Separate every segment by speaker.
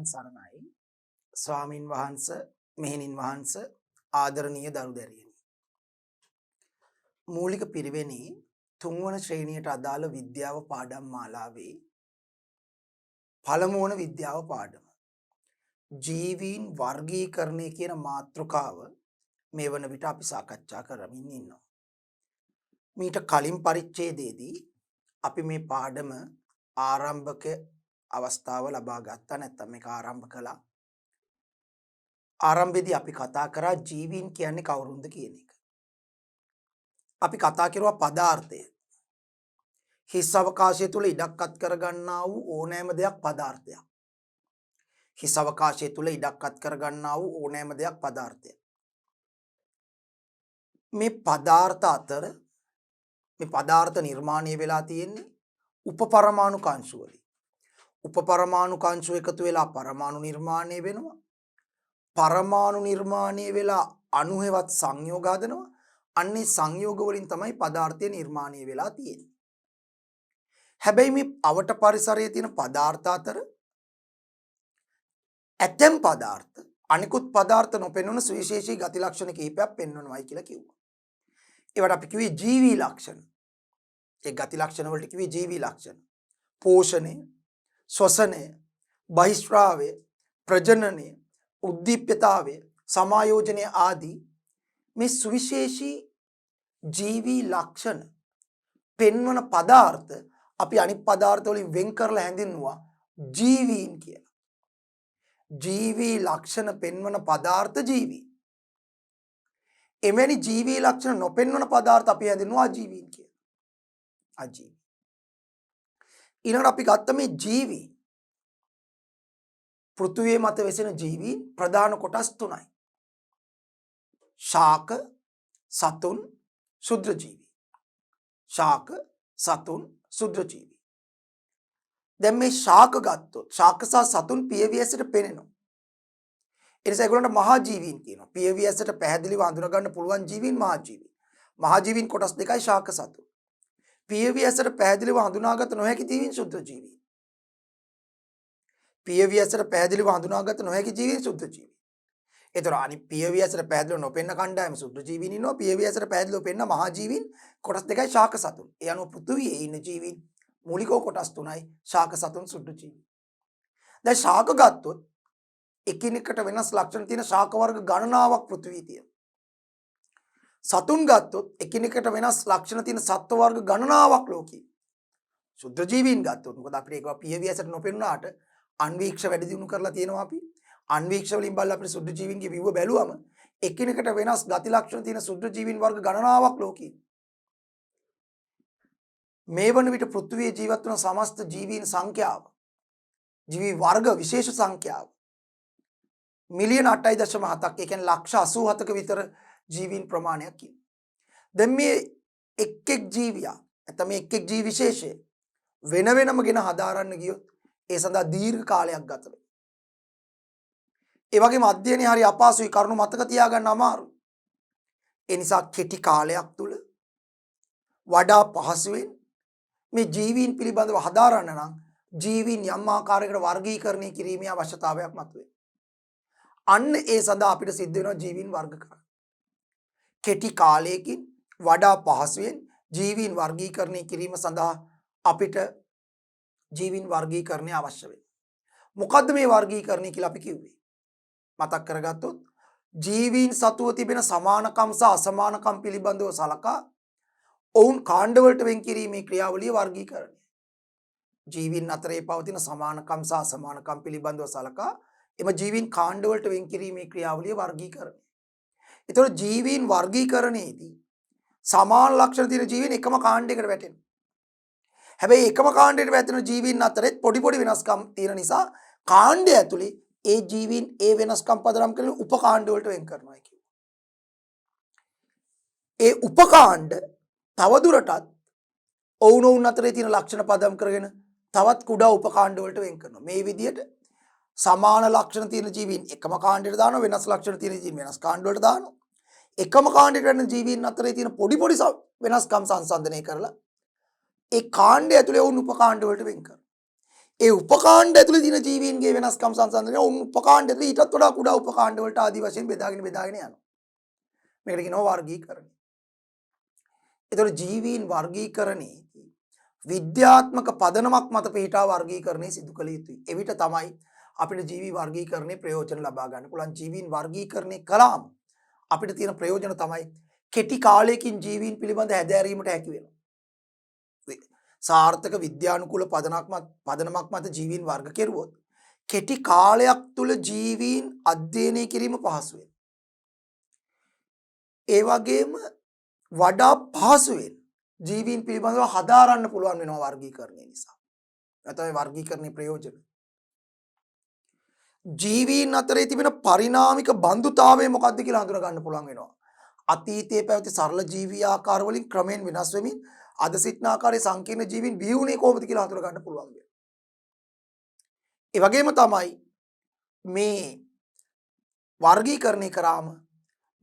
Speaker 1: තෙරුවන් සරණයි ස්වාමින් වහන්සේ මෙහෙණින් වහන්සේ ආදරණීය දරු දැරියනි මූලික පිරිවෙනේ තුන්වන ශ්‍රේණියට අදාළ විද්‍යාව පාඩම් මාලාවේ පළමු වන විද්‍යාව පාඩම ජීවීන් වර්ගීකරණය කියන මාතෘකාව මේ වන විට අපි සාකච්ඡා කරමින් ඉන්නවා. මීට කලින් පරිච්ඡේදයේදී අපි මේ පාඩම ආරම්භක අවස්ථාව ලබා ගත්තා නැත්නම් මේක ආරම්භ කළා. ආරම්භයේදී අපි කතා කරා ජීවීන් කියන්නේ කවුරුන්ද කියන එක. අපි කතා කරුවා පදාර්ථය. හිස් අවකාශය තුල ඉඩක් අත් කර ගන්නා වූ ඕනෑම දෙයක් පදාර්ථයක්. හිස් අවකාශය තුල ඉඩක් අත් කර ගන්නා වූ ඕනෑම දෙයක් පදාර්ථයක්. මේ පදාර්ථ අතර මේ පදාර්ථ නිර්මාණය වෙලා තියෙන්නේ උපපරමාණු කංශු වලින්. උපපරමාණු කංශු එකතු වෙලා පරමාණු නිර්මාණය වෙනවා. පරමාණු නිර්මාණය වෙලා අණු හේවත් සංයෝග හදනවා. අන්නේ සංයෝග වලින් තමයි පදාර්ථය නිර්මාණය වෙලා තියෙන්නේ. හැබැයි මේ අවට පරිසරයේ තියෙන පදාර්ථ අතර ඇතැම් පදාර්ථ අනිකුත් පදාර්ථ නොපෙන්වන සුවිශේෂී ගති ලක්ෂණ කිහිපයක් පෙන්වනවායි කියලා කිව්වා. ඒවට අපි කිව්වේ ජීවී ලක්ෂණ. ඒ ගති ලක්ෂණ වලට කිව්වේ ජීවී ලක්ෂණ. පෝෂණය, ශ්වසනය, බහිස්රාවය, ප්‍රජනනය, උද්දීප්‍යතාවය, සමායෝජනය ආදී මේ සුවිශේෂී ජීවී ලක්ෂණ පෙන්වන පදාර්ථ අපි අනිත් පදාර්ථ වලින් වෙන් කරලා හැඳින්වුවා ජීවීන් කියලා. ජීවී ලක්ෂණ පෙන්වන පදාර්ථ ජීවී. එමෙනි ජීවී ලක්ෂණ නොපෙන්වන පදාර්ථ අපි හැඳින්වුවා අජීවීන් කියලා. අජීවී. ඊළඟට අපි ගත්ත මේ ජීවී පෘථුවිය මත වෙසෙන ජීවීන් ප්‍රධාන කොටස් තුනයි. ශාක, සතුන්, ශුද්‍ර ජීවී. ශාක, සතුන්, ශුද්‍ර ජීවී. දැන් මේ ශාක ගත්තොත් ශාක සහ සතුන් පියවියසට පෙනෙනවා. ඒ නිසා ඒගොල්ලන්ට මහා ජීවීන් කියනවා. පියවියසට පැහැදිලිව හඳුනා ගන්න පුළුවන් ජීවීන් මහා ජීවීන්. මහා ජීවීන් කොටස් දෙකයි ශාක සතුන්. පියවියසට පැහැදිලිව හඳුනාගත නොහැකි ජීවීන් ශුද්‍ර ජීවීන්. පියවියසට පැහැදිලිව හඳුනාගත නොහැකි ජීවීන් ශුද්‍ර ජීවීන්. ඒතර අනිත් පියවියසට පැහැදිලිව නොපෙන්න කණ්ඩායම ශුද්‍ර ජීවීන් ඉන්නවා. පියවියසට පැහැදිලිව පෙන්න මහා ජීවීන් කොටස් දෙකයි ශාක සතුන්. ඒ අනුව පෘථුවියේ ඉන්න ජීවීන් මූලිකව කොටස් තුනයි ශාක සතුන් ශුද්‍ර ජීවීන්. දැන් ශාක ගත්තොත් එකිනෙකට වෙනස් ලක්ෂණ තියෙන ශාක වර්ග ගණනාවක් පෘථුවියේ තියෙනවා. සතුන් ගත්තොත් එකිනෙකට වෙනස් ලක්ෂණ තියෙන සත්ව වර්ග ගණනාවක් ලෝකේ. ශුද්‍ර ජීවීන් ගත්තොත් මොකද අපිට ඒක පියවියසට නොපෙන්නාට අන්වීක්ෂ වැඩි දියුණු කරලා තියෙනවා අපි. අන්වීක්ෂ වලින් බලලා අපිට ශුද්‍ර ජීවීන්ගේ විව බැලුවම එකිනෙකට වෙනස් ගති ලක්ෂණ තියෙන ශුද්‍ර ජීවීන් වර්ග ගණනාවක් ලෝකේ. මේ වන විට පෘථුවියේ ජීවත් වන සමස්ත ජීවීන් සංඛ්‍යාව ජීවි වර්ග විශේෂ සංඛ්‍යාව මිලියන 8.7ක් ඒ කියන්නේ ලක්ෂ 87ක විතර ජීවීන් ප්‍රමාණයක් කියනවා. දැන් මේ එක් ජීවියා නැත්නම් මේ එක් ජීවි විශේෂය වෙන වෙනම ගෙන හදාරන්න ගියොත් ඒ සඳහා දීර්ඝ කාලයක් ගත වෙනවා. ඒ වගේම අධ්‍යයනයේ හරි අපහසුයි කරුණු මතක තියාගන්න අමාරුයි. ඒ නිසා කෙටි කාලයක් තුල වඩා පහසුවෙන් මේ ජීවීන් පිළිබඳව හදාරන්න නම් ජීවීන් යම් ආකාරයකට වර්ගීකරණය කිරීමේ අවශ්‍යතාවයක් මතුවේ. අන්න ඒ සඳහා අපිට සිද්ධ වෙනවා ජීවීන් වර්ග කරන්න. කෙටි කාලයකින් වඩා පහසුවෙන් ජීවීන් වර්ගීකරණය කිරීම සඳහා අපිට ජීවීන් වර්ගීකරණය අවශ්‍ය වෙනවා. මොකද්ද මේ වර්ගීකරණය කියලා අපි කිව්වේ? මතක් කරගත්තොත් ජීවීන් සතුව තිබෙන සමානකම් සහ අසමානකම් පිළිබඳව සලකා ඔවුන් කාණ්ඩ වලට වෙන් කිරීමේ ක්‍රියාවලිය වර්ගීකරණය. ජීවීන් අතරේ පවතින සමානකම් සහ අසමානකම් පිළිබඳව සලකා එම ජීවීන් කාණ්ඩ වලට වෙන් කිරීමේ ක්‍රියාවලිය වර්ගීකරණය. ඒතකොට ජීවීන් වර්ගීකරණයේදී සමාන ලක්ෂණ තියෙන ජීවීන් එකම කාණ්ඩයකට වැටෙනවා. හැබැයි එකම කාණ්ඩයට වැටෙන ජීවීන් අතරෙත් පොඩි පොඩි වෙනස්කම් තියෙන නිසා කාණ්ඩය ඇතුලේ ඒ ජීවීන් ඒ වෙනස්කම් පදනම් කරලා උපකාණ්ඩ වලට වෙන් කරනවා කියනවා. ඒ උපකාණ්ඩ තවදුරටත් ඔවුනොවුන් අතරේ තියෙන ලක්ෂණ පදම් කරගෙන තවත් කුඩා උපකාණ්ඩ වලට වෙන් කරනවා. මේ විදිහට සමාන ලක්ෂණ තියෙන ජීවීන් එකම කාණ්ඩයට දානවා, වෙනස් ලක්ෂණ තියෙන ජීවීන් වෙනස් කාණ්ඩ වලට දානවා. එකම කාණ්ඩයට වැටෙන ජීවීන් අතරේ තියෙන පොඩි පොඩි වෙනස්කම් සංසන්දනය කරලා ඒ කාණ්ඩය ඇතුලේ වුණු උපකාණ්ඩ වලට වෙන් කරනවා. ඒ උපකාණ්ඩ ඇතුලේ තියෙන ජීවීන්ගේ වෙනස්කම් සංසන්දනය උපකාණ්ඩ ඇතුලේ ඊටත් වඩා කුඩා උපකාණ්ඩ වලට ආදි වශයෙන් බෙදාගෙන යනවා. මේකට කියනවා වර්ගීකරණය. ඒතකොට ජීවීන් වර්ගීකරණයේදී විද්‍යාත්මක පදනමක් මත පිහිටා වර්ගීකරණය සිදු කළ යුතුයි. එවිට තමයි අපිට ජීවි වර්ගීකරණයේ ප්‍රයෝජන ලබා ගන්න පුළුවන්. ජීවීන් වර්ගීකරණය කළාම අපිට තියෙන ප්‍රයෝජන තමයි කෙටි කාලයකින් ජීවීන් පිළිබඳ හැදෑරීමට හැකි වෙනවා. සාර්ථක විද්‍යානුකූල පදනමක් මත ජීවීන් වර්ග කෙරුවොත් කෙටි කාලයක් තුල ජීවීන් අධ්‍යයනය කිරීම පහසු වෙනවා. ඒ වගේම වඩා පහසුවෙන් ජීවීන් පිළිබඳව හදාරන්න පුළුවන් වෙනවා වර්ගීකරණය නිසා. ඒ තමයි වර්ගීකරණයේ ප්‍රයෝජන. ජීවීන් අතරේ තිබෙන පරිණාමික බන්ධුතාවය මොකක්ද කියලා හඳුනා ගන්න පුළුවන් වෙනවා. අතීතයේ පැවති සරල ජීවී ආකාර වලින් ක්‍රමයෙන් වෙනස් වෙමින් අද සිටින ආකාරයේ සංකීර්ණ ජීවීන් බිහි වුණේ කොහොමද කියලා හඳුනා ගන්න පුළුවන් වෙනවා. ඒ වගේම තමයි මේ වර්ගීකරණය කරාම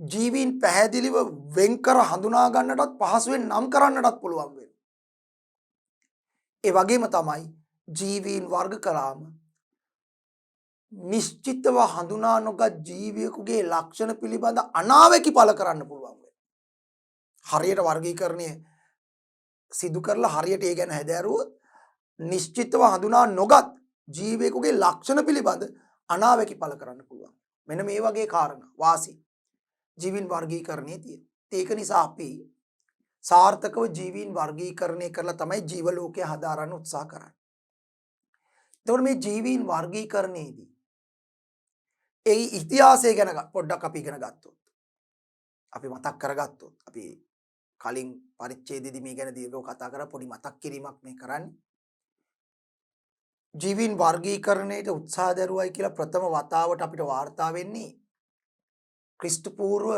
Speaker 1: ජීවීන් පැහැදිලිව වෙන්කර හඳුනා ගන්නටත් පහසුවෙන් නම් කරන්නටත් පුළුවන් වෙනවා. ඒ වගේම තමයි ජීවීන් වර්ග කළාම නිශ්චිතව හඳුනා නොගත් ජීවියෙකුගේ ලක්ෂණ පිළිබඳ අනාවැකි පළ කරන්න පුළුවන් වෙනවා. හරියට වර්ගීකරණය සිදු කරලා හරියට ඒ ගැන හැදෑරුවොත් නිශ්චිතව හඳුනා නොගත් ජීවියෙකුගේ ලක්ෂණ පිළිබඳ අනාවැකි පළ කරන්න පුළුවන්. මෙන්න මේ වගේ කාරණා වාසි ජීවීන් වර්ගීකරණයේ තියෙන. ඒක නිසා අපි සාර්ථකව ජීවීන් වර්ගීකරණය කරලා තමයි ජීව ලෝකය හදාරන්න උත්සාහ කරන්නේ. එතකොට මේ ජීවීන් වර්ගීකරණයේදී ඒ ඉතිහාසය ගැන පොඩ්ඩක් අපි ඉගෙන ගත්තොත් අපි මතක් කරගත්තොත් අපි කලින් පරිච්ඡේදයේදී මේ ගැන දීර්ඝව කතා කරලා පොඩි මතක් කිරීමක් මේ කරන්නේ. ජීවීන් වර්ගීකරණයට උත්සාහ දරුවයි කියලා ප්‍රථම වතාවට අපිට වාර්තා වෙන්නේ ක්‍රිස්තු පූර්ව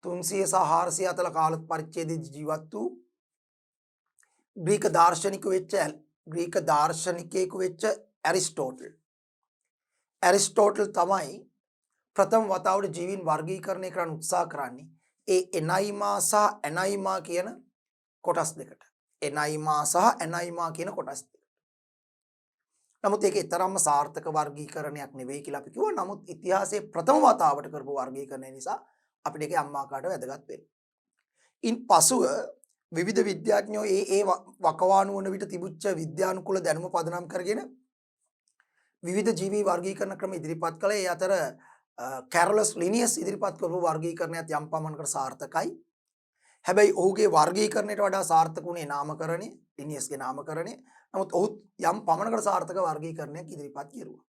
Speaker 1: 300 සහ 400 අතර කාල පරිච්ඡේදයේ ජීවත් වූ ග්‍රීක දාර්ශනිකයෙකු වෙච්ච ඇරිස්ටෝටල් තමයි ප්‍රථම වතාවට ජීවීන් වර්ගීකරණය කරන්න උත්සාහ කරන්නේ. ඒ එනයිමා සහ ඇනයිමා කියන කොටස් දෙකට. එනයිමා සහ ඇනයිමා කියන කොටස් දෙක. නමුත් ඒක තරම්ම සාර්ථක වර්ගීකරණයක් නෙවෙයි කියලා අපි කිව්වා. නමුත් ඉතිහාසයේ ප්‍රථම වතාවට කරපු වර්ගීකරණය නිසා අපිට ඒකේ අම්මාකාට වැදගත් වෙනවා. ඉන් පසුව විවිධ විද්‍යාඥයෝ ඒ වකවානු වන විට තිබුච්ච විද්‍යානුකූල දැනුම පදනම් කරගෙන විවිධ ජීවී වර්ගීකරණ ක්‍රම ඉදිරිපත් කළා. ඒ අතර කැරොලස් ලිනියස් ඉදිරිපත් කරපු වර්ගීකරණයත් යම් පමණකට සාර්ථකයි. හැබැයි ඔහුගේ වර්ගීකරණයට වඩා සාර්ථක වුණේ නාමකරණය, ලිනියස්ගේ නාමකරණය. නමුත් ඔහු යම් පමණකට සාර්ථක වර්ගීකරණයක් ඉදිරිපත් කෙරුවා.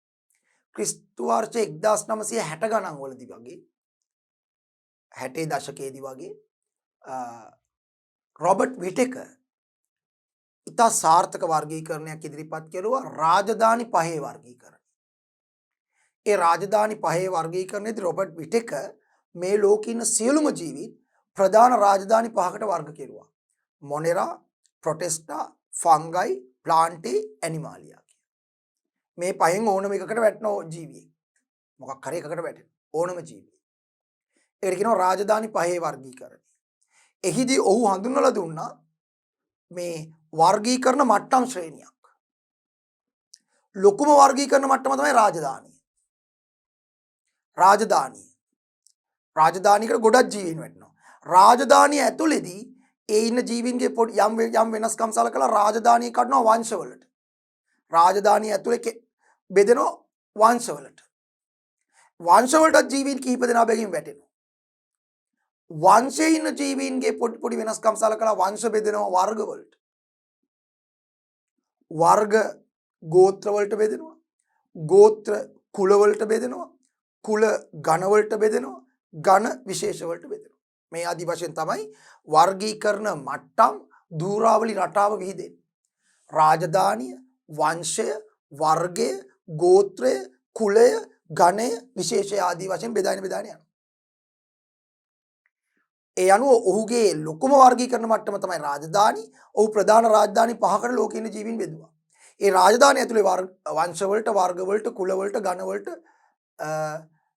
Speaker 1: ක්‍රිස්තු වර්ෂ 1960 ගණන් වලදී වගේ 60 දශකයේදී වගේ රොබර්ට් විටෙකර් ඉතා සාර්ථක වර්ගීකරණයක් ඉදිරිපත් කෙරුවා රාජධානි පහේ වර්ගීකරණය. ඒ රාජධානි පහේ වර්ගීකරණයේදී රොබර්ට් විටෙකර් මේ ලෝකේ ඉන්න සියලුම ජීවීන් ප්‍රධාන රාජධානි පහකට වර්ග කෙරුවා. මොනෙරා, ප්‍රොටෙස්ටා, ෆංගයි, ප්ලාන්ටේ, ඇනිමාලියා කියන. මේ පහෙන් ඕනම එකකට වැටෙන ජීවියෙක්. මොකක් හරි එකකට වැටෙන ඕනම ජීවියෙක්. ඒකට කියනවා රාජධානි පහේ වර්ගීකරණය. එහිදී ඔහු හඳුන්වලා දුන්නා මේ වර්ගීකරණ මට්ටම් ශ්‍රේණියක්. ලොකුම වර්ගීකරණ මට්ටම තමයි රාජධානිය. රාජධානියකට ගොඩක් ජීවීන් වැටෙනවා. රාජධානිය ඇතුළේදී ඒ ඉන්න ජීවීන්ගේ යම් වෙනස්කම් සලකලා රාජධානිය කඩනවා වංශවලට. රාජධානිය ඇතුලේ බෙදෙනවා වංශවලට. වංශවලට ජීවීන් කිහිප දෙනා බැගින් වැටෙනවා. වංශයේ ඉන්න ජීවීන්ගේ පොඩි වෙනස්කම් සලකලා වංශ බෙදෙනවා වර්ගවලට. වර්ග ගෝත්‍ර වලට බෙදෙනවා. ගෝත්‍ර කුල වලට බෙදෙනවා. කුල ගණ වලට බෙදෙනවා. ගණ විශේෂ වලට බෙදෙනවා. මේ ආදි වශයෙන් තමයි වර්ගීකරණ මට්ටම් ධූරාවලි රටාව විහිදෙන්නේ. රාජධානිය, වංශය, වර්ගය, ගෝත්‍රය, කුලය, ගණය, විශේෂය ආදී වශයෙන් බෙදාගෙන යනවා. ඒ අනුව ඔහුගේ ලොකුම වර්ගීකරණ මට්ටම තමයි රාජධානි. ඔහු ප්‍රධාන රාජධානි පහකට ලෝකේ ඉන්න ජීවීන් බෙදුවා. ඒ රාජධානිය ඇතුලේ වංශ වලට, වර්ග වලට, කුල වලට, ගණ වලට,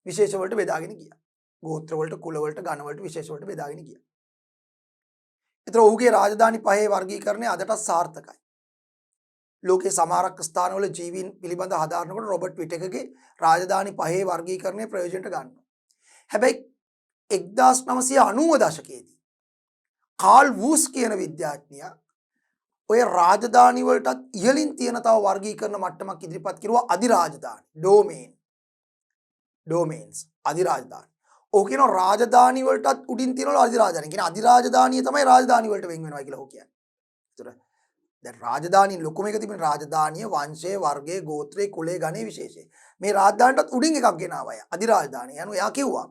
Speaker 1: විශේෂ වලට බෙදාගෙන ගියා. ගෝත්‍ර වලට, කුල වලට, ගණ වලට, විශේෂ වලට බෙදාගෙන ගියා. ඒතර ඔහුගේ රාජධානි පහේ වර්ගීකරණය අදටත් සාර්ථකයි. ලෝකේ සමහරක් ස්ථානවල ජීවීන් පිළිබඳ හදාරනකොට රොබර්ට් විටකගේ රාජධානි පහේ වර්ගීකරණය ප්‍රයෝජනට ගන්නවා. හැබැයි 1990 දශකයේදී කාල් වූස් කියන විද්‍යාඥයා ඔය රාජධානි වලටත් ඉහළින් තියෙන තව වර්ගීකරණ මට්ටමක් ඉදිරිපත් කරුවා අධිරාජධානි ඩොමේන්ස් අධිරාජධානි. ඔය කියන රාජධානි වලටත් උඩින් තියෙනවා අධිරාජධානි. කියන අධිරාජධානිය තමයි රාජධානි වලට වෙන් වෙනවා කියලා ඔය කියන්නේ. ඒතර දැන් රාජධානි ලොකුම එක තිබෙන රාජධානිය වංශයේ වර්ගයේ ගෝත්‍රයේ කුලයේ ගණයේ විශේෂය. මේ රාජධානියටත් උඩින් එකක් ගෙනාවා අය. අධිරාජධානිය. යනවා එයා කිව්වා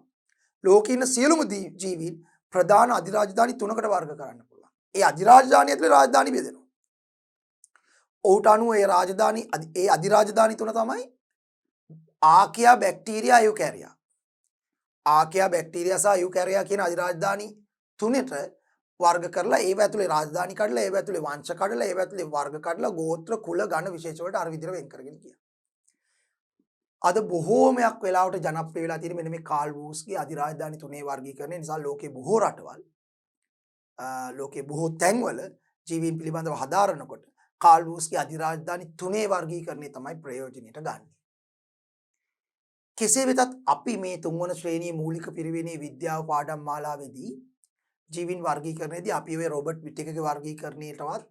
Speaker 1: ලෝකේ ඉන්න සියලුම ජීවීන් ප්‍රධාන අධිරාජධානි තුනකට වර්ග කරන්න පුළුවන්. ඒ අධිරාජධානිය ඇතුලේ රාජධානි බෙදෙනවා. ඔහුට අනුව ඒ අධිරාජධානි තුන තමයි ආකියා බැක්ටීරියා යුකැරියා. ආකියා බැක්ටීරියා සහ යුකැරියා කියන අධිරාජධානි තුනට වර්ග කරලා ඒව ඇතුලේ රාජධානි කඩලා ඒව ඇතුලේ වංශ කඩලා ඒව ඇතුලේ වර්ග කඩලා ගෝත්‍ර කුල ගණ විශේෂ වලට අර විදිහට වෙන් කරගෙන කියනවා. අද බොහෝමයක් වෙලාවට ජනප්‍රිය වෙලා තියෙන මෙන්න මේ කාල් වූස්ගේ අධිරාජධානි තුනේ වර්ගීකරණය නිසා ලෝකේ බොහෝ රටවල් ලෝකේ බොහෝ තැන්වල ජීවීන් පිළිබඳව හදාරනකොට කාල් වූස්ගේ අධිරාජධානි තුනේ වර්ගීකරණය තමයි ප්‍රයෝජනෙට ගන්න. කෙසේ වෙතත් අපි මේ තුන්වන ශ්‍රේණියේ මූලික පිරිවෙනේ විද්‍යාව පාඩම් මාලාවේදී ජීවීන් වර්ගීකරණයේදී අපි ඔය රොබර්ට් විටකගේ වර්ගීකරණයටවත්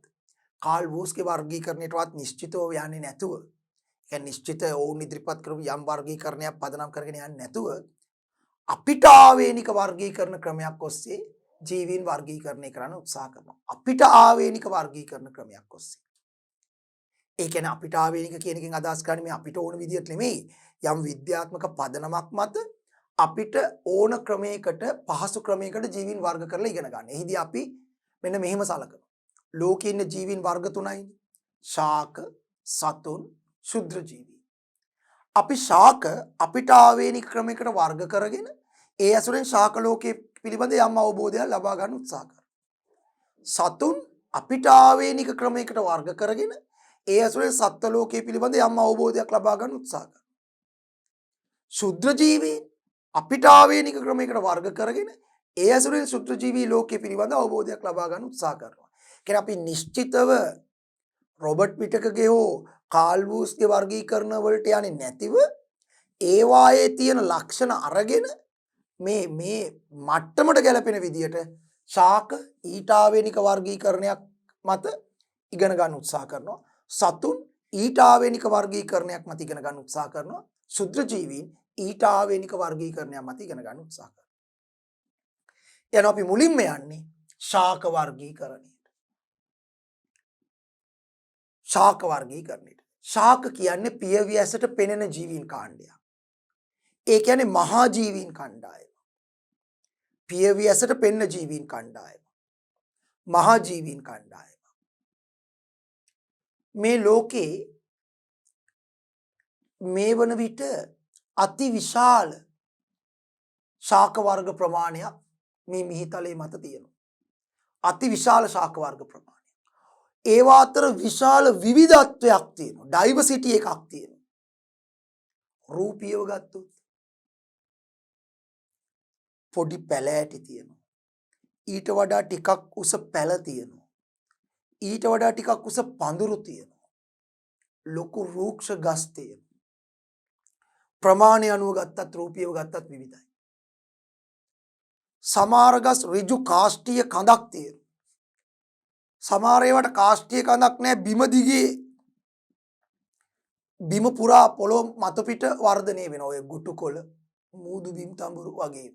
Speaker 1: කාල් වූස්ගේ වර්ගීකරණයටවත් නිශ්චිතව යන්නේ නැතුව ඒ නිශ්චිත ඕන් ඉදිරිපත් කරපු යම් වර්ගීකරණයක් පදනම් කරගෙන යන්නේ නැතුව අපිට ආවේනික වර්ගීකරණ ක්‍රමයක් ඔස්සේ ජීවීන් වර්ගීකරණය කරන්න උත්සාහ කරනවා. අපිට ආවේනික වර්ගීකරණ ක්‍රමයක් ඔස්සේ. ඒ කියන්නේ අපිට ආවේනික කියන එකෙන් අදහස් කරන්නේ මේ අපිට ඕන විදියට නෙමෙයි. යම් විද්‍යාත්මක පදනමක් මත අපිට ඕන ක්‍රමයකට පහසු ක්‍රමයකට ජීවීන් වර්ග කරලා ඉගෙන ගන්න. එහිදී අපි මෙන්න මෙහෙම සලකනවා. ලෝකේ ඉන්න ජීවීන් වර්ග තුනයි. ශාක, සතුන්, ශුද්‍ර ජීවී. අපි ශාක අපිට ආවේනික ක්‍රමයකට වර්ග කරගෙන ඒ ඇසුරෙන් ශාක ලෝකයේ පිළිබඳ යම් අවබෝධයක් ලබා ගන්න උත්සාහ කරනවා. සතුන් අපිට ආවේනික ක්‍රමයකට වර්ග කරගෙන ඒ ඇසුරෙන් සත්ත්ව ලෝකයේ පිළිබඳ යම් අවබෝධයක් ලබා ගන්න උත්සාහ කරනවා. ශුද්‍ර ජීවීන් අපිට ආවේනික ක්‍රමයකට වර්ග කරගෙන ඒ ඇසුරෙන් ශුද්‍ර ජීවී ලෝකයේ පිළිබඳ අවබෝධයක් ලබා ගන්න උත්සාහ කරනවා. කියන්නේ අපි නිශ්චිතව රොබර්ට් විටකගේ හෝ කාල් වූස්ගේ වර්ගීකරණ වලට යන්නේ නැතිව ඒවායේ තියෙන ලක්ෂණ අරගෙන මේ මට්ටමට ගැලපෙන විදියට ශාක ඊට ආවේනික වර්ගීකරණයක් මත ඉගෙන ගන්න උත්සාහ කරනවා. සතුන් ඊට ආවේනික වර්ගීකරණයක් මත ඉගෙන ගන්න උත්සාහ කරනවා. ශුද්‍ර ජීවීන් ඊට ආවේනික වර්ගීකරණයක් මත ඉගෙන ගන්න උත්සාහ කරනවා. යනවා අපි මුලින්ම යන්නේ ශාක වර්ගීකරණයට. ශාක වර්ගීකරණයට. ශාක කියන්නේ පියවි ඇසට පෙනෙන ජීවීන් කාණ්ඩයක්. ඒ කියන්නේ මහා ජීවීන් කණ්ඩායම. පියවි ඇසට පෙනෙන ජීවීන් කණ්ඩායම. මහා ජීවීන් කණ්ඩායම. මේ ලෝකේ මේ වන විට අති විශාල ශාක වර්ග ප්‍රමාණයක් මේ මිහිතලයේ මත තියෙනවා. අති විශාල ශාක වර්ග ප්‍රමාණයක්. ඒවා අතර විශාල විවිධත්වයක් තියෙනවා. ඩයිවර්සිටි එකක් තියෙනවා. රූපියව ගත්තොත් පොඩි පැල ඇටි තියෙනවා. ඊට වඩා ටිකක් උස පැල තියෙනවා. ඊට වඩා ටිකක් උස පඳුරු තියෙනවා. ලොකු රූක්ෂ ගස් තියෙනවා. ප්‍රමාණය අනුව ගත්තත් රූපියව ගත්තත් විවිධයි. සමහර ගස් ඍජු කාෂ්ඨීය කඳක් තියෙනවා. සමහර ඒවාට කාෂ්ඨීය කඳක් නැහැ, බිම දිගේ බිම පුරා පොළොව මත පිට වර්ධනය වෙනවා. ඔය ගුටුකොළ, මූදු බිම් තඹුරු වගේ.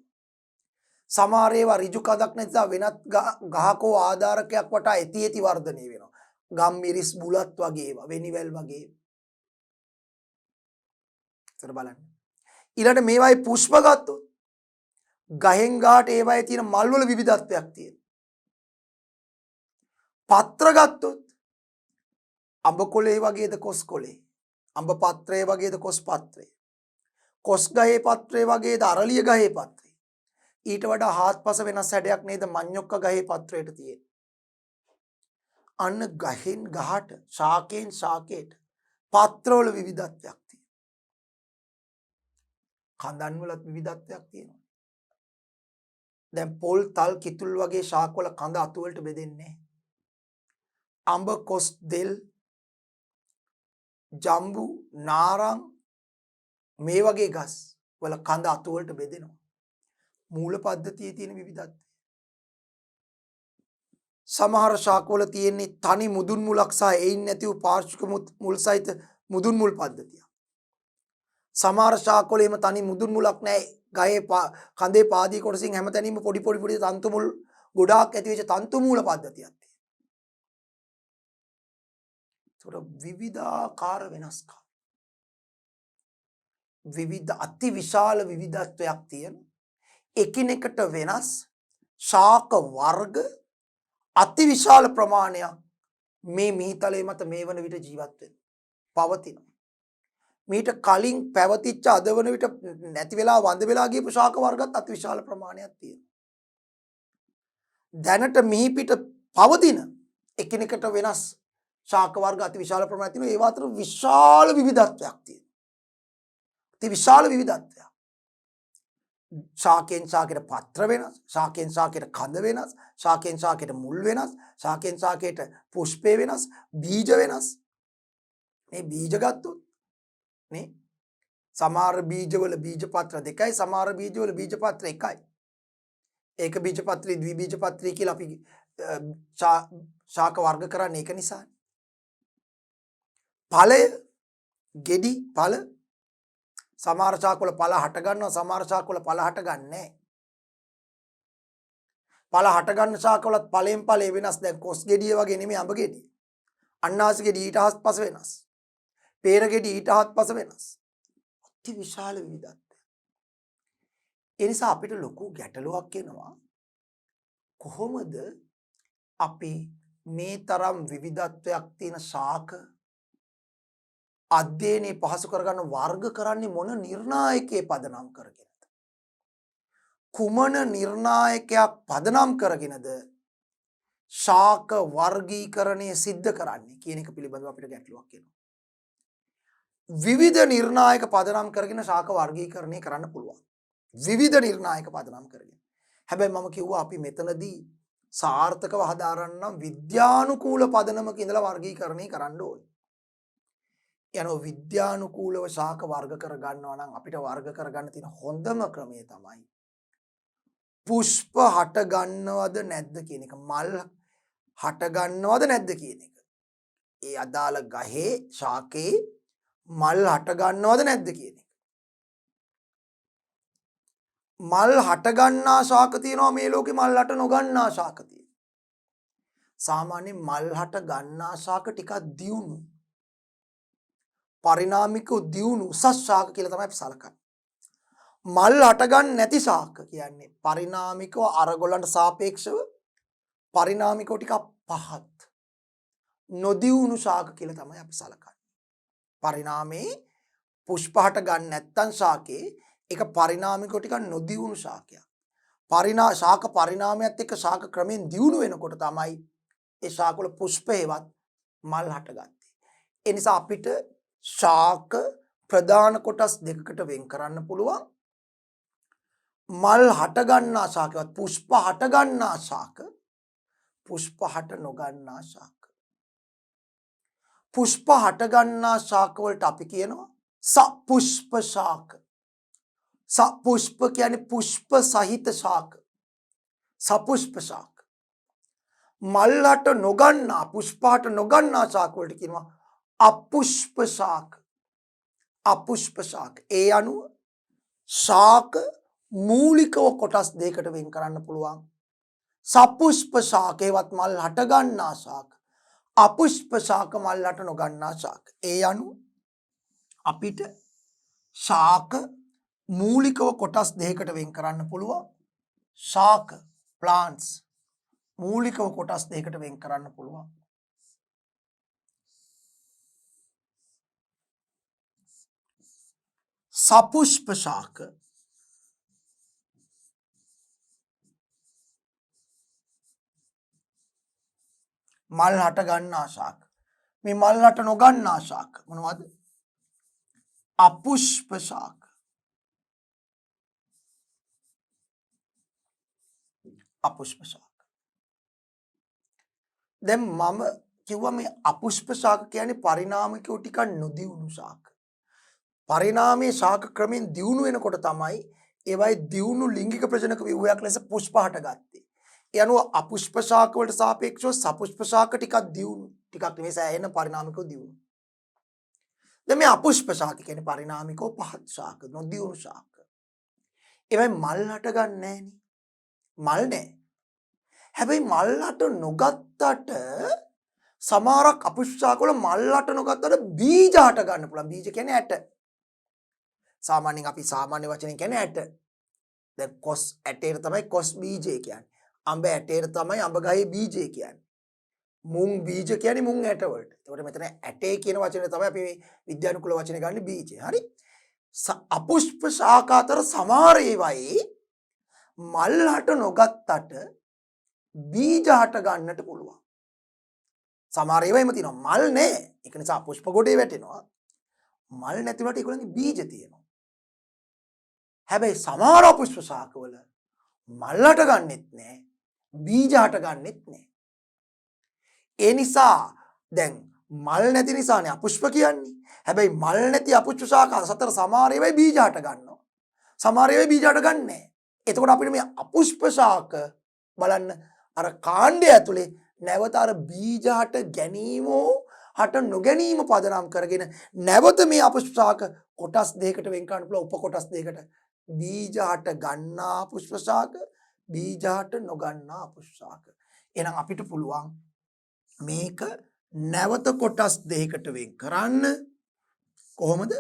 Speaker 1: සමහර ඒවා ඍජු කඳක් නැතිව වෙනත් ගහකෝ ආධාරකයක් වටා ඇති වර්ධනය වෙනවා. ගම් මිරිස් බුලත් වගේ ඒවා, වෙනිවැල් වගේ. ඉතල බලන්න. ඊළඟට මේවායේ පුෂ්ප ගත්තොත් ගහෙන් ගහට ඒවායේ තියෙන මල් වල විවිධත්වයක් තියෙනවා. පත්‍ර ගත්තොත් අඹ කොළේ වගේද කොස් කොළේ, අඹ පත්‍රයේ වගේද කොස් පත්‍රයේ, කොස් ගහේ පත්‍රයේ වගේද අරලිය ගහේ පත්‍රයේ. ඊට වඩා හාත්පස වෙනස් හැඩයක් නේද මඤ්ඤොක්ක ගහේ පත්‍රයට තියෙන්නේ. අන්න ගහෙන් ගහට, ශාකයෙන් ශාකයට පත්‍රවල විවිධත්වයක් තියෙනවා. කඳන් වලත් විවිධත්වයක් තියෙනවා. දැන් පොල්, තල්, කිතුල් වගේ ශාක වල කඳ අතු වලට බෙදෙන්නේ. අඹ, කොස්, දෙල්, ජම්බු, නාරං මේ වගේ ගස් වල කඳ අතු වලට බෙදෙනවා. මූල පද්ධතියේ තියෙන විවිධත්වය. සමහර ශාකවල තියෙන්නේ තනි මුදුන් මුලක් සහ එයින් නැති වූ පාර්ශ්වික මුල් සහිත මුදුන් මුල් පද්ධතිය. සමහර ශාකවල එහෙම තනි මුදුන් මුලක් නැහැ. ගහේ කඳේ පාදී කොටසින් හැමතැනින්ම පොඩි තන්තු මුල් ගොඩාක් ඇති වෙච්ච තන්තු මූල පද්ධතියක් තියෙනවා. ඒතකොට විවිධාකාර වෙනස්කම්. විවිධ අති විශාල විවිධත්වයක් තියෙන එකිනෙකට වෙනස් ශාක වර්ග අති විශාල ප්‍රමාණයක් මේ මිහිතලයේ මත මේ වන විට ජීවත් වෙන පවතිනවා. මීට කලින් පැවතිච්ච අද වන විට නැති වෙලා වඳ වෙලා ගියපු ශාක වර්ගත් අති විශාල ප්‍රමාණයක් තියෙනවා. දැනට මිහි පිට පවතින එකිනෙකට වෙනස් ශාක වර්ග අති විශාල ප්‍රමාණයක් තියෙනවා. ඒවා අතර විශාල විවිධත්වයක් තියෙනවා. අති විශාල විවිධත්වයක්. ශාකෙන් ශාකයට පත්‍ර වෙනස්, ශාකෙන් ශාකයට කඳ වෙනස්, ශාකෙන් ශාකයට මුල් වෙනස්, ශාකෙන් ශාකයට පුෂ්පය වෙනස්, බීජ වෙනස්. මේ බීජ ගත්තොත් නේ සමහර බීජවල බීජපත්‍ර දෙකයි, සමහර බීජවල බීජපත්‍ර එකයි. ඒක බීජපත්‍රී ද්විබීජපත්‍රී කියලා අපි ශාක වර්ග කරන්නේ ඒක නිසා. ඵලය ගෙඩි ඵල සමහර ශාකවල ඵල හට ගන්නවා, සමහර ශාකවල ඵල හට ගන්නෑ නැහැ. ඵල හට ගන්න ශාකවලත් ඵලෙන් ඵලෙ වෙනස්. දැන් කොස් ගෙඩිය වගේ නෙමෙයි අඹ ගෙඩිය. අන්නාසි ගෙඩිය ඊට හත්පස වෙනස්. පේර ගෙඩිය ඊට හත්පස වෙනස්. අති විශාල විවිධත්වය. ඒ නිසා අපිට ලොකු ගැටලුවක් එනවා. කොහොමද අපි මේ තරම් විවිධත්වයක් තියෙන ශාක අධ්‍යයනයේ පහසු කරගන්න වර්ග කරන්නේ මොන නිර්ණායකයේ පදනම් කරගෙනද? කුමන නිර්ණායකයක් පදනම් කරගෙනද ශාක වර්ගීකරණය සිද්ධ කරන්නේ කියන එක පිළිබඳව අපිට ගැටලුවක් එනවා. විවිධ නිර්ණායක පදනම් කරගෙන ශාක වර්ගීකරණය කරන්න පුළුවන්. විවිධ නිර්ණායක පදනම් කරගෙන. හැබැයි මම කිව්වා අපි මෙතනදී සාර්ථකව හදාරන්නම් විද්‍යානුකූල පදනමක ඉඳලා වර්ගීකරණය කරන්න ඕනේ. යනෝ විද්‍යානුකූලව ශාක වර්ග කර ගන්නවා නම් අපිට වර්ග කරගන්න තියෙන හොඳම ක්‍රමය තමයි පුෂ්ප හට ගන්නවද නැද්ද කියන එක. මල් හට ගන්නවද නැද්ද කියන එක. ඒ අදාළ ගහේ ශාකේ මල් හට ගන්නවද නැද්ද කියන එක. මල් හට ගන්නා ශාක තියෙනවා මේ ලෝකේ, මල් හට නොගන්නා ශාක තියෙනවා. සාමාන්‍යයෙන් මල් හට ගන්නා ශාක ටිකක් දියුණු පරිණාමික දියුණු උසස් ශාක කියලා තමයි අපි සලකන්නේ. මල් හට ගන්න නැති ශාක කියන්නේ පරිණාමිකව අරගොල්ලන්ට සාපේක්ෂව පරිණාමිකව ටිකක් පහත් නොදියුණු ශාක කියලා තමයි අපි සලකන්නේ. පරිණාමේ පුෂ්ප හට ගන්න නැත්තන් ශාකේ ඒක පරිණාමිකව ටිකක් නොදියුණු ශාකයක්. ශාක පරිණාමයත් එක්ක ශාක ක්‍රමෙන් දියුණු වෙනකොට තමයි ඒ ශාකවල පුෂ්පේවත් මල් හටගත්තේ. ඒ නිසා අපිට ශාක ප්‍රධාන කොටස් දෙකකට වෙන් කරන්න පුළුවන්. මල් හට ගන්නා ශාකවත් පුෂ්ප හට ගන්නා ශාක, පුෂ්ප හට නොගන්නා ශාක. පුෂ්ප හට ගන්නා ශාක වලට අපි කියනවා සපුෂ්ප ශාක. සපුෂ්ප කියන්නේ පුෂ්ප සහිත ශාක. සපුෂ්ප ශාක. මල් හට නොගන්නා පුෂ්ප හට නොගන්නා ශාක වලට කියනවා අපුෂ්ප ශාක. අපුෂ්ප ශාක. ඒ අනුව ශාක මූලිකව කොටස් දෙකකට වෙන් කරන්න පුළුවන්. සපුෂ්ප ශාකේවත් මල් හට ගන්නා ශාක, අපුෂ්ප ශාක මල් හට නොගන්නා ශාක. ඒ අනුව අපිට ශාක මූලිකව කොටස් දෙකකට වෙන් කරන්න පුළුවන්. ශාක ප්ලාන්ට්ස් මූලිකව කොටස් දෙකකට වෙන් කරන්න පුළුවන්. සපුෂ්ප ශාක මල් හට ගන්නා ශාක. මේ මල් හට නොගන්නා ශාක මොනවද? අපුෂ්ප ශාක. අපුෂ්ප ශාක. දැන් මම කිව්වා මේ අපුෂ්ප ශාක කියන්නේ පරිණාමිකව ටිකක් නොදියුණු ශාක. පරිණාමයේ ශාක ක්‍රමෙන් දියුණු වෙනකොට තමයි ඒවයි දියුණු ලිංගික ප්‍රජනක ව්‍යුහයක් ලෙස පුෂ්ප හටගත්තේ. ඒ අනුව අපුෂ්ප ශාක වලට සාපේක්ෂව සපුෂ්ප ශාක ටිකක් දියුණු. ටිකක් නෙමෙයි සෑහෙන පරිණාමිකව දියුණු. දැන් මේ අපුෂ්ප ශාක කියන්නේ පරිණාමිකව පහත් ශාක, නොදියුණු ශාක. ඒවයි මල් හට ගන්න නෑනේ. මල් නෑ. හැබැයි මල් හට නොගත්තට සමහරක් අපුෂ්ප ශාක වල මල් හට නොගත්තට බීජ හට ගන්න පුළුවන්. බීජ කියන්නේ ඇට. සාමාන්‍යයෙන් අපි සාමාන්‍ය වචනෙන් කියන්නේ ඇට. දැන් කොස් ඇටේට තමයි කොස් බීජය කියන්නේ. අඹ ඇටේට තමයි අඹ ගහේ බීජය කියන්නේ. මුං බීජ කියන්නේ මුං ඇට වලට. ඒකට මෙතන ඇටේ කියන වචනේ තමයි අපි විද්‍යානුකූල වචනේ ගන්න බීජය. හරි? අපුෂ්ප ශාක අතර සමහර ඒවායේ මල් හට නොගත්තට බීජ හට ගන්නට පුළුවන්. සමහර ඒවා එහෙම තියෙනවා. මල් නැහැ. ඒක නිසා අපුෂ්ප ගොඩේ වැටෙනවා. මල් නැති වුණාට ඒගොල්ලන්ගේ බීජ තියෙනවා. හැබැයි සමහර අපුෂ්ප ශාකවල මල් හට ගන්නෙත් නැහැ. බීජ හට ගන්නෙත් නැහැ. ඒ නිසා දැන් මල් නැති නිසානේ අපුෂ්ප කියන්නේ. හැබැයි මල් නැති අපුෂ්ප ශාක අතර සමහර ඒවායි බීජ හට ගන්නවා. සමහර ඒවායි බීජ හට ගන්නෑ නැහැ. එතකොට අපිට මේ අපුෂ්ප ශාක බලන්න අර කාණ්ඩය ඇතුලේ නැවත අර බීජ හට ගැනීම හට නොගැනීම පදනම් කරගෙන නැවත මේ අපුෂ්ප ශාක කොටස් දෙකකට වෙන් කරන්න පුළුවන් උප කොටස් දෙකකට. බීජ හට ගන්නා පුෂ්ප ශාක, බීජ හට නොගන්නා පුෂ්ප ශාක. එහෙනම් අපිට පුළුවන් මේක නැවත කොටස් දෙකකට වෙන් කරන්න. කොහොමද?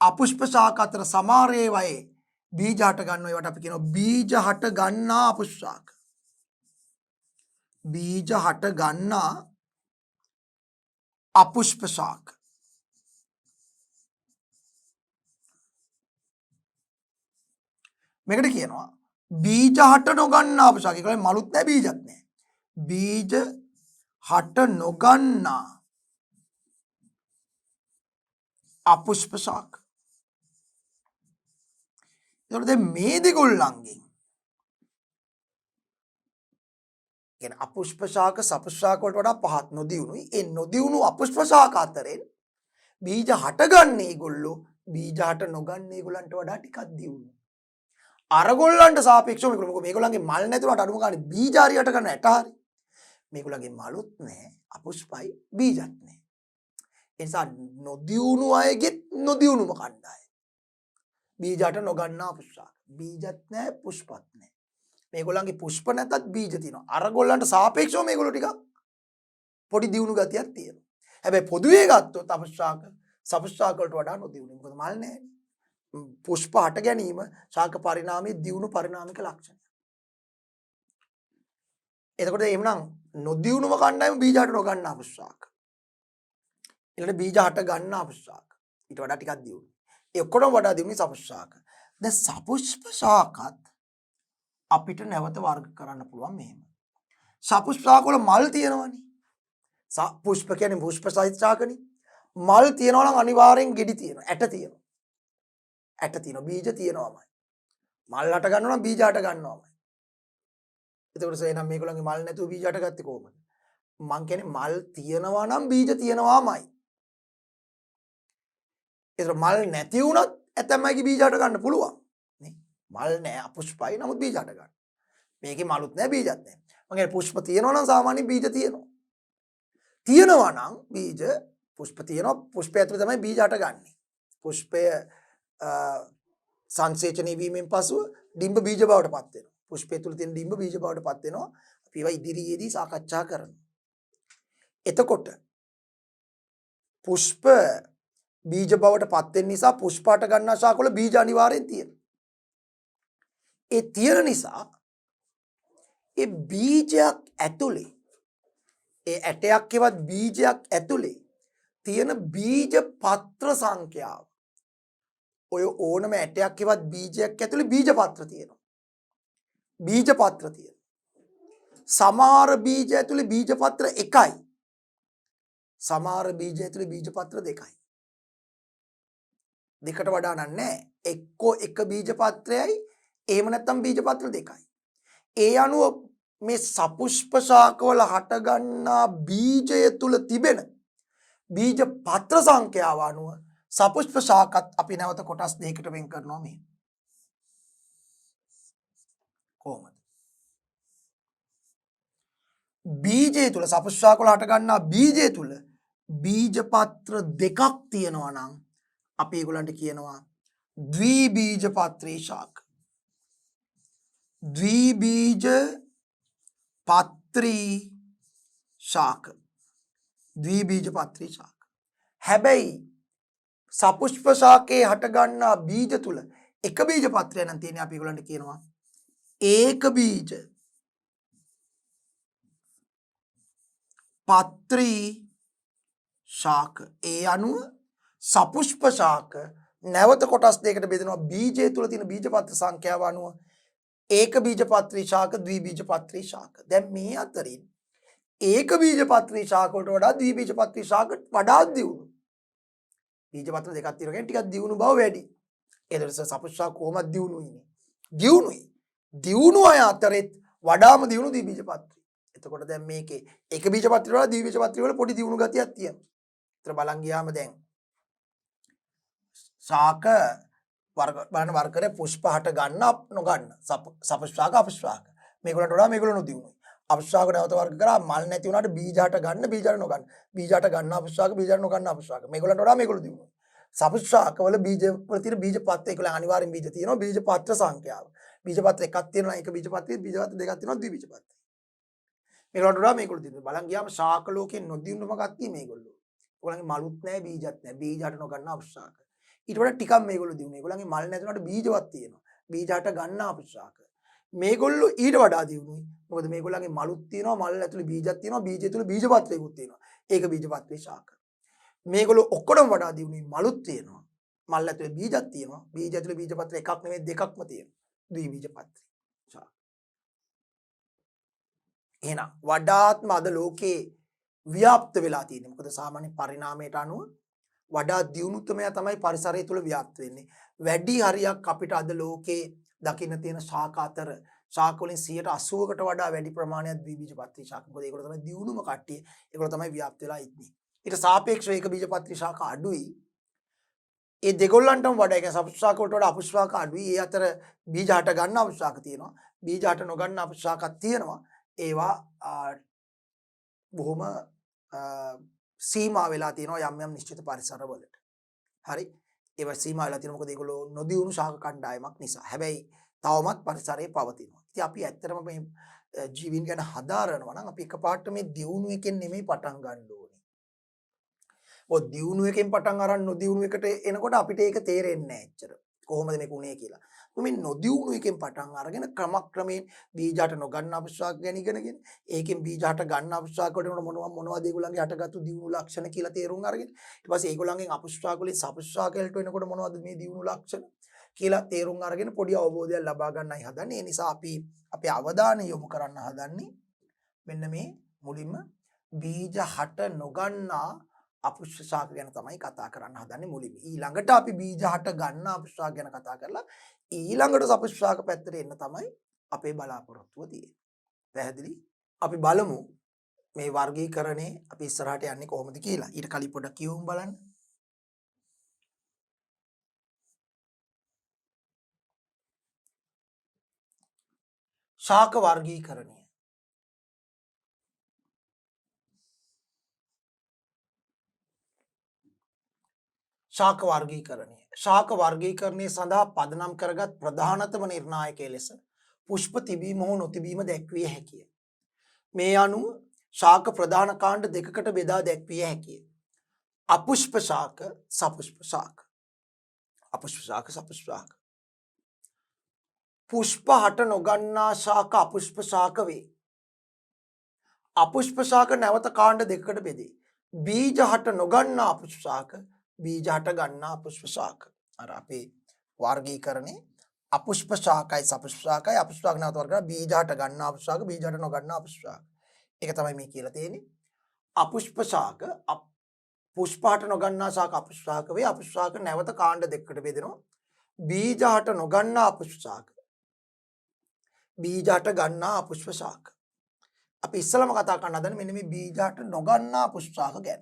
Speaker 1: අපුෂ්ප ශාක අතර සමහර ඒවායේ බීජ හට ගන්නවා. ඒවට අපි කියනවා බීජ හට ගන්නා අපුෂ්ප ශාක. බීජ හට ගන්නා අපුෂ්ප ශාක. මේකට කියනවා බීජ හට නොගන්නා අපුෂ්ප ශාක. ඒකවල මලුත් නැහැ බීජත් නැහැ. බීජ හට නොගන්නා අපුෂ්ප ශාක. ඒකට දැන් මේ දෙගොල්ලන්ගෙන් කියන්නේ අපුෂ්ප ශාක සපුෂ්ප ශාක වලට වඩා පහත් නොදියුණුයි. ඒ නොදියුණු අපුෂ්ප ශාක අතරින් බීජ හටගන්නේ ඒගොල්ලෝ බීජ හට නොගන්නේ ඒගොල්ලන්ට වඩා ටිකක් දියුණු. අරගොල්ලන්ට සාපේක්ෂව මේගොල්ලන්ගේ මල් නැතුණට අඩුම ගානේ බීජ හරි හට ගන්න ඇට හරි. මේගොල්ලන්ගේ මලුත් නැහැ, අපුෂ්පයි බීජත් නැහැ. ඒ නිසා නොදියුණු අයගේ නොදියුණුම කණ්ඩායම. බීජ හට නොගන්නා අපුෂ්ප ශාක. බීජත් නැහැ, පුෂ්පත් නැහැ. මේගොල්ලන්ගේ පුෂ්ප නැතත් බීජ තියෙනවා. අරගොල්ලන්ට සාපේක්ෂව මේගොල්ලෝ ටිකක් පොඩි දියුණු ගතියක් තියෙනවා. හැබැයි පොදුවේ ගත්තොත් අපුෂ්ප ශාක සපුෂ්ප ශාක වලට වඩා නොදියුණු. මොකද මල් නැහැ. පුෂ්ප හට ගැනීම ශාක පරිණාමයේ දියුණු පරිණාමික ලක්ෂණය. එතකොට එහෙනම් නොදියුණුම කණ්ඩායම බීජ හට නොගන්නා අපුෂ්ප ශාක. ඊළඟට බීජ හට ගන්නා අපුෂ්ප ශාක. ඊට වඩා ටිකක් දියුණු. ඒ ඔක්කොටම වඩා දියුණු සපුෂ්ප ශාක. දැන් සපුෂ්ප ශාකත් අපිට නැවත වර්ග කරන්න පුළුවන් මෙහෙම. සපුෂ්ප ශාක වල මල් තියෙනවනේ. පුෂ්ප කියන්නේ පුෂ්ප සහිත ශාකනේ. මල් තියෙනවා නම් අනිවාර්යෙන් ගෙඩි තියෙනවා. ඇට තියෙනවා. ඇට තියෙනවා. බීජ තියෙනවාමයි. මල් හට ගන්නවා නම් බීජ හට ගන්නවාමයි. එතකොට එහෙනම් මේගොල්ලන්ගේ මල් නැතුව බීජ හට ගත්තේ කොහොමද? මං කියන්නේ මල් තියෙනවා නම් බීජ තියෙනවාමයි. ඒතර මල් නැති වුණත් ඇතැම්මයිගේ බීජ හට ගන්න පුළුවන්. නේ? මල් නැහැ අපුෂ්පයි නමුත් බීජ හට ගන්න. මේකේ මලුත් නැහැ බීජත් නැහැ. මං කියන්නේ පුෂ්ප තියෙනවා නම් සාමාන්‍ය බීජ තියෙනවා. තියෙනවා නම් බීජ පුෂ්ප තියෙනවා. පුෂ්පය ඇතුලේ තමයි බීජ හටගන්නේ. පුෂ්පය සංසේචනය වීමෙන් පසුව ඩිම්බ බීජ බවට පත් වෙනවා. පුෂ්පය තුල තියෙන ඩිම්බ බීජ බවට පත් වෙනවා. අපි ඒවා ඉදිරියේදී සාකච්ඡා කරමු. එතකොට පුෂ්ප බීජ බවට පත් වෙන නිසා පුෂ්ප හට ගන්නා ශාකවල බීජ අනිවාර්යෙන් තියෙනවා. ඒ තියෙන නිසා ඒ බීජයක් ඇතුලේ ඒ ඇටයක් එවත් බීජයක් ඇතුලේ තියෙන බීජ පත්‍ර සංඛ්‍යාව ඔය ඕනම ඇටයක් එවත් බීජයක් ඇතුලේ බීජ පත්‍ර තියෙනවා. බීජ පත්‍ර තියෙනවා. සමහර බීජ ඇතුලේ බීජ පත්‍ර එකයි. සමහර බීජ ඇතුලේ බීජ පත්‍ර දෙකයි. දෙකට වඩා නැහැ. එක්කෝ එක බීජ පත්‍රයයි එහෙම නැත්නම් බීජ පත්‍ර දෙකයි. ඒ අනුව මේ සපුෂ්ප ශාකවල හටගන්නා බීජය තුල තිබෙන බීජ පත්‍ර සංඛ්‍යාව අනුව සපුෂ්ප ශාකත් අපි නැවත කොටස් දෙකකට වෙන් කරනවා මේ. කොහොමද? බීජය තුල සපුෂ්ප ශාකවල හටගන්නා බීජය තුල බීජ පත්‍ර දෙකක් තියෙනවා නම් අපි ඒගොල්ලන්ට කියනවා ද්විබීජ පත්‍රී ශාක. ද්විබීජ පත්‍රී ශාක. ද්විබීජ පත්‍රී ශාක. හැබැයි සපුෂ්ප ශාකයේ හටගන්නා බීජ තුල එක බීජ පත්‍රයක් නම් තියෙන්නේ අපි ඒගොල්ලන්ට කියනවා ඒක බීජ පත්‍රී ශාක. ඒ අනුව සපුෂ්ප ශාක නැවත කොටස් දෙකකට බෙදෙනවා බීජය තුල තියෙන බීජ පත්‍ර සංඛ්‍යාව අනුව ඒක බීජ පත්‍රී ශාක ද්විබීජ පත්‍රී ශාක. දැන් මේ අතරින් ඒක බීජ පත්‍රී ශාක වලට වඩා ද්විබීජ පත්‍රී ශාක වඩා දියුණු. බීජ පත්‍ර දෙකක් තියෙනවා කියන්නේ ටිකක් දියුණු බව වැඩි. ඒ නිසා සපුෂ්ප ශාක කොහොමද දියුණුයි? දියුණුයි. දියුණු අය අතරෙත් වඩාම දියුණු ද්විබීජ පත්‍රී. එතකොට දැන් මේකේ ඒක බීජ පත්‍රී වල ද්විබීජ පත්‍රී වල පොඩි දියුණු ගතියක් තියෙනවා. ඒතර බලන් ගියාම දැන් ශාක වර්ගකරේ පුෂ්ප හට ගන්න නොගන්න සපුෂ්ප ශාක අපුෂ්ප ශාක මේගොල්ලන්ට වඩා මේගොල්ලෝ නොදියුණුයි. අපුෂ්ප ශාක නැවත වර්ග කරා මල් නැති වුණාට බීජ හට ගන්න බීජ හට නොගන්න බීජ හට ගන්න අපුෂ්ප ශාක බීජ හට නොගන්න අපුෂ්ප ශාක මේගොල්ලන්ට වඩා මේගොල්ලෝ දියුණුයි. සපුෂ්ප ශාක වල බීජ වල තියෙන බීජ පත්‍ර ඒකල අනිවාර්යෙන් බීජ තියෙනවා බීජ පත්‍ර සංඛ්‍යාව. බීජ පත්‍ර එකක් තියෙනවා ඒක බීජ පත්‍රය බීජ පත්‍ර දෙකක් තියෙනවා ද්විබීජ පත්‍රය. මේගොල්ලන්ට වඩා මේගොල්ලෝ දියුණුයි. බලන් ගියාම ශාක ලෝකේ නොදියුණුම කට්ටිය මේගොල්ලෝ. ඒගොල්ලන්ගේ මලුත් නැහැ බීජත් නැහැ බීජ හට නොගන්න අපුෂ්ප ශාක. ඊට වඩා ටිකක් මේගොල්ලෝ දිනුනේ. ඒගොල්ලන්ගේ මල් නැතුනට බීජවත් තියෙනවා. බීජ හට ගන්න අපුෂ්ප ශාක. මේගොල්ලෝ ඊට වඩා දිනුනේ. මොකද මේගොල්ලන්ගේ මලුත් තියෙනවා, මල් ඇතුලේ බීජත් තියෙනවා, බීජය තුල බීජ පත්‍රයකුත් තියෙනවා. ඒක බීජ පත්‍රේ ශාක. මේගොල්ලෝ ඔක්කොම වඩා දිනුනේ මලුත් තියෙනවා. මල් ඇතුලේ බීජත් තියෙනවා. බීජ ඇතුලේ බීජ පත්‍ර එකක් නෙමෙයි දෙකක්ම තියෙනවා. ද්විබීජ පත්‍රේ ශාක. එහෙනම් වඩාත්ම අද ලෝකේ ව්‍යාප්ත වෙලා තියෙන්නේ. මොකද සාමාන්‍ය පරිණාමයට අනුව වඩා දියුණුතමයා තමයි පරිසරය තුළ ව්‍යාප්ත වෙන්නේ. වැඩි හරියක් අපිට අද ලෝකේ දකින්න තියෙන ශාක අතර ශාක වලින් 80%කට වඩා වැඩි ප්‍රමාණයක් ද්විබීජ පත්‍රී ශාක. මොකද ඒගොල්ලෝ තමයි දියුණුම කට්ටිය. ඒගොල්ලෝ තමයි ව්‍යාප්ත වෙලා ඉන්නේ. ඊට සාපේක්ෂව ඒක බීජ පත්‍රී ශාක අඩුයි. ඒ දෙගොල්ලන්ටම වඩා ඒක සපුෂ්ප ශාක වලට වඩා අපුෂ්ප ශාක අඩුයි. ඒ අතර බීජ හට ගන්න අපුෂ්ප ශාක තියෙනවා. බීජ හට නොගන්න අපුෂ්ප ශාකක් තියෙනවා. ඒවා බොහොම සීමා වෙලා තියෙනවා යම් යම් නිශ්චිත පරිසරවලට. හරි. ඒවා සීමා වෙලා තියෙනවා මොකද ඒගොල්ලෝ නොදියුණු ශාක කණ්ඩායමක් නිසා. හැබැයි තවමත් පරිසරයේ පවතිනවා. ඉතින් අපි ඇත්තටම මේ ජීවීන් ගැන හදාරනවා නම් අපි එකපාරට මේ දියුණු එකෙන් නෙමෙයි පටන් ගන්න ඕනේ. ඔය දියුණු එකෙන් පටන් අරන් නොදියුණු එකට එනකොට අපිට ඒක තේරෙන්නේ නැහැ එච්චර. කොහොමද මේක උනේ කියලා. මේ නොදියුණු එකෙන් පටන් අරගෙන ක්‍රමක්‍රමයෙන් බීජ හට නොගන්න අපුෂ්ප ශාක ගැන ඉගෙනගෙන ඒකෙන් බීජ හට ගන්න අපුෂ්ප ශාක වලට මොනවද ඒගොල්ලන්ගේ හටගත්තු දියුණු ලක්ෂණ කියලා තේරුම් අරගෙන ඊට පස්සේ ඒගොල්ලන්ගෙන් අපුෂ්ප ශාක වලින් සපුෂ්ප ශාක වලට එනකොට මොනවද මේ දියුණු ලක්ෂණ කියලා තේරුම් අරගෙන පොඩි අවබෝධයක් ලබා ගන්නයි හදන්නේ. ඒ නිසා අපි අපේ අවධානය යොමු කරන්න හදන්නේ මෙන්න මේ මුලින්ම බීජ හට නොගන්නා අපුෂ්ප ශාක ගැන තමයි කතා කරන්න හදන්නේ මුලින්ම. ඊළඟට අපි බීජ හට ගන්න අපුෂ්ප ශාක ගැන කතා කරලා ඊළඟට සපුෂ්ප ශාක පැත්තට එන්න තමයි අපේ බලාපොරොත්තුව තියෙන්නේ. පැහැදිලි? අපි බලමු මේ වර්ගීකරණේ අපි ඉස්සරහට යන්නේ කොහොමද කියලා. ඊට කලින් පොඩ්ඩක් කියවමු බලන්න. ශාක වර්ගීකරණය. ශාක වර්ගීකරණය. ශාක වර්ගීකරණය සඳහා පදනම් කරගත් ප්‍රධානතම නිර්ණායකය ලෙස පුෂ්ප තිබීම හෝ නොතිබීම දැක්විය හැකිය. මේ අනුව ශාක ප්‍රධාන කාණ්ඩ දෙකකට බෙදා දැක්විය හැකිය. අපුෂ්ප ශාක, සපුෂ්ප ශාක. අපුෂ්ප ශාක, සපුෂ්ප ශාක. පුෂ්ප හට නොගන්නා ශාක අපුෂ්ප ශාක වේ. අපුෂ්ප ශාක නැවත කාණ්ඩ දෙකකට බෙදේ. බීජ හට නොගන්නා අපුෂ්ප ශාක, බීජ හට ගන්නා අපුෂ්ප ශාක. අර අපේ වර්ගීකරණේ අපුෂ්ප ශාකයි සපුෂ්ප ශාකයි අපුෂ්ප ශාක නැවත වර්ග කරලා බීජ හට ගන්නා අපුෂ්ප ශාක, බීජ හට නොගන්නා අපුෂ්ප ශාක. ඒක තමයි මේ කියලා තියෙන්නේ. අපුෂ්ප ශාක පුෂ්ප හට නොගන්නා ශාක අපුෂ්ප ශාක වේ. අපුෂ්ප ශාක නැවත කාණ්ඩ දෙකකට බෙදෙනවා. බීජ හට නොගන්නා අපුෂ්ප ශාක, බීජ හට ගන්නා අපුෂ්ප ශාක. අපි ඉස්සලම කතා කරන්න හදන්නේ මෙන්න මේ බීජ හට නොගන්නා පුෂ්පාක ගැන.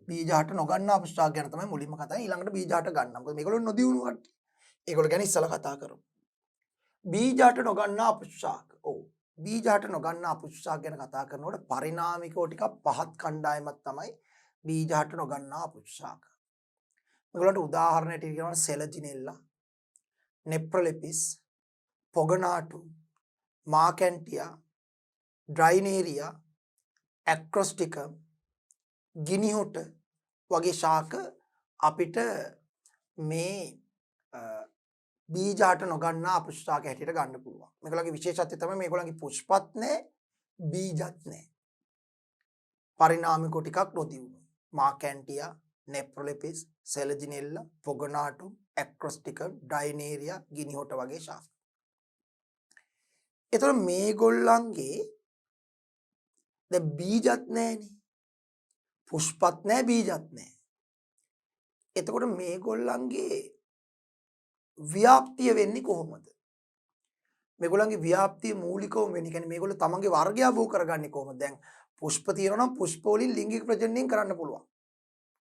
Speaker 1: බීජ හට නොගන්නා පුෂ්පාක ගැන තමයි මුලින්ම කතා කරන්නේ. ඊළඟට බීජ හට ගන්නවා. මොකද මේගොල්ලෝ නොදියුණු කට්ටිය. ඒගොල්ලෝ ගැන ඉස්සලා කතා කරමු. බීජ හට නොගන්නා පුෂ්පාක. ඔව්. බීජ හට නොගන්නා පුෂ්පාක ගැන කතා කරනකොට පරිණාමිකව ටිකක් පහත් කණ්ඩායමක් තමයි බීජ හට නොගන්නා පුෂ්පාක. මේගොල්ලන්ට උදාහරණයක් කියනවා සෙලජිනෙල්ලා, නෙප්‍රොලෙපිස්, පොගනාටු, මාකැන්ටියා, ඩ්‍රයිනේරියා, ඇක්‍රොස්ටිකම්, ගිනිහොට වගේ ශාක අපිට මේ බීජ හට නොගන්නා පුෂ්පාක හැටියට ගන්න පුළුවන්. මේගොල්ලන්ගේ විශේෂත්වය තමයි මේගොල්ලන්ගේ පුෂ්පත් නැහැ, බීජත් නැහැ. පරිණාමිකව ටිකක් නොදියුණු. මාකැන්ටියා, නෙප්‍රොලෙපිස්, සෙලජිනෙල්ලා, පොගනාටු, ඇක්‍රොස්ටිකම්, ඩ්‍රයිනේරියා, ගිනිහොට වගේ ශාක. එතකොට මේගොල්ලන්ගේ දැන් බීජත් නැහැනේ. පුෂ්පත් නැහැ, බීජත් නැහැ. එතකොට මේගොල්ලන්ගේ ව්‍යාප්තිය වෙන්නේ කොහොමද? මේගොල්ලන්ගේ ව්‍යාප්තිය මූලිකවම වෙන්නේ කියන්නේ මේගොල්ලෝ තමන්ගේ වර්ගය අභෝ කරගන්නේ කොහොමද? දැන් පුෂ්ප තියෙනවා නම් පුෂ්ප වලින් ලිංගික ප්‍රජනනයෙන් කරන්න පුළුවන්.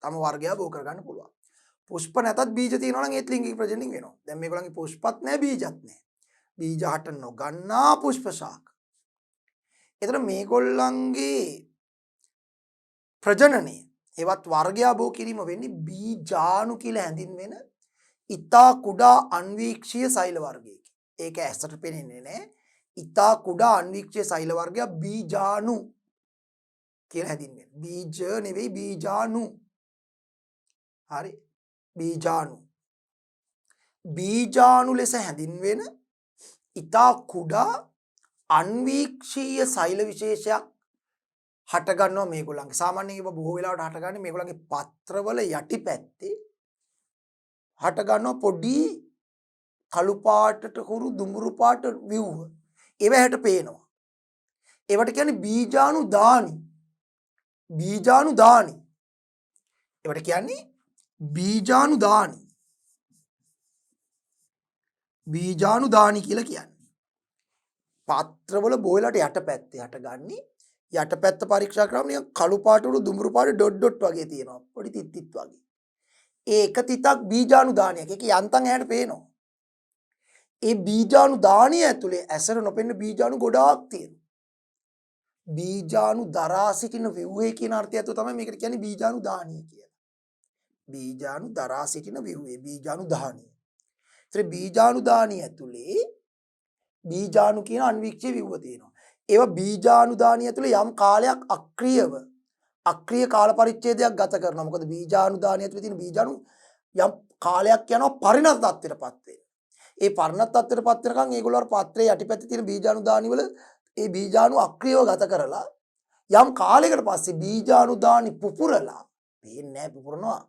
Speaker 1: තම වර්ගය අභෝ කරගන්න පුළුවන්. පුෂ්ප නැතත් බීජ තියෙනවා නම් ඒත් ලිංගික ප්‍රජනනයෙන් වෙනවා. දැන් මේගොල්ලන්ගේ පුෂ්පත් නැහැ, බීජත් නැහැ. බීජ හට නොගන්නා පුෂ්ප ශාක. එතන මේගොල්ලන්ගේ ප්‍රජනනය ඒවත් වර්ගය අභෝ කිරීම වෙන්නේ බීජාණු කියලා හැඳින්වෙන ඉතා කුඩා අන්වීක්ෂීය සෛල වර්ගයකින්. ඒක ඇසට පෙනෙන්නේ නැහැ. ඉතා කුඩා අන්වීක්ෂීය සෛල වර්ගයක් බීජාණු කියලා හැඳින්වෙන. බීජ නෙවෙයි බීජාණු. හරි. බීජාණු. බීජාණු ලෙස හැඳින්වෙන ඉතා කුඩා අන්වීක්ෂීය සෛල විශේෂයක් හට ගන්නවා මේගොල්ලන්ගේ. සාමාන්‍යයෙන් ඒවා බොහෝ වෙලාවට හටගන්නේ මේගොල්ලන්ගේ පත්‍රවල යටිපැත්තේ හට ගන්නවා පොඩි කළු පාටට හුරු දුඹුරු පාට විව්ව. ඒවා හැට පේනවා. ඒවට කියන්නේ බීජාණු දානි. බීජාණු දානි. ඒවට කියන්නේ බීජාණු දානි. බීජාණු දානි කියලා කියන්නේ. පත්‍රවල බොයලට යටපැත්තේ හටගන්නේ යටපැත්ත පරීක්ෂා කරාම නිකන් කළු පාට උඩු දුඹුරු පාට ඩොට් ඩොට් වගේ තියෙනවා. පොඩි තිත් තිත් වගේ. ඒ එක තිතක් බීජාණු දානියක්. ඒක යන්තම් ඇහැට පේනවා. ඒ බීජාණු දානිය ඇතුලේ ඇසට නොපෙනෙන බීජාණු ගොඩාක් තියෙනවා. බීජාණු දරා සිටින ව්‍යුහය කියන අර්ථය ඇතුව තමයි මේකට කියන්නේ බීජාණු දානිය කියලා. බීජාණු දරා සිටින ව්‍යුහය බීජාණු දානිය. ඒතර බීජාණු දානිය ඇතුලේ බීජාණු කියන අන්වීක්ෂීය ව්‍යුහ තියෙනවා. ඒවා බීජාණු දානිය ඇතුලේ යම් කාලයක් අක්‍රීය කාල පරිච්ඡේදයක් ගත කරනවා. මොකද බීජාණු දානිය ඇතුලේ තියෙන බීජාණු යම් කාලයක් යනවා පරිණත තත්ත්වයටපත් වෙනවා. ඒ පරිණත තත්ත්වයටපත් වෙනකන් ඒගොල්ලෝ අර පාත්‍රයේ යටිපැත්තේ තියෙන බීජාණු දානි වල ඒ බීජාණු අක්‍රීයව ගත කරලා යම් කාලයකට පස්සේ බීජාණු දානි පුපුරලා පේන්නේ නැහැ පුපුරනවා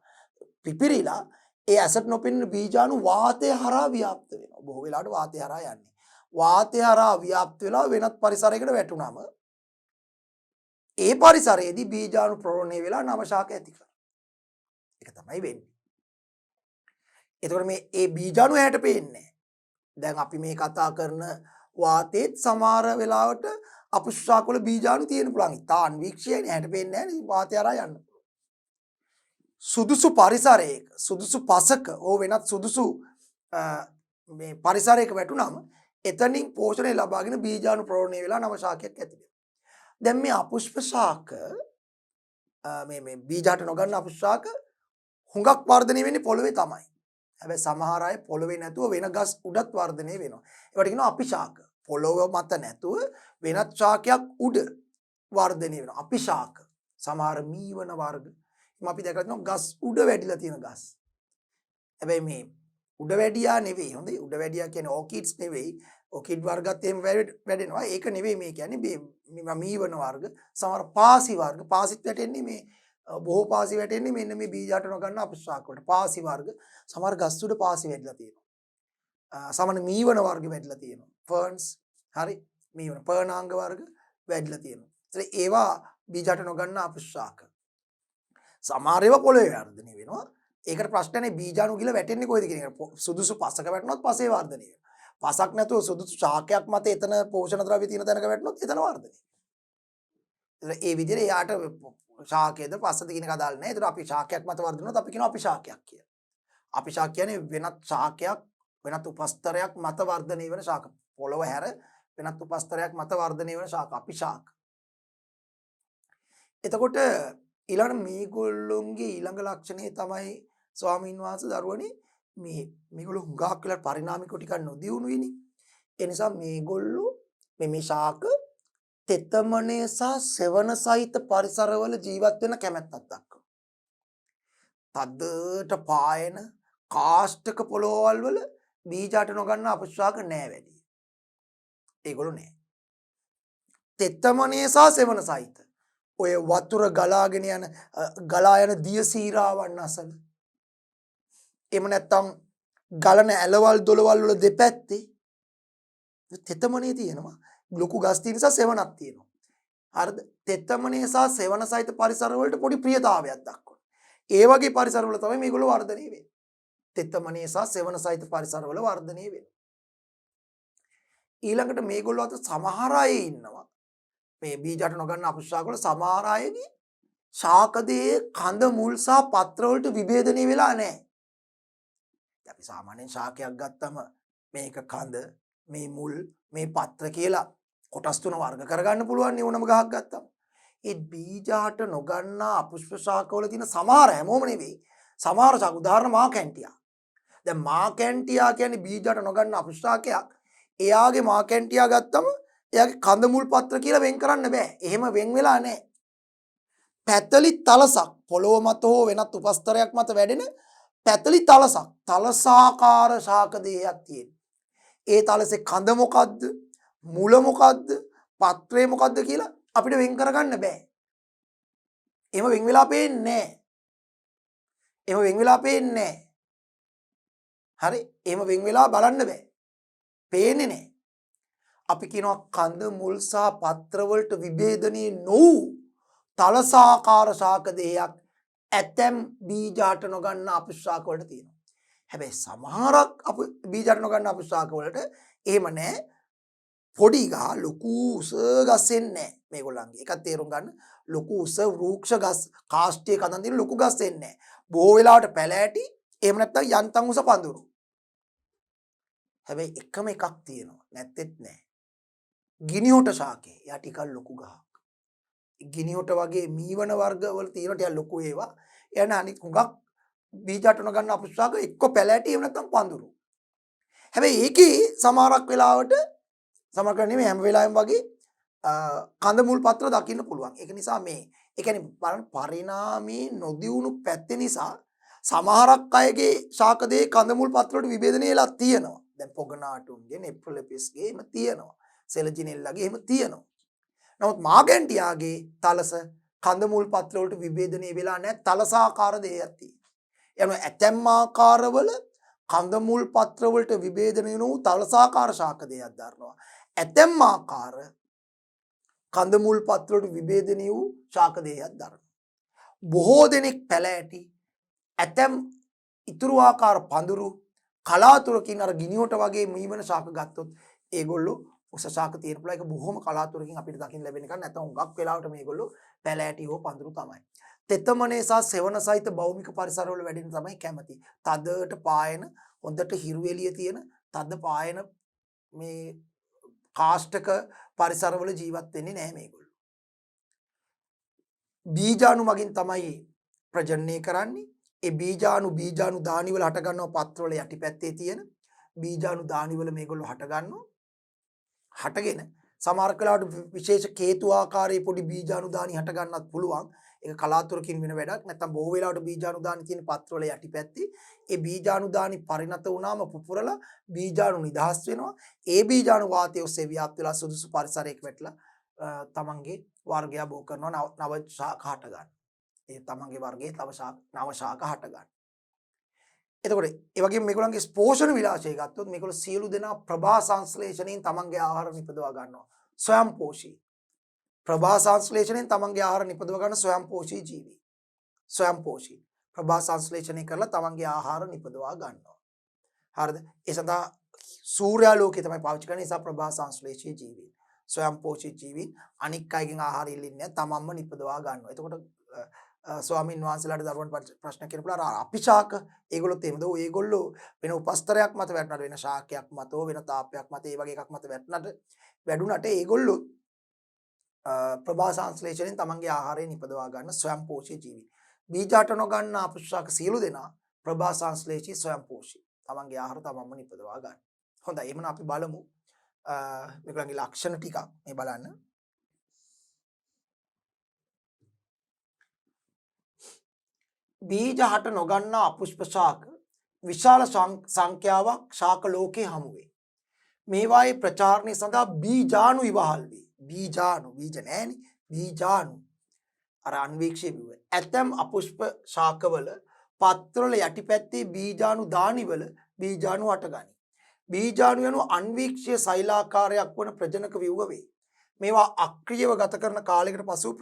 Speaker 1: පිපිරිලා ඒ ඇසට නොපෙනෙන බීජාණු වාතය හරහා ව්‍යාප්ත වෙනවා. බොහෝ වෙලාවට වාතය හරහා යන්නේ. වාතය හරහා ව්‍යාප්ත වෙලා වෙනත් පරිසරයකට වැටුනම ඒ පරිසරයේදී බීජාණු ප්‍රෝණය වෙලා නව ශාක ඇති කරනවා. ඒක තමයි වෙන්නේ. එතකොට මේ ඒ බීජාණු ඇහැට පේන්නේ. දැන් අපි මේ කතා කරන වාතයේත් සමහර වෙලාවට අපුෂ්පාක වල බීජාණු තියෙන පුළුවන්. ඉතා අන්වීක්ෂයයි ඇහැට පේන්නේ නැහැ. වාතය හරහා යන්න පුළුවන්. සුදුසු පරිසරයක සුදුසු පසක ඕ වෙනත් සුදුසු මේ පරිසරයක වැටුනම එතනින් පෝෂණය ලබාගෙන බීජාණු ප්‍රෝණය වෙලා නව ශාකයක් ඇති වෙනවා. දැන් මේ අපුෂ්ප ශාක මේ බීජ හට නොගන්න අපුෂ්පාක හුඟක් වර්ධනය වෙන්නේ පොළවේ තමයි. හැබැයි සමහර අය පොළවේ නැතුව වෙන ගස් උඩත් වර්ධනය වෙනවා. ඒවට කියනවා අපිශාක. පොළොව මත නැතුව වෙනත් ශාකයක් උඩ වර්ධනය වෙනවා. අපිශාක. සමහර මීවන වර්ග. අපි දැකලා තියෙනවා ගස් උඩ වැඩිලා තියෙන ගස්. හැබැයි මේ උඩ වැඩියා නෙවෙයි. හොඳයි උඩ වැඩියා කියන්නේ ඕකිඩ්ස් නෙවෙයි. ඕකිඩ් වර්ගත් එහෙම වැඩෙනවා. ඒක නෙවෙයි මේ කියන්නේ මේ මීවන වර්ග. සමහර පාසි වර්ග. පාසිත් වැටෙන්නේ මේ බොහෝ පාසි වැටෙන්නේ මෙන්න මේ බීජ හට නොගන්න අපුෂ්පාක වලට. පාසි වර්ග සමහර ගස් උඩ පාසි වැඩිලා තියෙනවා. සමහර මීවන වර්ග වැඩිලා තියෙනවා. ෆර්න්ස් හරි මීවන පර්ණාංග වර්ග වැඩිලා තියෙනවා. ඒවා බීජ හට නොගන්න අපුෂ්පාක. සමහර ඒවා පොළවේ වර්ධනය වෙනවා. ඒකට ප්‍රශ්නනේ බීජාණු ගිල වැටෙන්නේ කොහෙද කියන එක. සුදුසු පසක වැටුනොත් පසේ වර්ධනය වෙනවා. පසක් නැතුව සුදුසු ශාකයක් මත එතන පෝෂණ ද්‍රව්‍ය තියෙන තැනක වැටුනොත් එතන වර්ධනය. ඒ විදිහට එයාට ශාකයේද පස්සද කියන එක අදාළ නැහැ. ඒතර අපි ශාකයක් මත වර්ධනොත් අපි කියනවා අපි ශාකයක් කියලා. අපි ශාක කියන්නේ වෙනත් ශාකයක් වෙනත් උපස්තරයක් මත වර්ධනය වෙන ශාක. පොළොව හැර වෙනත් උපස්තරයක් මත වර්ධනය වෙන ශාක අපි ශාක. එතකොට ඊළඟ මේගොල්ලොන්ගේ ඊළඟ ලක්ෂණය තමයි ස්වාමීන් වහන්සේ දරුවනේ මේගොල්ලෝ හුඟක් වෙලා පරිණාමිකව ටිකක් නොදියුණුයිනේ. ඒ නිසා මේගොල්ලෝ මේ ශාක තෙතමනය සහ සෙවන සහිත පරිසරවල ජීවත් වෙන කැමැත්තක් දක්වනවා. තදට පායන කාෂ්ඨක පොළොවල් වල බීජාට නොගන්න අපශාක නෑ වැඩි. ඒගොල්ලෝ නෑ. තෙතමනය සහ සෙවන සහිත ඔය වතුර ගලාගෙන යන ගලා යන දිය සීරාවන් අසල. එහෙම නැත්නම් ගලන ඇලවල් දොළවල් වල දෙපැත්තේ තෙතමනේ තියෙනවා. ලොකු ගස් තියෙන නිසා සෙවණක් තියෙනවා. හරිද? තෙතමනේ සහ සෙවණ සහිත පරිසර වලට පොඩි ප්‍රියතාවයක් දක්වනවා. ඒ වගේ පරිසර වල තමයි මේගොල්ලෝ වර්ධනය වෙන්නේ. තෙතමනේ සහ සෙවණ සහිත පරිසර වල වර්ධනය වෙන්නේ. ඊළඟට මේගොල්ලෝ අත සමහර අය ඉන්නවා. මේ බීජාට නොගන්න අපුෂ්ඨාක වල සමහර අයගේ ශාකදේ කඳ මුල් සහ පත්‍ර වලට විභේදනය වෙලා නැහැ. අපි සාමාන්‍යයෙන් ශාකයක් ගත්තම මේක කඳ මේ මුල් මේ පත්‍ර කියලා කොටස් තුන වර්ග කරගන්න පුළුවන් නේ ඕනම ගහක් ගත්තම. ඒ බීජාට නොගන්නා අපුෂ්ප ශාකවල තියෙන සමහර හැමෝම නෙවෙයි. සමහර ශාක උදාහරණ මා කැන්ටියා. දැන් මා කැන්ටියා කියන්නේ බීජාට නොගන්නා අපුෂ්ප ශාකයක්. එයාගේ මා කැන්ටියා ගත්තම එයාගේ කඳ මුල් පත්‍ර කියලා වෙන් කරන්න බෑ. එහෙම වෙන් වෙලා නැහැ. පැතලි තලසක් පොළොව මත හෝ වෙනත් උපස්තරයක් මත වැඩෙන පැතලි තලසක් තලසාකාර ශාක දේහයක් තියෙනවා. ඒ තලසේ කඳ මොකද්ද මුල මොකද්ද පත්‍රේ මොකද්ද කියලා අපිට වෙන් කරගන්න බෑ. එහෙම වෙන් වෙලා පේන්නේ නැහැ. එහෙම වෙන් වෙලා පේන්නේ නැහැ. හරි? එහෙම වෙන් වෙලා බලන්න බෑ. පේන්නේ නැහැ. අපි කියනවා කඳ මුල් සහ පත්‍ර වලට විභේදනයේ නොවු තලසාකාර ශාක දේහයක් ඇතැම් බීජාට නොගන්න අපුෂ්ඨාක වලට තියෙනවා. හැබැයි සමහරක් බීජාට නොගන්න අපුෂ්ඨාක වලට එහෙම නැහැ. පොඩි ගහ ලොකු උස ගස් එන්නේ නැහැ මේගොල්ලන්ගේ. ඒකත් තේරුම් ගන්න. ලොකු උස වෘක්ෂ ගස් කාෂ්ඨයේ කඳන් දින ලොකු ගස් එන්නේ නැහැ. බොහෝ වෙලාවට පැලෑටි එහෙම නැත්නම් යන්තම් උස පඳුරු. හැබැයි එකම එකක් තියෙනවා. නැත්තේත් නැහැ. ගිනිහොට ශාකේ. යා ටිකක් ලොකු ගහක්. ගිනිහොට වගේ මීවන වර්ග වල තියෙන ටික ලොකු ඒවා. එයන අනිත් හුඟක් බීජාට නොගන්න අපුෂ්ඨාක එක්ක පැලෑටි එහෙම නැත්නම් පඳුරු. හැබැයි ඒකේ සමහරක් වෙලාවට සමහර නෙමෙයි හැම වෙලාවෙම වගේ කඳ මුල් පත්‍ර දකින්න පුළුවන්. ඒක නිසා ඒ කියන්නේ බලන්න පරිණාමී නොදියුණු පැත්තේ නිසා සමහරක් අයගේ ශාකදේ කඳ මුල් පත්‍ර වලට විභේදනය වෙලා තියෙනවා. දැන් පොගනාටුන්ගේ නෙප්‍රොලෙපිස්ගේ එහෙම තියෙනවා. සෙලජිනෙල්ලාගේ එහෙම තියෙනවා. නමුත් මාගැන්ටියාගේ තලස කඳ මුල් පත්‍ර වලට විභේදනය වෙලා නැහැ. තලසාකාර දෙයක් තියෙනවා. එනවා ඇතැම් ආකාරවල කඳ මුල් පත්‍ර වලට විභේදනය වූ තලසාකාර ශාක දෙයක් දරනවා. ඇතැම් ආකාර කඳ මුල් පත්‍ර වලට විභේදනය වූ ශාක දෙයක් දරනවා. බොහෝ දෙනෙක් පැලෑටි ඇතැම් ඉතුරු ආකාර පඳුරු කලාතුරකින් අර ගිනිහොට වගේ මීවන ශාක ගත්තොත් ඒගොල්ලෝ උස ශාක තියෙන පුළුවන්. ඒක බොහොම කලාතුරකින් අපිට දකින්න ලැබෙන එකක්. නැත්නම් හුඟක් වෙලාවට මේගොල්ලෝ පැලෑටි හෝ පඳුරු තමයි. තෙතමනේ සහ සෙවණ සහිත භෞමික පරිසරවල වැඩෙන තමයි කැමති. තදට පායන හොඳට හිරු එළිය තියෙන තද පායන මේ කාෂ්ඨක පරිසරවල ජීවත් වෙන්නේ නැහැ මේගොල්ලෝ. බීජාණු මගින් තමයි ප්‍රජනනය කරන්නේ. ඒ බීජාණු දානි වල හට ගන්නවා පත්‍ර වල යටිපැත්තේ තියෙන බීජාණු දානි වල මේගොල්ලෝ හට ගන්නවා. හටගෙන සමහර වෙලාවට විශේෂ කේතු ආකාරයේ පොඩි බීජාණු දානි හට ගන්නත් පුළුවන්. ඒක කලාතුරකින් වෙන වැඩක්. නැත්නම් බොහෝ වෙලාවට බීජාණු දානි තියෙන පත්‍ර වල යටිපැත්තේ ඒ බීජාණු දානි පරිණත වුණාම පුපුරලා බීජාණු නිදහස් වෙනවා. ඒ බීජාණු වාතය ඔස්සේ ව්‍යාප්ත වෙලා සුදුසු පරිසරයක වැටලා තමන්ගේ වර්ගය බෝ කරනවා. නව ශාක හට ගන්න. ඒ තමන්ගේ වර්ගයේ නව ශාක හට ගන්න. එතකොට ඒ වගේම මේගොල්ලන්ගේ පෝෂණ විලාසය ගත්තොත් මේගොල්ලෝ සියලු දෙනා ප්‍රභා සංශ්ලේෂණයෙන් තමන්ගේ ආහාර නිපදවා ගන්නවා. ස්වයංපෝෂී. ප්‍රභා සංශ්ලේෂණයෙන් තමන්ගේ ආහාර නිපදව ගන්න ස්වයංපෝෂී ජීවි. ස්වයංපෝෂී. ප්‍රභා සංශ්ලේෂණය කරලා තමන්ගේ ආහාර නිපදවා ගන්නවා. හරිද? ඒ සඳහා සූර්යාලෝකය තමයි පාවිච්චි කරන්නේ. ඒ නිසා ප්‍රභා සංශ්ලේෂී ජීවි. ස්වයංපෝෂී ජීවීන් අනික් අයගෙන් ආහාර ඉල්ලන්නේ තමන්ම නිපදවා ගන්නවා. එතකොට ස්වාමීන් වහන්සේලාට දරුවන් ප්‍රශ්න කියනකොට අපි ශාක ඒගොල්ලොත් එහෙමද? ඒගොල්ලෝ වෙන උපස්තරයක් මත වැටුණාට වෙන ශාකයක් මත වෙන තාපයක් මත ඒ වගේ එකක් මත වැටුණාට ඒගොල්ලෝ ප්‍රභා සංශ්ලේෂණයෙන් තමන්ගේ ආහාරය නිපදවා ගන්න ස්වයංපෝෂී ජීවී. බීජාට නොගන්න අපුෂ්ඨාක සියලු දෙනා ප්‍රභා සංශ්ලේෂී ස්වයංපෝෂී. තමන්ගේ ආහාර තමන්ම නිපදවා ගන්න. හොඳයි. එහෙනම් අපි බලමු මේගොල්ලන්ගේ ලක්ෂණ ටිකක් මේ බලන්න. බීජ හට නොගන්නා අපුෂ්ප ශාක විශාල සංඛ්‍යාවක් ශාක ලෝකේ හමු වේ. මේවායේ ප්‍රචාරණය සඳහා බීජාණු ඉවහල් වේ. බීජාණු බීජ නෑනේ බීජාණු අර අන්වීක්ෂය බිව. ඇතම් අපුෂ්ප ශාකවල පත්‍රවල යටිපැත්තේ බීජාණු දානිවල බීජාණු හටගනී. බීජාණු යනු අන්වීක්ෂය සෛලාකාරයක් වන ප්‍රජනක ව්‍යුහ වේ. මේවා අක්‍රියව ගත කරන කාලයකට පසු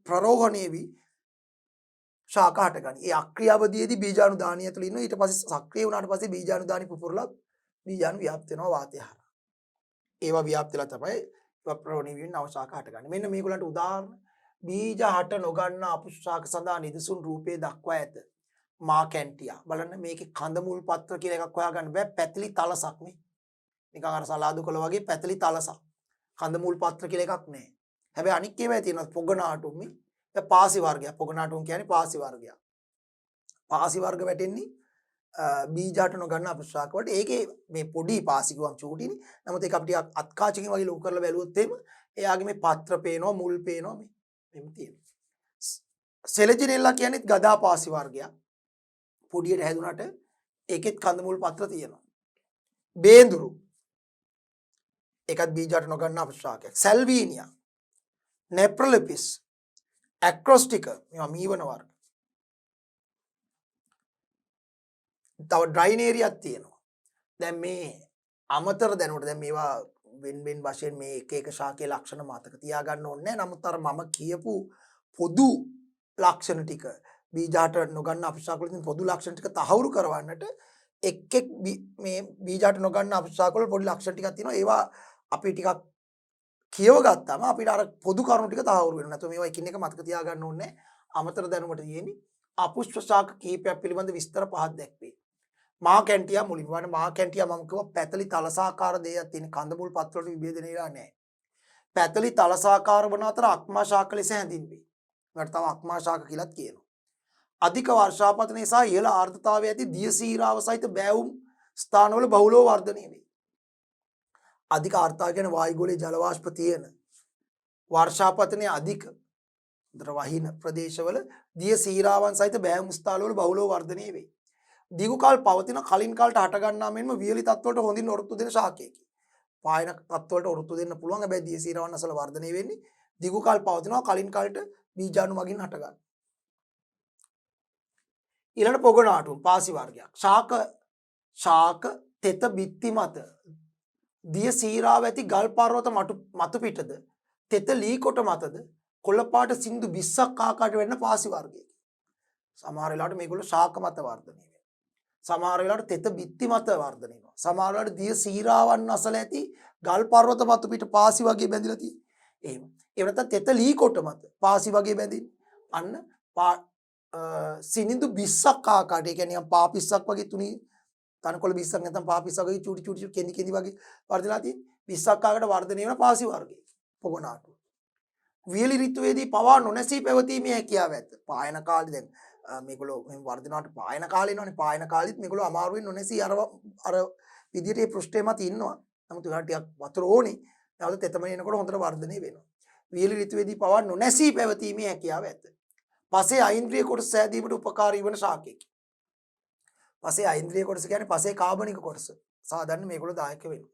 Speaker 1: ප්‍රරෝහණය වී ශාක හටගනී. ඒ අක්‍රියාවදීදී බීජාණු දානිය ඇතුළේ ඉන්නවා. ඊට පස්සේ සක්‍රිය වුණාට පස්සේ බීජාණු දානි පුපුරලා බීජාණු ව්‍යාප්ත වෙනවා වාතය හරහා. ඒවා ව්‍යාප්ත වෙලා තමයි ප්‍රරෝහණය වී නව ශාක හටගන්නේ. මෙන්න මේගොල්ලන්ට උදාහරණ බීජ හට නොගන්න අපුෂ්ප ශාක සඳහා නිදසුන් රූපේ දක්වා ඇත. මා කැන්ටියා බලන්න මේකේ කඳ මුල් පත්‍ර කියලා එකක් හොයාගන්න බෑ. පැතිලි තලසක් මේ. නිකන් අර සලාදු කොළ වගේ පැතිලි තලසක්. කඳ මුල් පත්‍ර කියලා එකක් නැහැ. හැබැයි අනික් ඒවා තියෙනවා පොගනාටුම් මේ. පාසි වර්ගයක්. පොගනාටුම් කියන්නේ පාසි වර්ගයක්. පාසි වර්ග වැටෙන්නේ බීජාට නොගන්න අපුෂ්ප ශාක වලට. ඒකේ මේ පොඩි පාසි ගුවන් චූටිනේ. නමුත් ඒක අපිට අත්කාචකින් වගේ ලොකු කරලා බැලුවොත් එහෙම එයාගේ මේ පත්‍ර පේනවා මුල් පේනවා මේ. මෙහෙම තියෙනවා. සෙලජිනෙල්ලා කියන්නේ ගදා පාසි වර්ගයක්. පොඩියට හැදුනට ඒකෙත් කඳ මුල් පත්‍ර තියෙනවා. බේඳුරු ඒකත් බීජාට නොගන්න අපුෂ්ප ශාකයක්. සැල්වීනියා, නෙප්‍රොලිපිස්, ඇක්‍රොස්ටික මේවා මීවන වර්ග. තව ඩ්‍රයිනේරියක් තියෙනවා. දැන් මේ අමතර දැනුවට දැන් මේවා වෙන වශයෙන් මේ එක එක ශාකයේ ලක්ෂණ මතක තියාගන්න ඕනේ නැහැ. නමුත් අර මම කියපු පොදු ලක්ෂණ ටික බීජාට නොගන්න අපුෂ්ප ශාක වලින් පොදු ලක්ෂණ ටික තහවුරු කරවන්නට එක් මේ බීජාට නොගන්න අපුෂ්ප ශාක වල පොඩි ලක්ෂණ ටිකක් තියෙනවා. ඒවා අපි ටිකක් කියව ගත්තාම අපිට අර පොදු කරුණු ටික තහවුරු වෙනවා. නැත්නම් මේවා එකින් එක මතක තියාගන්න ඕනේ නැහැ. අමතර දැනුමට තියෙන්නේ අපුෂ්ප ශාක කීපයක් පිළිබඳ විස්තර පහක් දැක්වේ. මා කැන්ටියා මුලින්ම වань මා කැන්ටියා මම කිව්වා පැතලි තලසාකාර දෙයක් තියෙන කඳ මුල් පත්‍ර වලට විභේදනය වෙලා නැහැ. පැතලි තලසාකාර වන අතර අක්මා ශාක ලෙස හැඳින්වේ. ඒකට තව අක්මා ශාක කියලාත් කියනවා. අධික වර්ෂාපතනය සහ ඉහළ ආර්ද්‍රතාවය ඇති දිය සීරාව සහිත බෑවුම් ස්ථානවල බහුලව වර්ධනය වේ. අධික ආර්ද්‍රතාව කියන්නේ වායුගෝලයේ ජල වාෂ්ප තියෙන වර්ෂාපතනය අධික වහින ප්‍රදේශවල දිය සීරාවන් සහිත බෑවුම් ස්ථානවල බහුලව වර්ධනය වේ. දිගු කාල පවතින කලින් කාලට හට ගන්නා මෙන්ම වියලි තත්ත්වවලට හොඳින් ඔරොත්තු දෙන ශාකයකි. පායන තත්ත්වවලට ඔරොත්තු දෙන්න පුළුවන්. හැබැයි දිය සීරාවන් අසල වර්ධනය වෙන්නේ දිගු කාල පවතිනවා කලින් කාලට බීජාණු මගින් හට ගන්න. ඊළඟ පොගනාටුම් පාසි වර්ගයක්. ශාක තෙත බිත්ති මත දිය සීරාව ඇති ගල් පර්වත මතු පිටද තෙත ලී කොට මතද කොළපාට සින්දු 20ක් ආකාරයට වෙන්න පාසි වර්ගයකි. සමහර වෙලාවට මේගොල්ලෝ ශාක මත වර්ධනය වෙනවා. සමහර වෙලාවට තෙත බිත්ති මත වර්ධනය වෙනවා. සමහර වෙලාවට දිය සීරාවන් අසල ඇති ගල් පර්වත මතු පිට පාසි වගේ බැඳිලා තියෙනවා. එහෙම. ඒ නැත්නම් තෙත ලී කොට මත පාසි වගේ බැඳින්නේ. අන්න සිනිඳු 20ක් ආකාරයට. ඒ කියන්නේ පා පිස්සක් වගේ තුනී තනකොළ 20ක් නැත්නම් පා පිස්සක් වගේ චූටි චූටි කෙඳි වගේ වර්ධනලා තියෙන 20ක් ආකාරයට වර්ධනය වෙන පාසි වර්ගය. පොගනාටු. වියලි ඍතුවේදී පවා නොනැසී පැවතීමේ හැකියාව ඇත. පායන කාලේ දැන් මේගොල්ලෝ මෙහෙම වර්ධනවට පායන කාලේ ඉන්නවනේ. පායන කාලෙත් මේගොල්ලෝ අමාරුවෙන් නොනැසී අර විදියට මේ පෘෂ්ඨය මත ඉන්නවා. නමුත් ඒකට ටිකක් වතුර ඕනේ. නැවත තෙතමනේ එනකොට හොඳට වර්ධනය වෙනවා. වියලි ඍතුවේදී පවා නොනැසී පැවතීමේ හැකියාව ඇත. පසේ අයින්ද්‍රිය කොටස සෑදීමට උපකාරී වන ශාකයකි. පසේ අයින්ද්‍රිය කොටස කියන්නේ පසේ කාබනික කොටස. සාමාන්‍යයෙන් මේගොල්ලෝ දායක වෙනවා.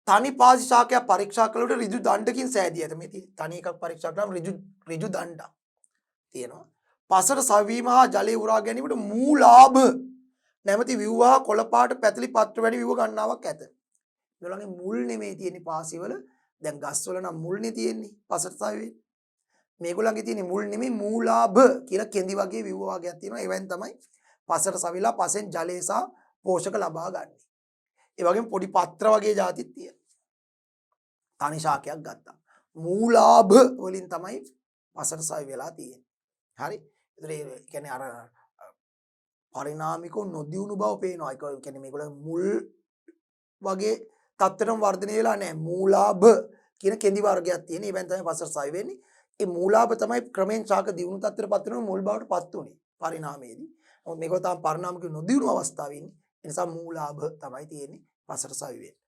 Speaker 1: තනි පාසි ශාකයක් පරීක්ෂා කළොත් ඍජු දණ්ඩකින් සෑදී ඇත. මේ තනි එකක් පරීක්ෂා කළාම ඍජු දණ්ඩක් තියෙනවා. පසට සවීම හා ජලය උරා ගැනීමට මූලාභ නැමැති විව්වා කොළපාට පැතලි පත්‍ර වැනි විව ගණනාවක් ඇත. ඒගොල්ලන්ගේ මුල් නෙමෙයි තියෙන්නේ පාසිවල. දැන් ගස්වල නම් මුල්නේ තියෙන්නේ පසට සවීම. මේගොල්ලන්ගේ තියෙන්නේ මුල් නෙමෙයි මූලාභ කියලා කෙඳි වගේ විව්ව වගේක් තියෙනවා. ඒවෙන් තමයි පසට සවිලා පසෙන් ජලය සහ පෝෂක ලබා ගන්න. ඒ වගේම පොඩි පත්‍ර වගේ જાතිත් තියෙනවා. තනි ශාකයක් ගත්තා. මූලාභ වලින් තමයි පසට සවි වෙලා තියෙන්නේ. හරි. ඒතර ඒ කියන්නේ අර පරිණාමිකව නොදියුණු බව පේනවා. ඒක කියන්නේ මේගොල්ලෝ මුල් වගේ තත්ත්වයටම වර්ධනය වෙලා නැහැ. මූලාභ කියන කෙඳි වර්ගයක් තියෙන. ඒවෙන් තමයි පසට සවි වෙන්නේ. ඒ මූලාභ තමයි ක්‍රමෙන් ශාක දියුණු තත්ත්වයටපත් වෙනකොට මුල් බවට පත් උනේ පරිණාමයේදී. නමුත් මේක තාම පරිණාමික නොදියුණු අවස්ථාවේ ඉන්නේ. ඒ නිසා මූලාභ තමයි තියෙන්නේ පසට සවි වෙන්නේ.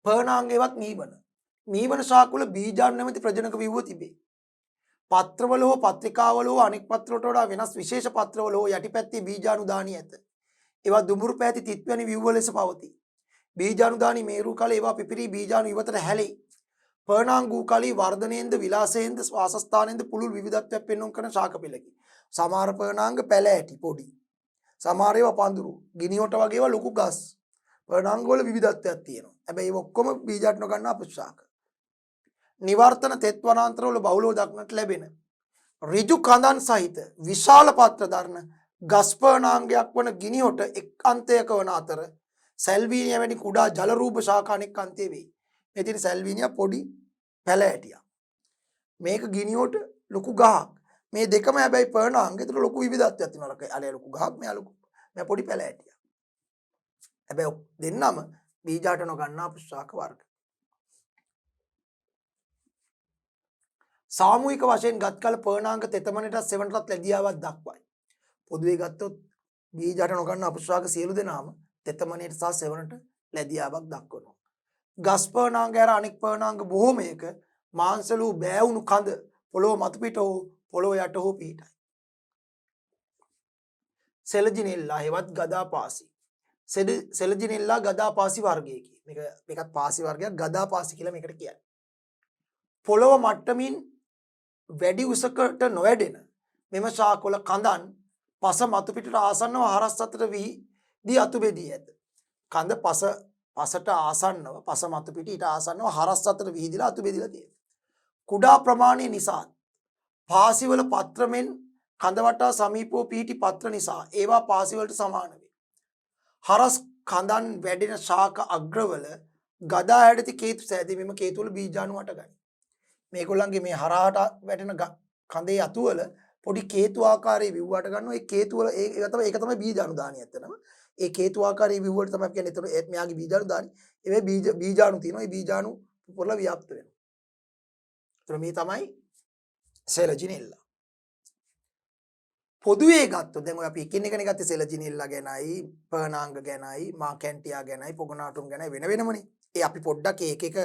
Speaker 1: පර්ණාංගයවත් මීවන. මීවන ශාකවල බීජාණු නැමැති ප්‍රජනක ව්‍යුහ තිබේ. පත්‍රවල හෝ පත්‍රිකාවල හෝ අනෙක් පත්‍රවලට වඩා වෙනස් විශේෂ පත්‍රවල හෝ යටිපැත්තේ බීජාණු දාණි ඇත. ඒවා දුඹුරු පැහැති තිත් වැනි ව්‍යුහ ලෙස පවතී. බීජාණු දාණි මේරු කල ඒවා පිපිරී බීජාණු ඉවතට හැලෙයි. පර්ණාංග වූ කලී වර්ධනයෙන්ද විලාසයෙන්ද වාසස්ථානෙන්ද පුළුල් විවිධත්වයක් පෙන්වන කරන ශාක පෙළකි. සමහර පර්ණාංග පැල ඇටි පොඩි. සමහර ඒවා පඳුරු, ගිනිහොට වගේ ඒවා ලොකු ගස්. පර්ණාංග වල විවිධත්වයක් තියෙනවා. හැබැයි ඒ ඔක්කොම බීජාට්න ගන්නා පුෂ්‍යාක. නිවර්තන තෙත් වනාන්තරවල බහුලව දක්නට ලැබෙන ඍජු කඳන් සහිත විශාල පත්‍ර දරන ගස් පර්ණාංගයක් වන ගිනිහොට එක් අන්තයක වන අතර සැල්වීනියා වැනි කුඩා ජල රූප ශාඛා අනෙක් අන්තයේ වේ. මේ තියෙන සැල්වීනියා පොඩි පැල ඇටියක්. මේක ගිනිහොට ලොකු ගහක්. මේ දෙකම හැබැයි පර්ණාංග ඒතර ලොකු විවිධත්වයක් තියෙනවා. අලේ ලොකු ගහක් මෙයා ලොකු මේ පොඩි පැල ඇටියක්. හැබැයි දෙන්නම බීජාට නොගන්නා පුෂ්‍යාක වර්ග. සාමූහික වශයෙන් ගත් කල පර්ණාංග තෙතමනටත් සෙවණටත් ලැබියාවක් දක්වයි. පොදුවේ ගත්තොත් බීජාට නොගන්නා පුෂ්‍යාක සියලු දෙනාම තෙතමනට සහ සෙවණට ලැබියාවක් දක්වනවා. ගස් පර්ණාංග ඇර අනෙක් පර්ණාංග බොහෝමයක මාංශලු බෑවුණු කඳ පොළොව මතුපිට හෝ පොළොව යට හෝ පිහිටයි. සෙලජිනෙල්ලා හෙවත් ගදාපාසි. සෙලජිනෙල්ලා ගදාපාසි වර්ගයකි. මේකත් පාසි වර්ගයක් ගදාපාසි කියලා මේකට කියන්නේ. පොළොව මට්ටමින් වැඩි උසකට නොවැඩෙන මෙම ශාකවල කඳන් පස මතුපිටට ආසන්නව හරස් අතර දී අතු බෙදී ඇත. කඳ පසට ආසන්නව පස මතුපිට ඊට ආසන්නව හරස් අතර විහිදිලා අතු බෙදිලා තියෙනවා. කුඩා ප්‍රමාණය නිසා පාසිවල පත්‍රමෙන් කඳ වටා සමීපව පිහිටි පත්‍ර නිසා ඒවා පාසිවලට සමාන වේ. හරස් කඳන් වැඩෙන ශාක අග්‍රවල ගදා හැඩති කේතු සෑදීමේම කේතුවල බීජාණු හටගනී. මේගොල්ලන්ගේ මේ හරහාට වැටෙන කඳේ අතුවල පොඩි කේතු ආකාරයේ විව්වට ගන්නවා. ඒ කේතුවල ඒක තමයි බීජාණු දාණි ඇත්තනම. ඒ කේතු ආකාරයේ විව්වට තමයි කියන්නේ. ඒතර මෙයාගේ බීජාණු දාණි. ඒ බීජාණු තියෙනවා. ඒ බීජාණු පොරල ව්‍යාප්ත වෙනවා. ඒතර මේ තමයි සෙලජිනෙල්ලා. පොදුවේ ගත්තොත් දැන් ඔය අපි එකින් එකනේ ගත්තේ සෙලජිනෙල්ලා ගැනයි, පර්ණාංග ගැනයි, මාකැන්ටියා ගැනයි, පොගනාටුම් ගැනයි වෙන වෙනමනේ. ඒ අපි පොඩ්ඩක් ඒක එක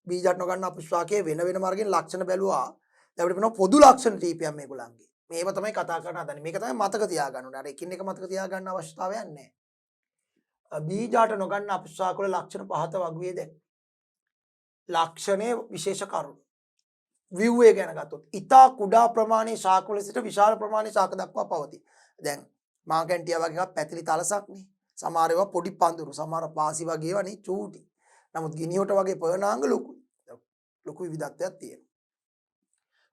Speaker 1: බීජාට නොගන්නා පුෂ්‍යාකයේ වෙන වෙන මාර්ගෙන් ලක්ෂණ බැලුවා. දැන් අපිට වෙනවා පොදු ලක්ෂණ ටීපියක් මේගොල්ලන්ගේ. මේව තමයි කතා කරන්න හදන්නේ. මේක තමයි මතක තියාගන්න ඕනේ. අර එකින් එක මතක තියාගන්න අවශ්‍යතාවයක් නැහැ. බීජාට නොගන්නා පුෂ්‍යාක වල ලක්ෂණ පහත වගුවේ දැන්. ලක්ෂණයේ විශේෂ කරුණු. ව්‍යුහය ගැන ගත්තොත් ඊතා කුඩා ප්‍රමාණයේ ශාක වල සිට විශාල ප්‍රමාණයේ ශාක දක්වා පවතී. දැන් මාකැන්ටියා වගේ එකක් පැතිලි තලසක් නේ. සමහර ඒවා පොඩි පඳුරු, සමහර පාසි වගේ ඒවා නේ චූටි. නමුත් ගිනිහොට වගේ පර්ණාංග ලොකු විවිධත්වයක් තියෙනවා.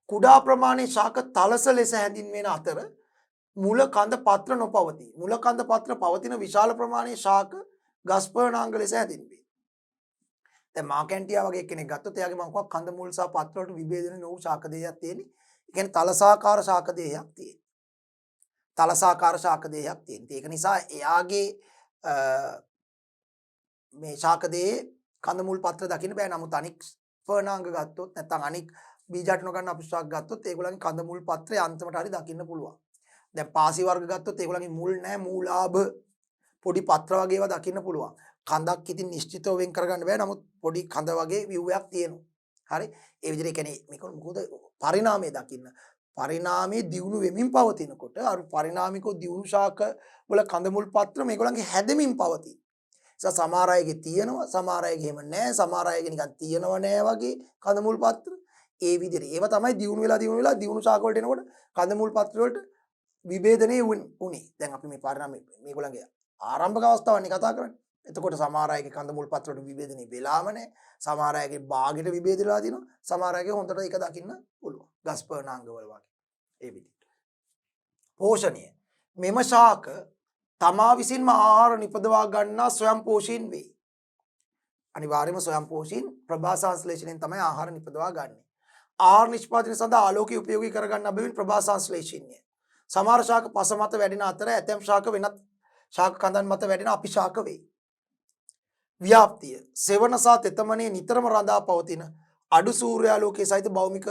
Speaker 1: කුඩා ප්‍රමාණයේ ශාක තලස ලෙස හැඳින්වෙන අතර මුල කඳ පත්‍ර නොපවතී. මුල කඳ පත්‍ර පවතින විශාල ප්‍රමාණයේ ශාක ගස් පර්ණාංග ලෙස හැඳින්වේ. දැන් මාකැන්ටියා වගේ කෙනෙක් ගත්තොත් එයාගේ මම කිව්වා කඳ මුල් සහ පත්‍ර වලට විභේදන නොවු ශාක දෙයක් තියෙන්නේ. ඒ කියන්නේ තලසාකාර ශාක දෙයක් තියෙන්නේ. තලසාකාර ශාක දෙයක් තියෙන්නේ. ඒක නිසා එයාගේ මේ ශාක දෙයේ කඳ මුල් පත්‍ර දකින්න බෑ. නමුත් අනික් පර්ණාංග ගත්තොත් නැත්නම් අනික් බීජාට නොගන්න අපුෂ්‍යාක ගත්තොත් ඒගොල්ලන්ගේ කඳ මුල් පත්‍රය අන්තිමට හරි දකින්න පුළුවන්. දැන් පාසි වර්ග ගත්තොත් ඒගොල්ලන්ගේ මුල් නැහැ, මූලාභ පොඩි පත්‍ර වගේ ඒවා දකින්න පුළුවන්. කඳක් ඉතින් නිශ්චිතව වෙන් කරගන්න බෑ. නමුත් පොඩි කඳ වගේ ව්‍යුහයක් තියෙනවා. හරි. ඒ විදිහට කියන්නේ මේක මොකද පරිණාමය දකින්න. පරිණාමයේ දියුණු වෙමින් පවතිනකොට අර පරිණාමිකව දියුණු ශාක වල කඳ මුල් පත්‍ර මේගොල්ලන්ගේ හැදෙමින් පවතී. සමහර අයගේ තියෙනවා, සමහර අයගේ එහෙම නැහැ, සමහර අයගේ නිකන් තියෙනව නෑ වගේ කඳ මුල් පත්‍ර. ඒ විදිහට ඒව තමයි දියුණු වෙලා දියුණු ශාක වලට එනකොට කඳ මුල් පත්‍ර වලට විභේදනය වුනේ. දැන් අපි මේ පරිණාමය මේගොල්ලන්ගේ ආරම්භක අවස්ථාවනේ කතා කරන්නේ. එතකොට සමහර අයගේ කඳ මුල් පත්‍ර වලට විභේදනය වෙලාම නැහැ. සමහර අයගේ භාගයට විභේදලා දිනවා. සමහර අයගේ හොඳට ඒක දකින්න පුළුවන්. ගස් පර්ණාංග වල වගේ. ඒ විදිහට. පෝෂණය. මෙම ශාක තමා විසින්ම ආහාර නිපදවා ගන්නා ස්වයං පෝෂීන් වේ. අනිවාර්යයෙන්ම ස්වයංපෝෂීන් ප්‍රභා සංශ්ලේෂණයෙන් තමයි ආහාර නිපදවා ගන්න. ආහාර නිෂ්පාදනය සඳහා ආලෝකය උපයෝගී කරගන්න බැවින් ප්‍රභා සංශ්ලේෂණය. සමහර ශාක පස මත වැඩෙන අතර ඇතැම් ශාක වෙනත් ශාක කඳන් මත වැඩෙන අපිශාක වේ. ව්‍යාප්තිය සෙවන සහ තෙතමනේ නිතරම රඳා පවතින අඩු සූර්යාලෝකයේ සහිත භෞමික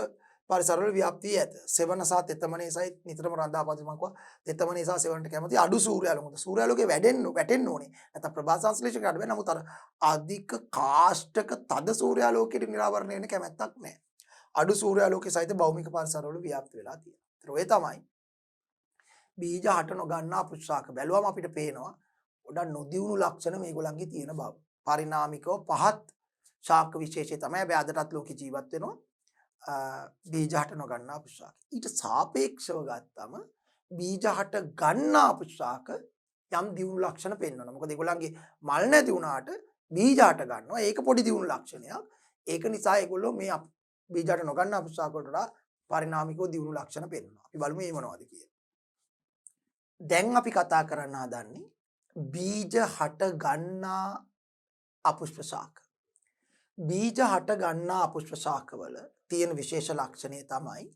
Speaker 1: පරිසරවල ව්‍යාප්තිය ඇත. සෙවන සහ තෙතමනේ සහිත නිතරම රඳා පවතින මං කිව්වා තෙතමනේ සහ සෙවනට කැමති අඩු සූර්යාලෝකය. සූර්යාලෝකයේ වැටෙන්න ඕනේ. නැත්නම් ප්‍රභා සංශ්ලේෂණයට අඩු වෙන නමුත් අර අධික කාෂ්ඨක තද සූර්යාලෝකයට නිරාවරණය වෙන්න කැමැත්තක් නැහැ. අඩු සූර්යාලෝකයේ සහිත භෞමික පරිසරවල ව්‍යාප්ත වෙලා තියෙනවා. ඒ තමයි බීජ හට නොගන්නා පුෂ්පාක. බැලුවම අපිට පේනවා ගොඩක් නොදියුණු ලක්ෂණ මේගොල්ලන්ගේ තියෙන බව. පරිණාමිකව පහත් ශාක විශේෂය තමයි හැබැයි අදටත් ලෝකේ ජීවත් වෙනවා බීජ හට නොගන්නා පුෂ්පාක. ඊට සාපේක්ෂව ගත්තම බීජ හට ගන්නා පුෂ්පාක යම් දියුණු ලක්ෂණ පෙන්වනවා. මොකද ඒගොල්ලන්ගේ මල් නැති වුණාට බීජ හට ගන්නවා. ඒක පොඩි දියුණු ලක්ෂණයක්. ඒක නිසා ඒගොල්ලෝ මේ බීජ හට නොගන්නා පුෂ්පාක වලට වඩා පරිණාමිකව දියුණු ලක්ෂණ පෙන්වනවා. අපි බලමු මේ මොනවද කියලා. දැන් අපි කතා කරන්න හදන්නේ බීජ හට ගන්නා අපුෂ්ප ශාක. බීජ හට ගන්නා අපුෂ්ප ශාකවල තියෙන විශේෂ ලක්ෂණය තමයි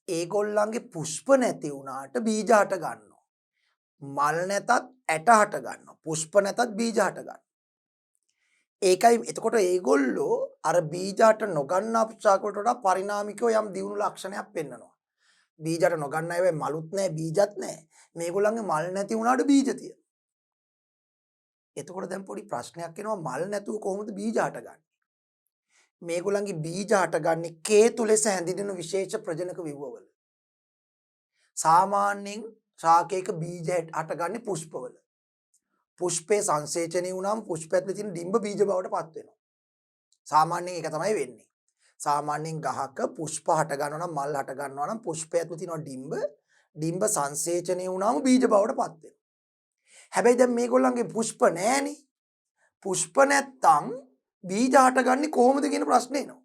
Speaker 1: ඒගොල්ලන්ගේ පුෂ්ප නැති වුණාට බීජ හට ගන්නවා. මල් නැතත් ඇට හට ගන්නවා. පුෂ්ප නැතත් බීජ හට ගන්නවා. ඒකයි එතකොට ඒගොල්ලෝ අර බීජ හට නොගන්නා අපුෂ්ප ශාක වලට වඩා පරිණාමිකව යම් දියුණු ලක්ෂණයක් පෙන්වනවා. බීජ හට නොගන්න අය මලුත් නැහැ බීජත් නැහැ. මේගොල්ලන්ගේ මල් නැති වුණාට බීජ තියෙනවා. එතකොට දැන් පොඩි ප්‍රශ්නයක් එනවා මල් නැතුව කොහොමද බීජ හටගන්නේ? මේගොල්ලන්ගේ බීජ හටගන්නේ කේතු ලෙස හැඳින්වෙන විශේෂ ප්‍රජනක විව්වවල. සාමාන්‍යයෙන් ශාකයක බීජ හටගන්නේ පුෂ්පවල. පුෂ්පේ සංසේචනය වුණාම පුෂ්ප ඇතුලේ තියෙන ඩිම්බ බීජ බවට පත් වෙනවා. සාමාන්‍යයෙන් ඒක තමයි වෙන්නේ. සාමාන්‍යයෙන් ගහක පුෂ්ප හට ගන්නවා නම් මල් හට ගන්නවා නම් පුෂ්පය ඇතුලේ තියෙන ඩිම්බ සංසේචනය වුණාම බීජ බවට පත් වෙනවා. හැබැයි දැන් මේගොල්ලන්ගේ පුෂ්ප නැහැනේ. පුෂ්ප නැත්තම් බීජ හටගන්නේ කොහොමද කියන ප්‍රශ්නේ එනවා.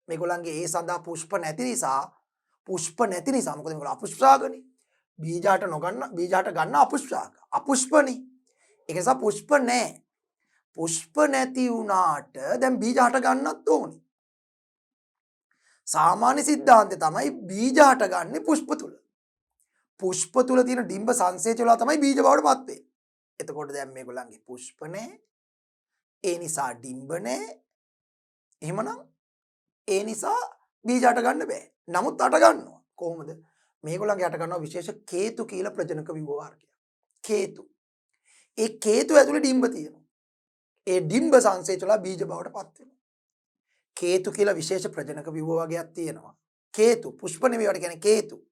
Speaker 1: මේගොල්ලන්ගේ ඒ සඳහා පුෂ්ප නැති නිසා මොකද මේගොල්ලෝ අපුෂ්පාකනේ. බීජ හට ගන්න අපුෂ්පාක. අපුෂ්පනේ. ඒක නිසා පුෂ්ප නැහැ. පුෂ්ප නැති වුණාට දැන් බීජ හට ගන්නත් ඕනේ. සාමාන්‍ය સિદ્ધාන්තය තමයි බීජ හටගන්නේ පුෂ්ප තුල. පුෂ්ප තුල තියෙන ඩිම්බ සංසේචනලා තමයි බීජ බවට පත් වෙන්නේ. එතකොට දැන් මේගොල්ලන්ගේ පුෂ්ප නැහැ. ඒ නිසා ඩිම්බ නැහැ. එහෙමනම් ඒ නිසා බීජ හට ගන්න බෑ. නමුත් හට ගන්නවා. කොහොමද? මේගොල්ලන්ගේ හට ගන්නවා විශේෂ කේතු කියලා ප්‍රජනක විව වර්ගයක්. කේතු. ඒ කේතු ඇතුලේ ඩිම්බ තියෙනවා. ඒ ඩිම්බ සංසේචනලා බීජ බවට පත් වෙනවා. කේතු කියලා විශේෂ ප්‍රජනක විව වර්ගයක් තියෙනවා. කේතු පුෂ්ප නෙමෙයි වට කියන්නේ කේතු.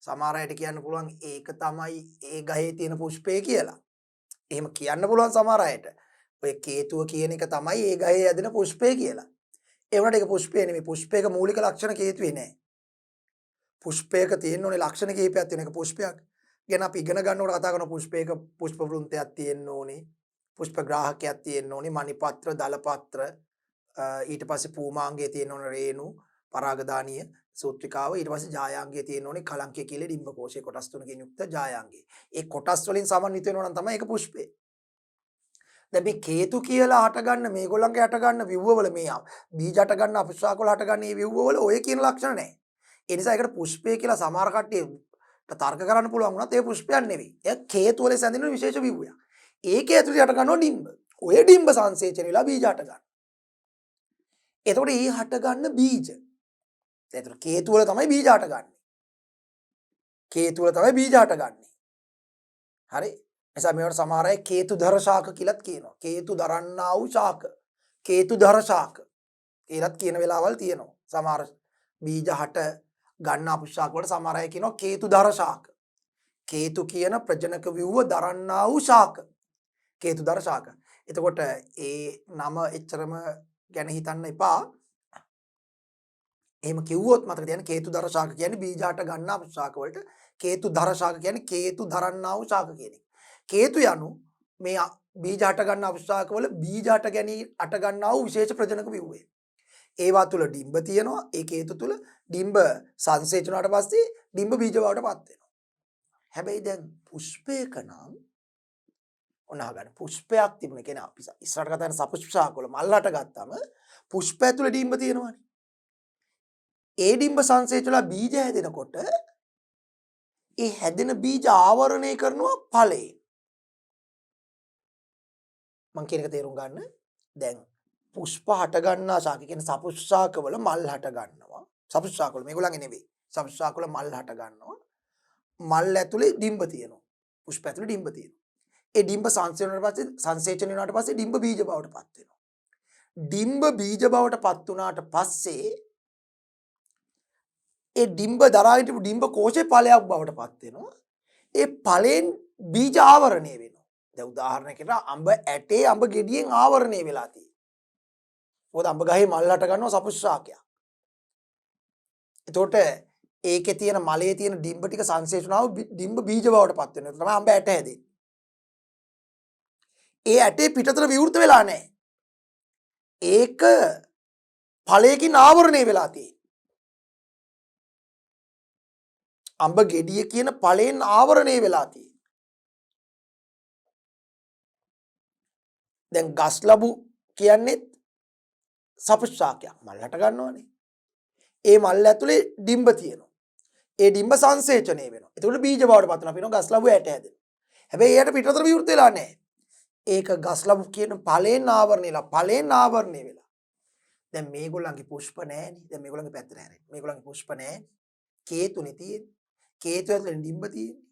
Speaker 1: සමහර අයට කියන්න පුළුවන් ඒක තමයි ඒ ගහේ තියෙන පුෂ්පය කියලා. එහෙම කියන්න පුළුවන් සමහර අයට. ඔය කේතුව කියන එක තමයි ඒ ගහේ ඇදෙන පුෂ්පය කියලා. ඒ වුණාට ඒක පුෂ්පය නෙමෙයි. පුෂ්පයක මූලික ලක්ෂණ කේතුවේ නැහැ. පුෂ්පයක තියෙන්න ඕනේ ලක්ෂණ කීපයක් තියෙන එක පුෂ්පයක්. ගැන අපි ඉගෙන ගන්නකොට කතා කරන පුෂ්පයක පුෂ්ප වෘන්තයක් තියෙන්න ඕනේ. පුෂ්ප ග්‍රාහකයක් තියෙන්න ඕනේ. මණිපත්‍ර, දලපත්‍ර ඊට පස්සේ පූමාංගයේ තියෙන්න ඕනේ රේණු, පරාගදානීය සූත්‍රිකාව ඊට පස්සේ ජායාංගයේ තියෙන්න ඕනේ කලංකය කියලා ඩිම්බ කෝෂයේ කොටස් තුනකින් යුක්ත ජායාංගය. ඒ කොටස් වලින් සමන්විත වෙනවා නම් තමයි ඒක පුෂ්පය. දැන් මේ කේතු කියලා හටගන්න මේගොල්ලන්ගේ හටගන්න විව්වවල මේ බීජ හටගන්න අපුෂ්පාක වල හටගන්න මේ විව්වවල ඔය කියන ලක්ෂණ නැහැ. ඒ නිසා ඒකට පුෂ්පය කියලා සමහර කට්ටිය තර්ක කරන්න පුළුවන් වුණත් ඒ පුෂ්පයක් නෙවෙයි. ඒ කේතු වල සැඳෙන විශේෂ විව්වයක්. ඒකේ ඇතුලේ හටගන්නවා ඩිම්බ. ඔය ඩිම්බ සංසේචන වෙලා බීජ හටගන්න. එතකොට ඒ හටගන්න බීජ. එතකොට කේතු වල තමයි බීජ හටගන්නේ. කේතු වල තමයි බීජ හටගන්නේ. හරි? එසා මේවට සමහර අය කේතුධර ශාක කියලාත් කියනවා. කේතු දරන්නා වූ ශාක. කේතුධර ශාක කියලාත් කියන වෙලාවල් තියෙනවා. සමහර බීජ හට ගන්න අපුෂ්පාක වලට සමහර අය කියනවා කේතුධර ශාක. කේතු කියන ප්‍රජනක ව්‍යුහ දරන්නා වූ ශාක. කේතුධර ශාක. එතකොට ඒ නම එච්චරම ගැන හිතන්න එපා. එහෙම කිව්වොත් මතක තියාගන්න කේතුධර ශාක කියන්නේ බීජ හට ගන්න අපුෂ්පාක වලට කේතුධර ශාක කියන්නේ කේතු දරන්නා වූ ශාක කියන එක. කේතු යනු මේ බීජ හට ගන්න අපුෂ්පාක වල බීජ හට ගන්නා වූ විශේෂ ප්‍රජනක ව්‍යුහය. ඒවා තුල ඩිම්බ තියෙනවා. ඒ කේතු තුල ඩිම්බ සංසේචන වුණාට පස්සේ ඩිම්බ බීජ බවට පත් වෙනවා. හැබැයි දැන් පුෂ්පයක නම් ඔන්න අහගන්න. පුෂ්පයක් තිබුණ කියන්නේ අපි ඉස්සරහට කතා කරන සපුෂ්ප ශාකවල මල් හට ගත්තාම පුෂ්ප ඇතුලේ ඩිම්බ තියෙනවානේ. ඒ ඩිම්බ සංසේචලා බීජ හැදෙනකොට ඒ හැදෙන බීජ ආවරණය කරනවා ඵලයෙන්. මං කියන එක තේරුම් ගන්න. දැන් පුෂ්ප හට ගන්නා ශාක කියන්නේ සපුෂ්ප ශාකවල මල් හට ගන්නවා. සපුෂ්ප ශාකවල මේගොල්ලන්ගේ නෙවෙයි. සපුෂ්ප ශාකවල මල් හට ගන්නවා. මල් ඇතුලේ ඩිම්බ තියෙනවා. පුෂ්ප ඇතුලේ ඩිම්බ තියෙනවා. ඒ ඩිම්බ සංසේචන වුණාට පස්සේ ඩිම්බ බීජ බවට පත් වෙනවා. ඩිම්බ බීජ බවට පත් වුණාට පස්සේ ඒ ඩිම්බ දරා හිටපු ඩිම්බ කෝෂේ ඵලයක් බවට පත් වෙනවා. ඒ ඵලෙන් බීජ ආවරණය වෙනවා. දැන් උදාහරණයකට අඹ ඇටේ අඹ ගෙඩියෙන් ආවරණය වෙලා තියෙනවා. මොකද අඹ ගහේ මල් හට ගන්නවා සපුෂ්ප ශාකයක්. එතකොට ඒකේ තියෙන මලේ තියෙන ඩිම්බ ටික සංසේචනාව ඩිම්බ බීජ බවට පත් වෙනවා. ඒක තමයි අඹ ඇට හැදෙන්නේ. ඒ ඇටේ පිටතට විවෘත වෙලා නැහැ. ඒක ඵලයකින් ආවරණය වෙලා තියෙන්නේ. අඹ ගෙඩිය කියන ඵලයෙන් ආවරණය වෙලා තියෙන්නේ. දැන් ගස් ලැබු කියන්නේ සපුෂ්ප ශාකයක් මල් හට ගන්නවනේ. ඒ මල් ඇතුලේ ඩිම්බ තියෙනවා. ඒ ඩිම්බ සංසේචනය වෙනවා. ඒකට බීජ බවට පත් වෙනවා. අපිනවා ගස් ලැබු ඇට හැදෙනවා. හැබැයි ඒකට පිටතට විවෘත වෙලා නැහැ. ඒක ගස් ලැබු කියන ඵලයෙන් ආවරණය වෙලා ඵලයෙන් ආවරණය වෙලා. දැන් මේගොල්ලන්ගේ පුෂ්ප නැහැනේ. දැන් මේගොල්ලන්ගේ පැත්තට හැරෙන්න. මේගොල්ලන්ගේ පුෂ්ප නැහැ. කේතුනේ තියෙන්නේ. කේතු ඇතුලේ ඩිම්බ තියෙන්නේ.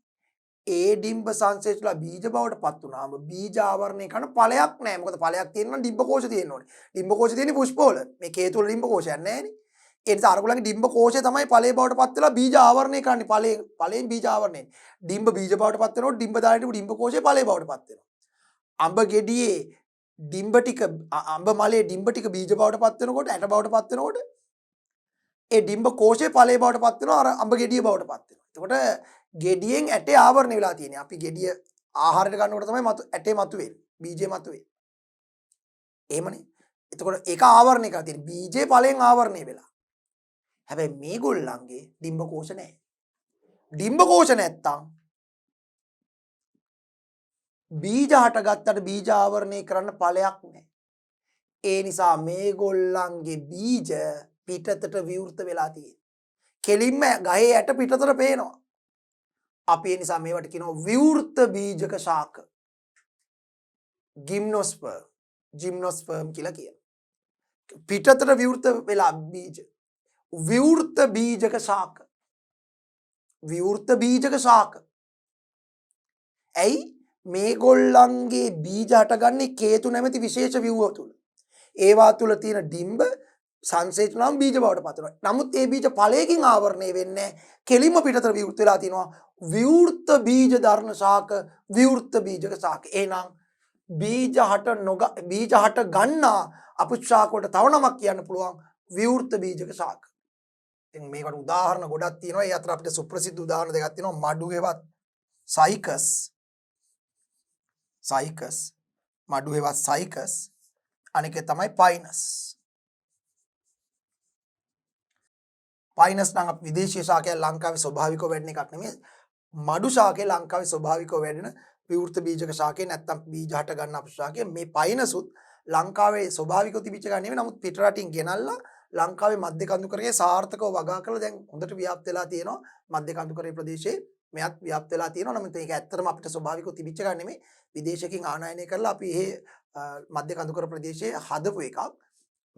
Speaker 1: ඒ ඩිම්බ සංසේචලා බීජ බවට පත් වුණාම බීජ ආවරණය කරන ඵලයක් නැහැ. මොකද ඵලයක් තියෙනවා ඩිම්බ කෝෂ තියෙන්න ඕනේ. ඩිම්බ කෝෂ තියෙන්නේ පුෂ්ප වල. මේ කේතු වල ඩිම්බ කෝෂයක් නැහැනේ. ඒ නිසා අරගොල්ලන්ගේ ඩිම්බ කෝෂය තමයි ඵලයේ බවට පත් වෙලා බීජ ආවරණය කරන්නේ. ඵලයෙන් බීජ ආවරණය. ඩිම්බ බීජ බවට පත් වෙනකොට ඩිම්බ දාලා ඩිම්බ කෝෂය ඵලයේ බවට පත් වෙනවා. අඹ ගෙඩියේ ඩිම්බ ටික අඹ මලේ ඩිම්බ ටික බීජ බවට පත් වෙනකොට ඇට බවට පත් වෙනකොට ඒ ඩිම්බ කෝෂේ ඵලයේ බවට පත් වෙනවා අර අඹ ගෙඩිය බවට පත් වෙනවා. එතකොට ගෙඩියෙන් ඇටේ ආවරණය වෙලා තියෙන්නේ. අපි ගෙඩිය ආහාරයට ගන්නකොට තමයි ඇටේ මතුවෙන්නේ. බීජේ මතුවෙන්නේ. එහෙමනේ. එතකොට ඒක ආවරණය කරලා තියෙන්නේ. බීජේ ඵලයෙන් ආවරණය වෙලා. හැබැයි මේගොල්ලන්ගේ ඩිම්බ කෝෂ නැහැ. ඩිම්බ කෝෂ නැත්තම් බීජ හටගත්තට බීජ ආවරණය කරන්න ඵලයක් නැහැ. ඒ නිසා මේගොල්ලන්ගේ බීජ පිටතට විවෘත වෙලා තියෙන්නේ. කෙලින්ම ගහේ ඇට පිටතට පේනවා. අපි ඒ නිසා මේවට කියනවා විවෘත බීජක ශාක. ජිම්නෝස්පර්ම් කියලා කියනවා. පිටතට විවෘත වෙලා බීජ. විවෘත බීජක ශාක. විවෘත බීජක ශාක. ඇයි මේගොල්ලන්ගේ බීජ හටගන්නේ කේතු නැමැති විශේෂ ව්‍යුහ තුල. ඒවා තුල තියෙන ඩිම්බ සංසේචනම බීජ බවට පත් වෙනවා. නමුත් ඒ බීජ ඵලයකින් ආවරණය වෙන්නේ කෙලින්ම පිටතට විවෘත වෙලා තිනවා. විවෘත බීජ ධර්ණ ශාක විවෘත බීජක ශාක. එහෙනම් බීජ හට ගන්නා අපුෂ්ප වලට තව නමක් කියන්න පුළුවන් විවෘත බීජක ශාක. ඉතින් මේකට උදාහරණ ගොඩක් තියෙනවා. ඒ අතර අපිට සුප්‍රසිද්ධ උදාහරණ දෙකක් තියෙනවා. මඩු හෙවත් සයිකස් මඩු හෙවත් සයිකස් අනික තමයි පයිනස්. පයිනස් නම් විදේශීය ශාකයක් ලංකාවේ ස්වභාවිකව වැඩෙන එකක් නෙමෙයි. මඩු ශාකේ ලංකාවේ ස්වභාවිකව වැඩෙන විවෘත බීජක ශාකේ නැත්තම් බීජ හට ගන්න අප ශාකේ. මේ පයිනසුත් ලංකාවේ ස්වභාවිකව තිබිච්ච එකක් නෙමෙයි. නමුත් පිට රටින් ගෙනල්ලා ලංකාවේ මධ්‍ය කඳුකරයේ සාර්ථකව වගා කරලා දැන් හොඳට ව්‍යාප්ත වෙලා තියෙනවා. මධ්‍ය කඳුකරයේ ප්‍රදේශයේ මෙයත් ව්‍යාප්ත වෙලා තියෙනවා. නමුත් ඒක ඇත්තටම අපිට ස්වභාවිකව තිබිච්ච එකක් නෙමෙයි. විදේශකින් ආනයනය කරලා අපි මේ මධ්‍ය කඳුකර ප්‍රදේශයේ හදපු එකක්.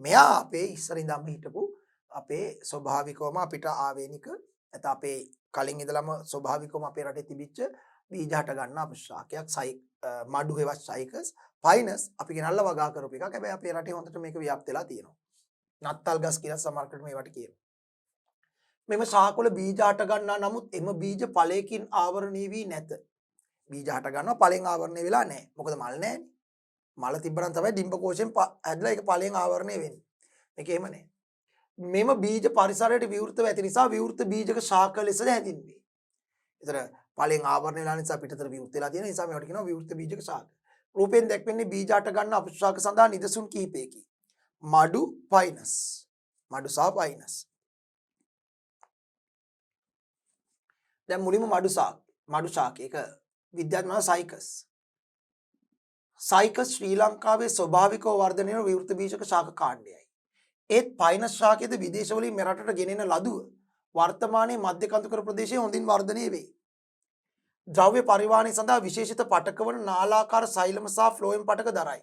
Speaker 1: මෙයා අපේ ඉස්සර ඉඳන්ම හිටපු අපේ ස්වභාවිකවම අපිට ආවේනික නැත්නම් අපේ කලින් ඉඳලම ස්වභාවිකවම අපේ රටේ තිබිච්ච බීජ හට ගන්න අපශාකයක් මඩු හෙවත් සයිකස් පයිනස් අපි ගෙනල්ලා වගා කරපු එකක්. හැබැයි අපේ රටේ හොඳට මේක ව්‍යාප්ත වෙලා තියෙනවා. නත්තල් ගස් කියලා සමහරකට මේවට කියනවා. මෙම ශාකවල බීජ හට ගන්නා නමුත් එම බීජ ඵලයකින් ආවරණය වී නැත. බීජ හට ගන්නවා ඵලෙන් ආවරණය වෙලා නැහැ. මොකද මල් නැහැනේ. මල තිබ්බනම් තමයි ඩිම්බ කෝෂයෙන් ඇදලා ඒක ඵලෙන් ආවරණය වෙන්නේ. මේක එහෙම නැහැ. මෙම බීජ පරිසරයට විවෘතව ඇති නිසා විවෘත බීජක ශාක ලෙසද හැඳින්වේ. ඒතර ඵලෙන් ආවරණය වෙලා නිසා පිටතට විවෘත වෙලා තියෙන නිසා මේවට කියනවා විවෘත බීජක ශාක. රූපයෙන් දැක්වෙන්නේ බීජ හට ගන්න අපශාක සඳහා නිදසුන් කිහිපයකි. මඩු පයිනස්. මඩු සහ පයිනස්. දැන් මුලින්ම මඩු ශාක. ඒක විද්‍යාත්මක සයිකස්. සයිකස් ශ්‍රී ලංකාවේ ස්වභාවිකව වර්ධනය වෙන විවෘත බීජක ශාක කාණ්ඩයයි. ඒත් පයිනස් ශාකයේද විදේශවලින් මෙරටට ගෙනෙන ලදුව වර්තමානයේ මධ්‍ය කඳුකර ප්‍රදේශයේ හොඳින් වර්ධනය වේ. ද්‍රව්‍ය පරිවාහනය සඳහා විශේෂිත පටක වන නාලාකාර සෛලම සහ ෆ්ලෝයම් පටක දරයි.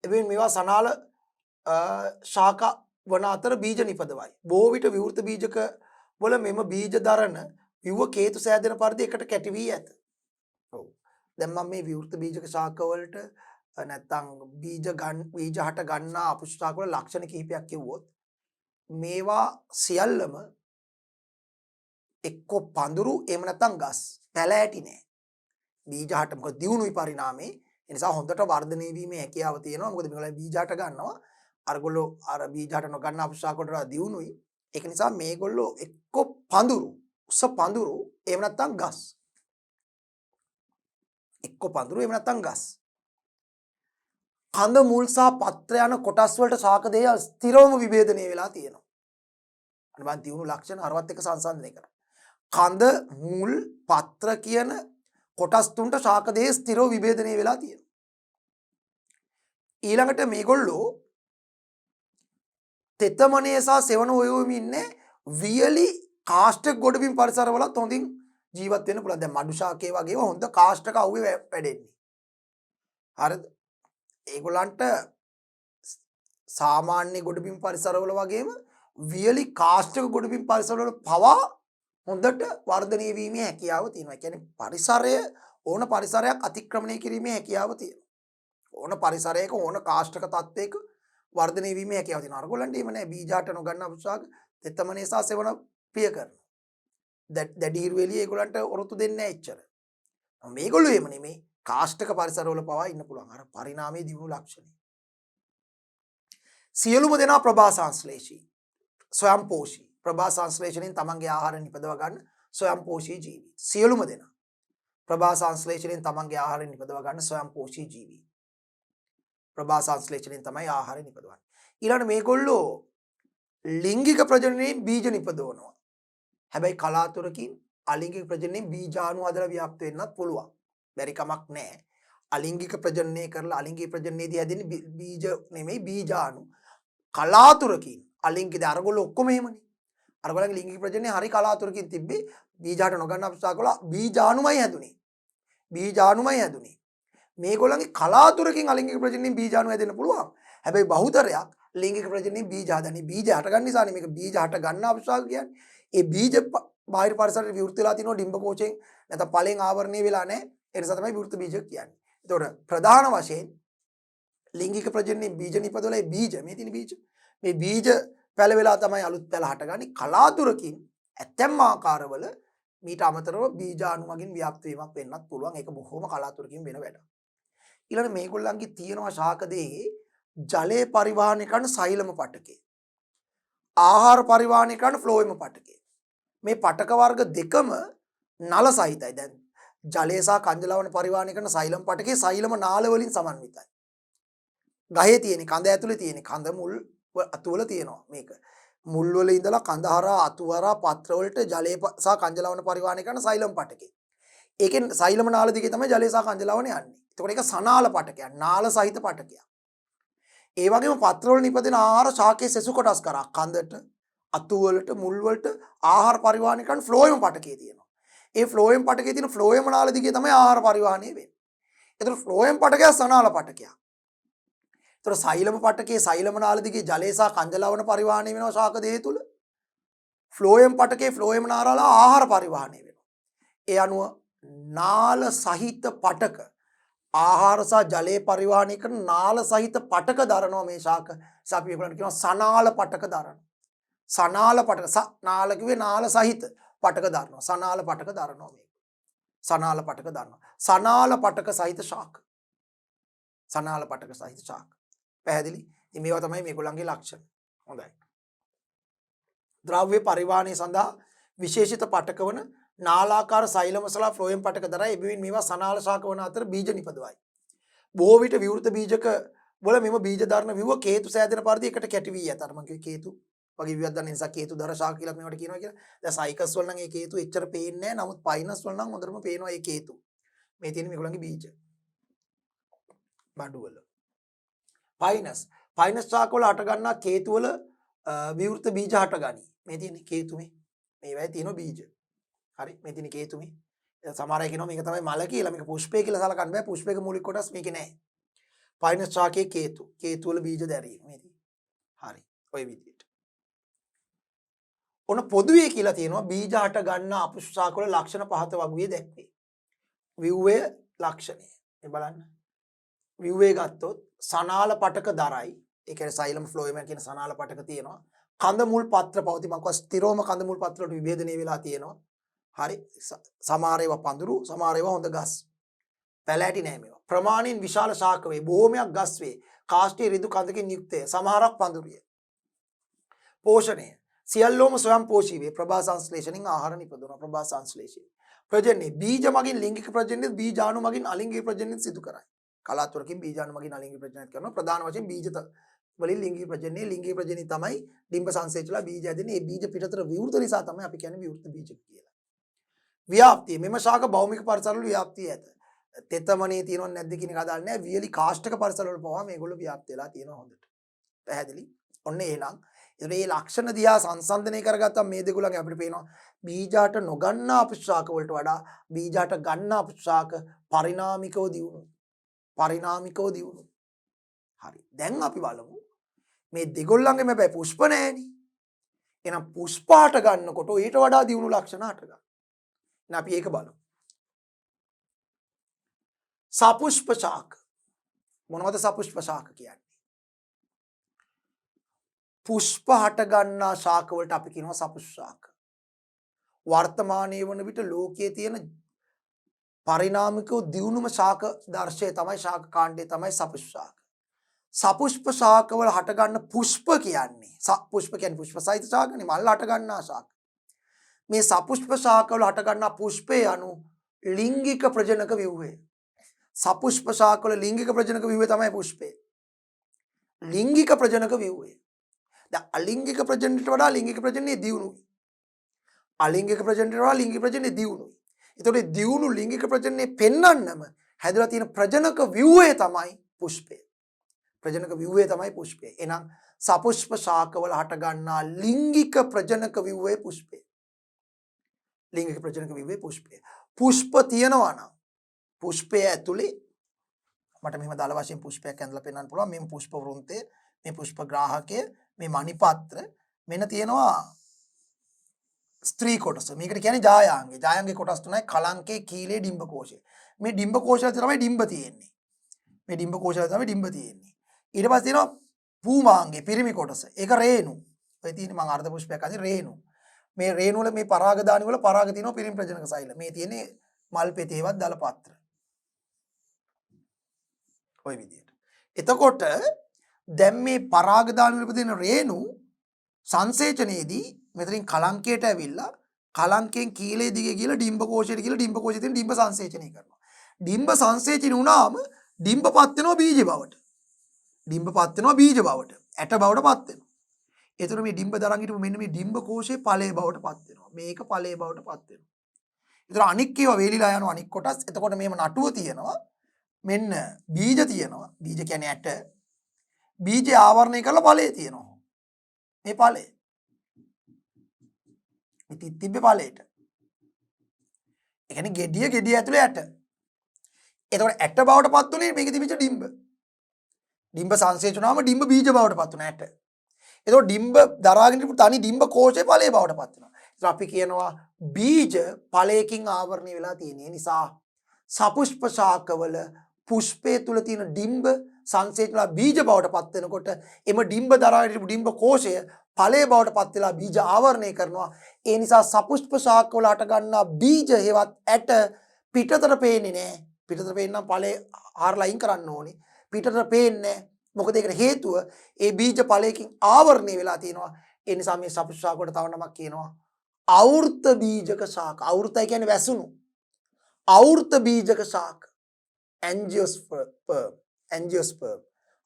Speaker 1: එබැවින් මේවා සනාල ශාක වන අතර බීජ නිපදවයි. බොහෝ විට විවෘත බීජක වල මෙම බීජ දරන විව කේතු සෑදෙන පරිදි එකට කැටි වී ඇත. ඔව්. දැන් මම මේ විවෘත බීජක ශාක වලට නැත්තම් බීජ හට ගන්නා අපුෂ්ඨ ශාක වල ලක්ෂණ කිහිපයක් කිව්වොත් මේවා සියල්ලම එක්ක පඳුරු එහෙම නැත්තම් ගස් පැල ඇටි නෑ. බීජ හට මොකද දියුණුයි පරිණාමේ. ඒ නිසා හොඳට වර්ධනය වීමේ හැකියාව තියෙනවා. මොකද මේගොල්ලෝ බීජ හට ගන්නවා. අරගොල්ලෝ අර බීජ හට නොගන්න අපුෂ්ඨ ශාක වලට දියුණුයි. ඒක නිසා මේගොල්ලෝ එක්ක පඳුරු උස පඳුරු එහෙම නැත්තම් ගස්. එක්ක පඳුරු එහෙම නැත්තම් ගස්. කඳ මුල් සහ පත්‍ර යන කොටස් වලට ශාක දෙය ස්ථිරවම විභේදනය වෙලා තියෙනවා. අන්න මම දියුණු ලක්ෂණ අරවත් එක්ක සංසන්දනය කරා. කඳ මුල් පත්‍ර කියන කොටස් තුනට ශාක දෙය ස්ථිරව විභේදනය වෙලා තියෙනවා. ඊළඟට මේගොල්ලෝ තෙතමනය සහ සෙවණ හොයමින් ඉන්නේ වියලි කාෂ්ඨක ගොඩබිම් පරිසරවලත් හොඳින් ජීවත් වෙන්න පුළුවන්. දැන් මඩු ශාකයේ වගේම හොඳ කාෂ්ඨක අවුවේ වැඩෙන්නේ. හරිද? ඒගොල්ලන්ට සාමාන්‍ය ගොඩබිම් පරිසරවල වගේම වියලි කාෂ්ඨක ගොඩබිම් පරිසරවල පවා හොඳට වර්ධනය වීමේ හැකියාව තියෙනවා. ඒ කියන්නේ පරිසරය ඕන පරිසරයක් අතික්‍රමණය කිරීමේ හැකියාව තියෙනවා. ඕන පරිසරයක ඕන කාෂ්ඨක තත්වයක වර්ධනය වීමේ හැකියාව තියෙනවා. අරගොල්ලන්ට එහෙම නැහැ. බීජාට නොගන්න අපුෂාක තෙතමනේ සහ සෙවණ ප්‍රිය කරනවා. දැඩි හිරු එළිය ඒගොල්ලන්ට ඔරොත්තු දෙන්නේ නැහැ එච්චර. මේගොල්ලෝ එහෙම නෙමෙයි. කාෂ්ඨක පරිසරවල පවා ඉන්න පුළුවන්. අර පරිණාමයේ දියුණු ලක්ෂණ. සියලුම දෙනා ප්‍රභා සංශ්ලේෂී ස්වයංපෝෂී ප්‍රභා සංශ්ලේෂණයෙන් තමන්ගේ ආහාර නිපදව ගන්න ස්වයංපෝෂී ජීවි. සියලුම දෙනා ප්‍රභා සංශ්ලේෂණයෙන් තමන්ගේ ආහාර නිපදව ගන්න ස්වයංපෝෂී ජීවි. ප්‍රභා සංශ්ලේෂණයෙන් තමයි ආහාර නිපදවන්නේ. ඊළඟට මේගොල්ලෝ ලිංගික ප්‍රජනනයෙන් බීජ නිපදවනවා. හැබැයි කලාතුරකින් අලිංගික ප්‍රජනනයෙන් බීජාණු හදලා ව්‍යාප්ත වෙන්නත් පුළුවන්. බැරි කමක් නැහැ. අලිංගික ප්‍රජනනය කරලා අලිංගික ප්‍රජනනයේදී හැදෙන්නේ බීජ නෙමෙයි බීජාණු. කලාතුරකින් අලිංගිකද අරගොල්ලෝ ඔක්කොම එහෙමනේ. අරගොල්ලන්ගේ ලිංගික ප්‍රජනනය හරි කලාතුරකින් තිබ්බේ බීජාට නොගන්න අපසාකල බීජාණුමයි හැදුනේ. බීජාණුමයි හැදුනේ. මේගොල්ලන්ගේ කලාතුරකින් අලිංගික ප්‍රජනනයෙන් බීජාණු හැදෙන්න පුළුවන්. හැබැයි බහුතරයක් ලිංගික ප්‍රජනනයෙන් බීජ හදන්නේ. බීජ හට ගන්න නිසානේ මේක බීජ හට ගන්න අපසාක කියන්නේ. ඒ බීජ බාහිර පරිසරයට විවෘත වෙලා තිනවා ඩිම්බ කෝෂයෙන් නැත්නම් පළෙන් ආවරණය වෙලා නැහැ. ඒ නිසා තමයි විවෘත බීජ කියන්නේ. එතකොට ප්‍රධාන වශයෙන් ලිංගික ප්‍රජනනයෙන් බීජ නිපදවලා ඒ බීජ මේ තියෙන බීජ මේ බීජ පැල වෙලා තමයි අලුත් පැල හටගන්නේ. කලාතුරකින් ඇතැම් ආකාරවල මීට අමතරව බීජාණු වලින් ව්‍යාප්ත වීමක් වෙන්නත් පුළුවන්. ඒක බොහොම කලාතුරකින් වෙන වැඩක්. ඊළඟ මේගොල්ලන්ගේ තියෙනවා ශාක දෙහි ජලයේ පරිවාහනය කරන සෛලම පටකේ. ආහාර පරිවාහනය කරන ෆ්ලෝයම පටකේ. මේ පටක වර්ග දෙකම නල සහිතයි. දැන් ජලය සහ කංජලවන පරිවාහනය කරන සෛලම පටකේ සෛලම නාල වලින් සමන්විතයි. ගහේ තියෙන කඳ ඇතුලේ තියෙන කඳ මුල් අතුවල තියෙනවා මේක. මුල් වල ඉඳලා කඳ හරහා අතු හරහා පත්‍ර වලට ජලය සහ කංජලවන පරිවාහනය කරන සෛලම පටකේ. ඒකෙන් සෛලම නාල දිගේ තමයි ජලය සහ කංජලවන යන්නේ. එතකොට ඒක සනාල පටකයක්. නාල සහිත පටකයක්. ඒ වගේම පත්‍ර වල නිපදෙන ආහාර ශාකයේ සෙසු කොටස් කරා කඳට අතු වලට මුල් වලට ආහාර පරිවාහනය කරන ෆ්ලෝයම පටකේ තියෙනවා. ඒ ෆ්ලෝයම් පටකේ තියෙන ෆ්ලෝයම නාල දිගේ තමයි ආහාර පරිවාහනය වෙන්නේ. ඒතර ෆ්ලෝයම් පටකය සනාල පටකයක්. ඒතර සෛලම පටකේ සෛලම නාල දිගේ ජලය සහ කංජලවන පරිවාහනය වෙනවා ශාක දෙහි තුල. ෆ්ලෝයම් පටකේ ෆ්ලෝයම නාල ආහාර පරිවාහනය වෙනවා. ඒ අනුව නාල සහිත පටක ආහාර සහ ජලය පරිවාහනය කරන නාල සහිත පටක දරනවා මේ ශාක. අපි ඒගොල්ලන්ට කියනවා සනාල පටක දරනවා. සනාල පටක නාල කිව්වේ නාල සහිත පටක දරනවා. සනාල පටක දරනවා මේක. සනාල පටක දරනවා. සනාල පටක සහිත ශාක. සනාල පටක සහිත ශාක. පැහැදිලි? ඉතින් මේවා තමයි මේගොල්ලන්ගේ ලක්ෂණ. හොඳයි. ද්‍රව්‍ය පරිවාහනය සඳහා විශේෂිත පටක වන නාලාකාර සෛලමසලා ෆ්ලෝයම් පටක දරයි. එබැවින් මේවා සනාල ශාක වන අතර බීජ නිපදවයි. බොහෝ විට විවෘත බීජක වල මෙම බීජ දරන විව කේතු සෑදෙන පරිදි එකට කැටි වී ඇත. අර මම කිව්වේ කේතු වගේ විවිධ දන්න නිසා කේතු දර ශාක කියලා මේවට කියනවා කියලා. දැන් සයිකස් වල නම් ඒ කේතු එච්චර පේන්නේ නැහැ. නමුත් පයිනස් වල නම් හොඳටම පේනවා ඒ කේතු. මේ තියෙන මේගොල්ලන්ගේ බීජ. බඩු වල. ෆයිනස් ශාකවල හට ගන්නා කේතු වල විවෘත බීජ හට ගනී. මේ තියෙන්නේ කේතු මේ වෙයි තියෙන බීජ. හරි මේ තියෙන කේතු මේ. සමහර අය කියනවා මේක තමයි මල කියලා මේක පුෂ්පය කියලා සලකන්න බෑ. පුෂ්පයක මූලික කොටස් මේකේ නැහැ. ෆයිනස් ශාකයේ කේතු වල බීජ දැරීම මේ තියෙන්නේ. හරි. ඔය විදිහට. ඔන්න පොදුවේ කියලා තියෙනවා බීජ හට ගන්න අපුෂ්ප ශාකවල ලක්ෂණ පහත වගුවේ දැක්වේ. ව්‍යුහය ලක්ෂණය. මේ බලන්න. ව්‍යුහය ගත්තොත් සනාල පටක දරයි. ඒ කියන්නේ සයිලම් ෆ්ලෝයම කියන සනාල පටක තියෙනවා. කඳ මුල් පත්‍ර පවති මම කිව්වා ස්ථිරවම කඳ මුල් පත්‍ර වලට විභේදනය වෙලා තියෙනවා. හරි. සමහර ඒවා පඳුරු, සමහර ඒවා හොඳ ගස්. පැලෑටි නෑ මේවා. ප්‍රමාණයෙන් විශාල ශාක වේ. බොහෝමයක් ගස් වේ. කාෂ්ඨීය ඍතු කඳකින් යුක්තය. සමහරක් පඳුරිය. පෝෂණය. සියල්ලෝම ස්වයං පෝෂී වේ. ප්‍රභා සංශ්ලේෂණෙන් ආහාර නිපදවන ප්‍රභා සංශ්ලේෂණය. ප්‍රජනනය. බීජ මගින් ලිංගික ප්‍රජනනය, බීජාණු මගින් අලිංගික ප්‍රජනනය සිදු කරයි. කලාතුරකින් බීජාණු මගින් අලිංගික ප්‍රජනනය කරනවා. ප්‍රධාන වශයෙන් බීජ වලින් ලිංගික ප්‍රජනනය තමයි ඩිම්බ සංසේචලා බීජ ඇදෙන්නේ. ඒ බීජ පිටතට විවෘත නිසා තමයි අපි කියන්නේ විවෘත බීජ කියලා. ව්‍යාප්තිය. මෙම ශාක භෞමික පරිසරවල ව්‍යාප්තිය ඇත. තෙතමනේ තියෙනවද නැද්ද කියන එක අදාළ නැහැ. වියලි කාෂ්ඨක පරිසරවල පවා මේගොල්ලෝ ව්‍යාප්ති වෙලා තියෙනවා හොඳට. පැහැදිලි? ඔන්න එහෙනම් මේ ලක්ෂණ දිහා සංසන්දනය කරගත්තම මේ දෙගොල්ලන්ගේ අපිට පේනවා බීජාට නොගන්නා අපුෂ්පාක වලට වඩා බීජාට ගන්නා අපුෂ්පාක පරිණාමිකව දියුණු. හරි. දැන් අපි බලමු මේ දෙගොල්ලන්ගේ මේ බෑ පුෂ්ප නැහෙනි. එහෙනම් පුෂ්පාට ගන්නකොට ඊට වඩා දියුණු ලක්ෂණ හට ගන්නවා. එහෙනම් අපි ඒක බලමු. සපුෂ්ප ශාක. මොනවද සපුෂ්ප ශාක කියන්නේ? පුෂ්ප හට ගන්නා ශාක වලට අපි කියනවා සපුෂ්ප ශාක. වර්තමානයේ වන විට ලෝකයේ තියෙන පරිණාමිකව දියුණුම ශාක දර්ශය තමයි ශාක කාණ්ඩය තමයි සපුෂ්ප ශාක. සපුෂ්ප ශාක වල හට ගන්න පුෂ්ප කියන්නේ පුෂ්ප කියන්නේ පුෂ්ප සහිත ශාකනේ මල් හට ගන්නා ශාක. මේ සපුෂ්ප ශාක වල හට ගන්නා පුෂ්පේ අනු ලිංගික ප්‍රජනක ව්‍යුහය. සපුෂ්ප ශාක වල ලිංගික ප්‍රජනක ව්‍යුහය තමයි පුෂ්පේ. ලිංගික ප්‍රජනක ව්‍යුහය. දැන් අලිංගික ප්‍රජනනයට වඩා ලිංගික ප්‍රජනනය දියුණුයි. අලිංගික ප්‍රජනනයට වඩා ලිංගික ප්‍රජනනය දියුණුයි. ඒතකොට දියුණු ලිංගික ප්‍රජනනය පෙන්වන්නම හැදලා තියෙන ප්‍රජනක ව්‍යුහය තමයි පුෂ්පය. ප්‍රජනක ව්‍යුහය තමයි පුෂ්පය. එහෙනම් සපුෂ්ප ශාකවල හට ගන්නා ලිංගික ප්‍රජනක ව්‍යුහය පුෂ්පය. ලිංගික ප්‍රජනක ව්‍යුහය පුෂ්පය. පුෂ්ප තියනවා නම් පුෂ්පය ඇතුලේ මට මෙහෙම දල වශයෙන් පුෂ්පයක් ඇඳලා පෙන්වන්න පුළුවන්. මේ පුෂ්ප වෘන්තය, මේ පුෂ්ප ග්‍රාහකය, මේ මණිපත්‍ර මෙන්න තියෙනවා ස්ත්‍රී කොටස. මේකට කියන්නේ ජායාංගය. ජායාංගයේ කොටස් තුනයි කලංකේ, කීලේ, ඩිම්බ කෝෂය. මේ ඩිම්බ කෝෂය තමයි ඩිම්බ තියෙන්නේ. මේ ඩිම්බ කෝෂය තමයි ඩිම්බ තියෙන්නේ. ඊට පස්සේ තියෙනවා පූමාංගේ, පිරිමි කොටස. ඒක රේණු. ඔය තියෙන්නේ මම අර්ධ පුෂ්පයක් අතේ රේණු. මේ රේණු වල මේ පරාගදානි වල පරාග තියෙනවා පිරිමි ප්‍රජනක සෛල. මේ තියෙන්නේ මල් පෙතේවත් දල පත්‍ර. ඔය විදියට. එතකොට දැන් මේ පරාගදානි වල උපදින රේණු සංසේචනයේදී මෙතනින් කලංකයට ඇවිල්ලා කලංකෙන් කීලේ දිගේ කියලා ඩිම්බ කෝෂයට කියලා ඩිම්බ කෝෂයෙන් තියෙන ඩිම්බ සංසේචනය කරනවා. ඩිම්බ සංසේචනය වුණාම ඩිම්බපත් වෙනවා බීජ බවට. ඩිම්බපත් වෙනවා බීජ බවට. ඇට බවට පත් වෙනවා. ඒතර මේ ඩිම්බ දරන් හිටපු මෙන්න මේ ඩිම්බ කෝෂේ ඵලයේ බවට පත් වෙනවා. මේක ඵලයේ බවට පත් වෙනවා. ඒතර අනික් ඒවා වේලිලා යනවා අනික් කොටස්. එතකොට මේම නටුව තියෙනවා. මෙන්න බීජ තියෙනවා. බීජ කියන්නේ ඇට. බීජය ආවරණය කරලා ඵලයේ තියෙනවා. මේ ඵලය. මේ තිබ්බේ ඵලයට. ඒ කියන්නේ ගෙඩිය ඇතුලේ ඇට. එතකොට ඇට බවට පත් උනේ මේකේ තිබිච්ච ඩිම්බ. ඩිම්බ සංසේචනාම ඩිම්බ බීජ බවට පත් වුණා ඇට. එතකොට ඩිම්බ දරාගෙන ඉපු තනි ඩිම්බ කෝෂේ ඵලයේ බවට පත් වෙනවා. ඒත් අපි කියනවා බීජ ඵලයකින් ආවරණය වෙලා තියෙන නිසා සපුෂ්ප ශාකවල පුෂ්පයේ තුල තියෙන ඩිම්බ සංසේචනලා බීජ බවට පත් වෙනකොට එම ඩිම්බ දරාගෙන ඉපු ඩිම්බ කෝෂය ඵලයේ බවට පත් වෙලා බීජ ආවරණය කරනවා. ඒ නිසා සපුෂ්ප ශාකවල හට ගන්නා බීජ හේවත් ඇට පිටතට පේන්නේ නැහැ. පිටතට පේන්න ඵලයේ ආරලා අයින් කරන්න ඕනේ. පිටතට පේන්නේ මොකද ඒකට හේතුව ඒ බීජ ඵලයකින් ආවරණය වෙලා තියෙනවා. ඒ නිසා මේ සපුෂ්ප ශාක වලට තව නමක් කියනවා අවෘත බීජක ශාක. අවෘතයි කියන්නේ වැසුණු. අවෘත බීජක ශාක. ඇන්ජියෝස්පර්ම්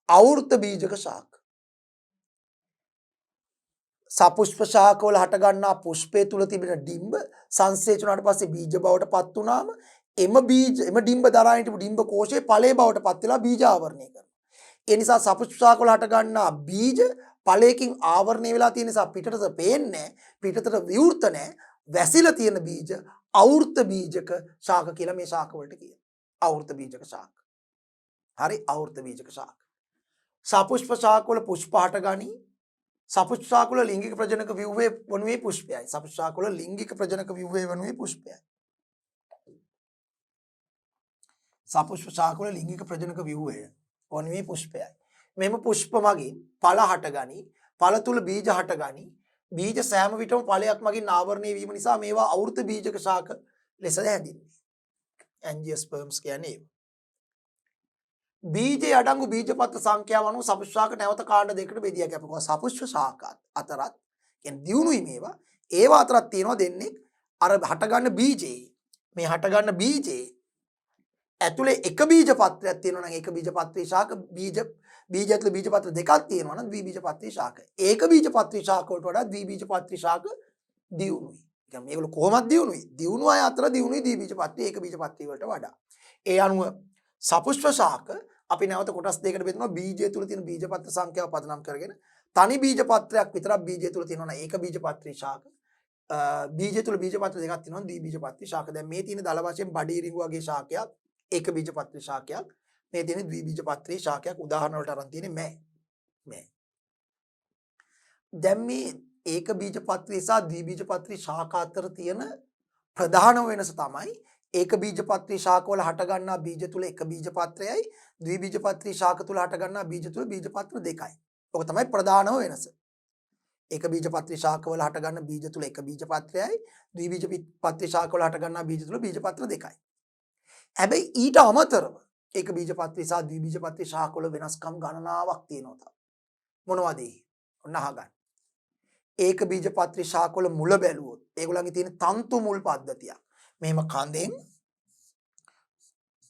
Speaker 1: අවෘත බීජක ශාක. සපුෂ්ප ශාක වල හට ගන්නා පුෂ්පය තුල තිබෙන ඩිම්බ සංසේචන වුණාට පස්සේ බීජ බවට පත් වුණාම එම බීජ එම ඩිම්බ දරා හිටපු ඩිම්බ කෝෂයේ ඵලයේ බවට පත් වෙලා බීජ ආවරණය කරනවා. ඒ නිසා සපුෂ්ප ශාක වල හට ගන්නා බීජ ඵලයකින් ආවරණය වෙලා තියෙන නිසා පිටතට පේන්නේ පිටතට විවෘත නැහැ. වැසිලා තියෙන බීජ අවෘත බීජක ශාක කියලා මේ ශාක වලට කියනවා. අවෘත බීජක ශාක. හරි අවෘත බීජක ශාක. සපුෂ්ප ශාක වල පුෂ්ප හට ගනී. සපුෂ්ප ශාක වල ලිංගික ප්‍රජනක ව්‍යුහය වනුයේ පුෂ්පයයි. සපුෂ්ප ශාක වල ලිංගික ප්‍රජනක ව්‍යුහය වනුයේ පුෂ්පයයි. සපුෂ්ප ශාක වල ලිංගික ප්‍රජනක ව්‍යුහය වනුයේ පුෂ්පයයි. මෙම පුෂ්ප මගින් ඵල හට ගනී. ඵල තුල බීජ හට ගනී. බීජ සෑම විටම ඵලයක් මගින් ආවරණය වීම නිසා මේවා අවෘත බීජක ශාක ලෙස හැඳින්වේ. ඇන්ජියෝස්පර්ම්ස් කියන්නේ බීජයේ අඩංගු බීජපත්‍ර සංඛ්‍යාව අනුව සපුෂ්ප ශාක නැවත කාණ්ඩ දෙකකට බෙදියා කැපෙනවා. සපුෂ්ප ශාක අතරත් කියන්නේ දියුණුයි මේවා. ඒවා අතරත් තියෙනවා දෙන්නේ අර හටගන්න බීජේ. මේ හටගන්න බීජේ ඇතුලේ එක බීජපත්‍රයක් තියෙනවා නම් ඒක බීජපත්‍රී ශාක බීජ ඇතුලේ බීජපත්‍ර දෙකක් තියෙනවා නම් ද්විබීජපත්‍රී ශාක. ඒක බීජපත්‍රී ශාක වලට වඩා ද්විබීජපත්‍රී ශාක දියුණුයි. කියන්නේ මේගොල්ලෝ කොහොමද දියුණුයි? දියුණුව අය අතර දියුණුයි ද්විබීජපත්‍රී ඒක බීජපත්‍රී වලට වඩා. ඒ අනුව සපුෂ්ප ශාක අපි නැවත කොටස් දෙකකට බෙදනවා. බීජය තුල තියෙන බීජපත්‍ර සංඛ්‍යාව පදනම් කරගෙන තනි බීජපත්‍රයක් විතරක් බීජය තුල තියෙනවා නම් ඒක බීජපත්‍රී ශාක. බීජය තුල බීජපත්‍ර දෙකක් තියෙනවා ද්විබීජපත්‍රී ශාක. දැන් මේ තියෙන දල වශයෙන් බඩීරිඟු වගේ ශාකයක් ඒක බීජපත්‍රී ශාකයක්. මේ තියෙන ද්විබීජපත්‍රී ශාකයක්. උදාහරණ වලට අරන් තියෙන්නේ මේ. දැන් මේ ඒක බීජපත්‍රී සහ ද්විබීජපත්‍රී ශාක අතර තියෙන ප්‍රධාන වෙනස තමයි ඒක බීජපත්‍රී ශාක වල හට ගන්නා බීජ තුල එක බීජපත්‍රයයි ද්විබීජපත්‍රී ශාක තුල හට ගන්නා බීජ තුල බීජපත්‍ර දෙකයි. ඔක තමයි ප්‍රධානම වෙනස. ඒක බීජපත්‍රී ශාක වල හට ගන්න බීජ තුල එක බීජපත්‍රයයි ද්විබීජපත්‍රී ශාක වල හට ගන්නා බීජ තුල බීජපත්‍ර දෙකයි. හැබැයි ඊට අමතරව ඒක බීජපත්‍රී සහ ද්විබීජපත්‍රී ශාක වල වෙනස්කම් ගණනාවක් තියෙනවා. මොනවද ඒ? ඔන්න අහගන්න. ඒක බීජපත්‍රී ශාක වල මුල බැලුවොත් ඒගොල්ලන්ගේ තියෙන තන්තු මුල් පද්ධතියක්. මෙහෙම කඳෙන්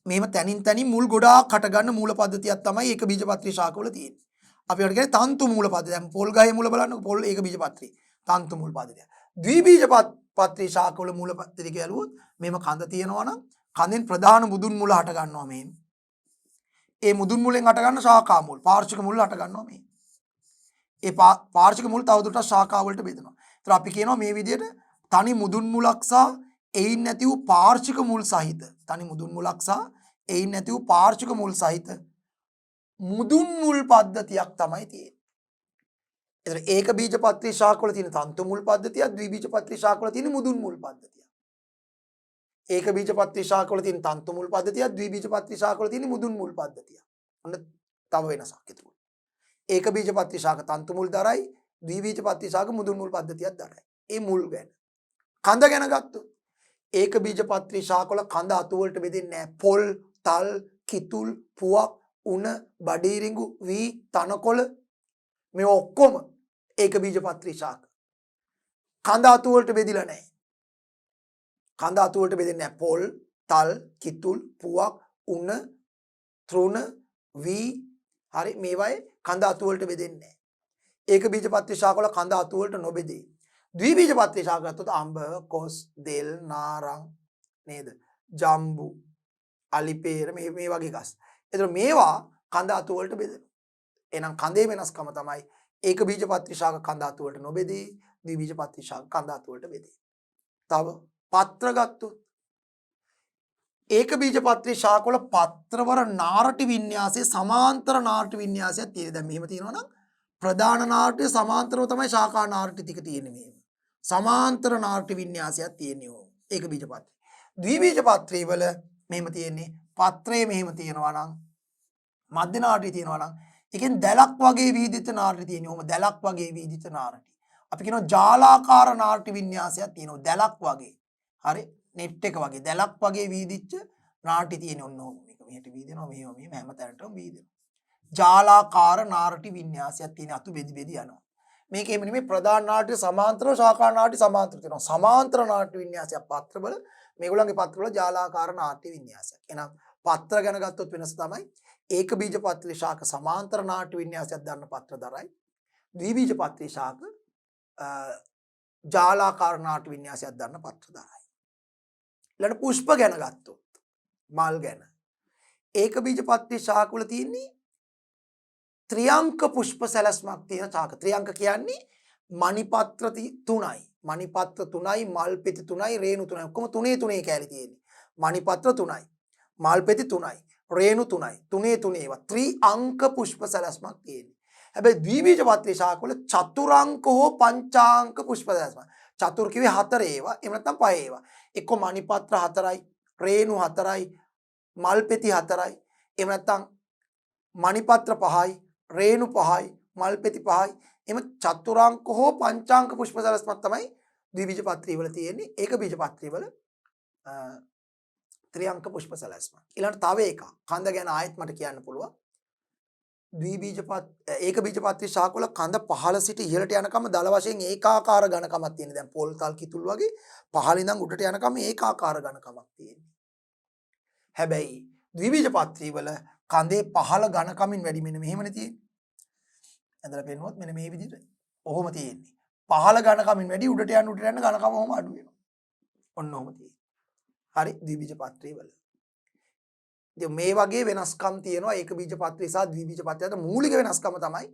Speaker 1: මෙහෙම තනින් තනින් මුල් ගොඩාක් හට ගන්න මූල පද්ධතියක් තමයි ඒක බීජපත්‍රී ශාක වල තියෙන්නේ. අපි ඒකට කියන්නේ තන්තු මූල පද්ධතිය. දැන් පොල් ගහේ මුල බලන්නකො පොල් ඒක බීජපත්‍රී තන්තු මුල් පද්ධතිය. ද්විබීජපත්‍රී ශාක වල මූල පද්ධතිය කියලුවොත් මෙහෙම කඳ තියෙනවා නම් කඳෙන් ප්‍රධාන මුදුන් මුල හට ගන්නවා මෙහෙම. ඒ මුදුන් මුලෙන් හට ගන්න ශාඛා මුල් පාර්ශ්වික මුල් හට ගන්නවා මෙහෙම. ඒ පාර්ශ්වික මුල් තවදුරටත් ශාඛා වලට බෙදෙනවා. ඒතර අපි කියනවා මේ විදිහට තනි මුදුන් මුලක් සහ එයින් නැති වූ පාර්ශ්වික මුල් සහිත තනි මුදුන් මුලක් සහ එයින් නැති වූ පාර්ශ්වික මුල් සහිත මුදුන් මුල් පද්ධතියක් තමයි තියෙන්නේ. ඒතර ඒක බීජපත්‍රී ශාක වල තියෙන තන්තු මුල් පද්ධතිය ද්විබීජපත්‍රී ශාක වල තියෙන මුදුන් මුල් පද්ධතිය. ඒක බීජපත්‍රී ශාක වල තියෙන තන්තු මුල් පද්ධතිය ද්විබීජපත්‍රී ශාක වල තියෙන මුදුන් මුල් පද්ධතිය. ඔන්න තව වෙනසක් ඒක. ඒක බීජපත්‍රී ශාක තන්තු මුල් දරයි ද්විබීජපත්‍රී ශාක මුදුන් මුල් පද්ධතියක් දරයි. ඒ මුල් ගැන කඳ ගැන ගත්තොත් ඒක බීජපත්‍රී ශාක වල කඳ අතු වලට බෙදෙන්නේ නැහැ. පොල්, තල්, කිතුල්, පුවක්, උණ, බඩීරිඟු, වී, තනකොළ මේ ඔක්කොම ඒක බීජපත්‍රී ශාක. කඳ අතු වලට බෙදිලා නැහැ. කඳ අතු වලට බෙදෙන්නේ නැහැ. පොල්, තල්, කිතුල්, පුවක්, උණ, තෘණ, වී හරි මේවායේ කඳ අතු වලට බෙදෙන්නේ නැහැ. ඒක බීජපත්‍රී ශාක වල කඳ අතු වලට නොබෙදේ. ද්විබීජපත්‍රී ශාක ගත්තොත් අඹ, කොස්, දෙල්, නාරං නේද? ජම්බු, අලිපේර මේ වගේ ගස්. ඒතර මේවා කඳ අතු වලට බෙදෙනවා. එහෙනම් කඳේ වෙනස්කම තමයි ඒක බීජපත්‍රී ශාක කඳ අතු වලට නොබෙදේ, ද්විබීජපත්‍රී ශාක කඳ අතු වලට බෙදේ. තව පත්‍ර ගත්තොත් ඒක බීජපත්‍රී ශාක වල පත්‍රවල නාරටි වින්‍යාසයේ සමාන්තර නාරටි වින්‍යාසයක් තියෙනවා. දැන් මෙහෙම තියෙනවා නම් ප්‍රධාන නාරටිය සමාන්තරව තමයි ශාඛා නාරටි ටික තියෙන්නේ මෙහෙම. සමාන්තර නාරටි වින්‍යාසයක් තියෙනවා. ඒක බීජපත්‍රී. ද්විබීජපත්‍රී වල මෙහෙම තියෙන්නේ පත්‍රයේ මෙහෙම තියෙනවා නම් මධ්‍ය නාරටි තියෙනවා නම් ඒකෙන් දැලක් වගේ වීදිත නාරටි තියෙනවා. ඔහොම දැලක් වගේ වීදිත නාරටි. අපි කියනවා ජාලාකාර නාරටි වින්‍යාසයක් තියෙනවා. දැලක් වගේ. හරි නෙට් එක වගේ දැලක් වගේ වීදිච්ච නාරටි තියෙන ඔන්න ඕක මේක මෙහෙට වීදිනවා මෙහෙම හැම තැනටම වීදිනවා. ජාලාකාර නාරටි වින්‍යාසයක් තියෙන අතු බෙදි බෙදි යනවා. මේක එහෙම නෙමෙයි ප්‍රධාන නාට්‍ය සමාන්තරව ශාඛා නාට්‍ය සමාන්තර තියෙනවා. සමාන්තර නාට්‍ය වින්‍යාසයක් පත්‍රවල මේගොල්ලන්ගේ පත්‍රවල ජාලාකාර නාට්‍ය වින්‍යාසයක්. එහෙනම් පත්‍ර ගැන ගත්තොත් වෙනස තමයි ඒක බීජපත්‍රී ශාක සමාන්තර නාට්‍ය වින්‍යාසයක් දන්න පත්‍ර දරයි. ද්විබීජපත්‍රී ශාක ජාලාකාර නාට්‍ය වින්‍යාසයක් දන්න පත්‍ර දරයි. ඊළඟ පුෂ්ප ගැන ගත්තොත් මල් ගැන. ඒක බීජපත්‍රී ශාක වල තියෙන්නේ ත්‍රිඅංක පුෂ්ප සැලැස්මක් තියෙන ශාක. ත්‍රිඅංක කියන්නේ මණිපත්‍ර 3යි. මණිපත්‍ර 3යි, මල් පෙති 3යි, රේණු 3යි. ඔක්කොම 3 කැලි තියෙන්නේ. මණිපත්‍ර 3යි, මල් පෙති 3යි, රේණු 3යි. 3 ඒවා ත්‍රිඅංක පුෂ්ප සැලැස්මක් තියෙන්නේ. හැබැයි ද්විබීජපත්‍රී ශාක වල චතුරාංක හෝ පංචාංක පුෂ්ප සැලැස්මක්. චතුර් කිව්වේ 4 ඒවා. එහෙම නැත්නම් 5 ඒවා. එක්ක මණිපත්‍ර 4යි, රේණු 4යි, මල් පෙති 4යි. එහෙම නැත්නම් මණිපත්‍ර 5යි, රේණු 5යි, මල් පෙති 5යි. එම චතුරාංක හෝ පංචාංක පුෂ්ප සැලැස්මක් තමයි ද්විබීජපත්‍රී වල තියෙන්නේ. ඒක බීජපත්‍රී වල ත්‍රිඅංක පුෂ්ප සැලැස්මක්. ඊළඟට තව එකක්. කඳ ගැන ආයෙත් මට කියන්න පුළුවන්. ඒක බීජපත්‍රී ශාක වල කඳ පහළ සිට ඉහළට යනකම් දල වශයෙන් ඒකාකාර ඝනකමක් තියෙනවා. දැන් පොල් තල් කිතුල් වගේ පහළ ඉඳන් උඩට යනකම් ඒකාකාර ඝනකමක් තියෙනවා. හැබැයි ද්විබීජපත්‍රී වල කඳේ පහළ ඝනකමින් වැඩි මෙන්න මෙහෙමනේ තියෙන්නේ. ඇඳලා පෙන්නුවොත් මෙන්න මේ විදිහට ඔහොම තියෙන්නේ. පහළ ඝනකමින් වැඩි උඩට යන ඝනකම ඔහොම අඩු වෙනවා. ඔන්න ඔහොම තියෙන්නේ. හරි ද්විබීජපත්‍රී වල. ඉතින් මේ වගේ වෙනස්කම් තියෙනවා ඒක බීජපත්‍රී සහ ද්විබීජපත්‍රී අතර මූලික වෙනස්කම තමයි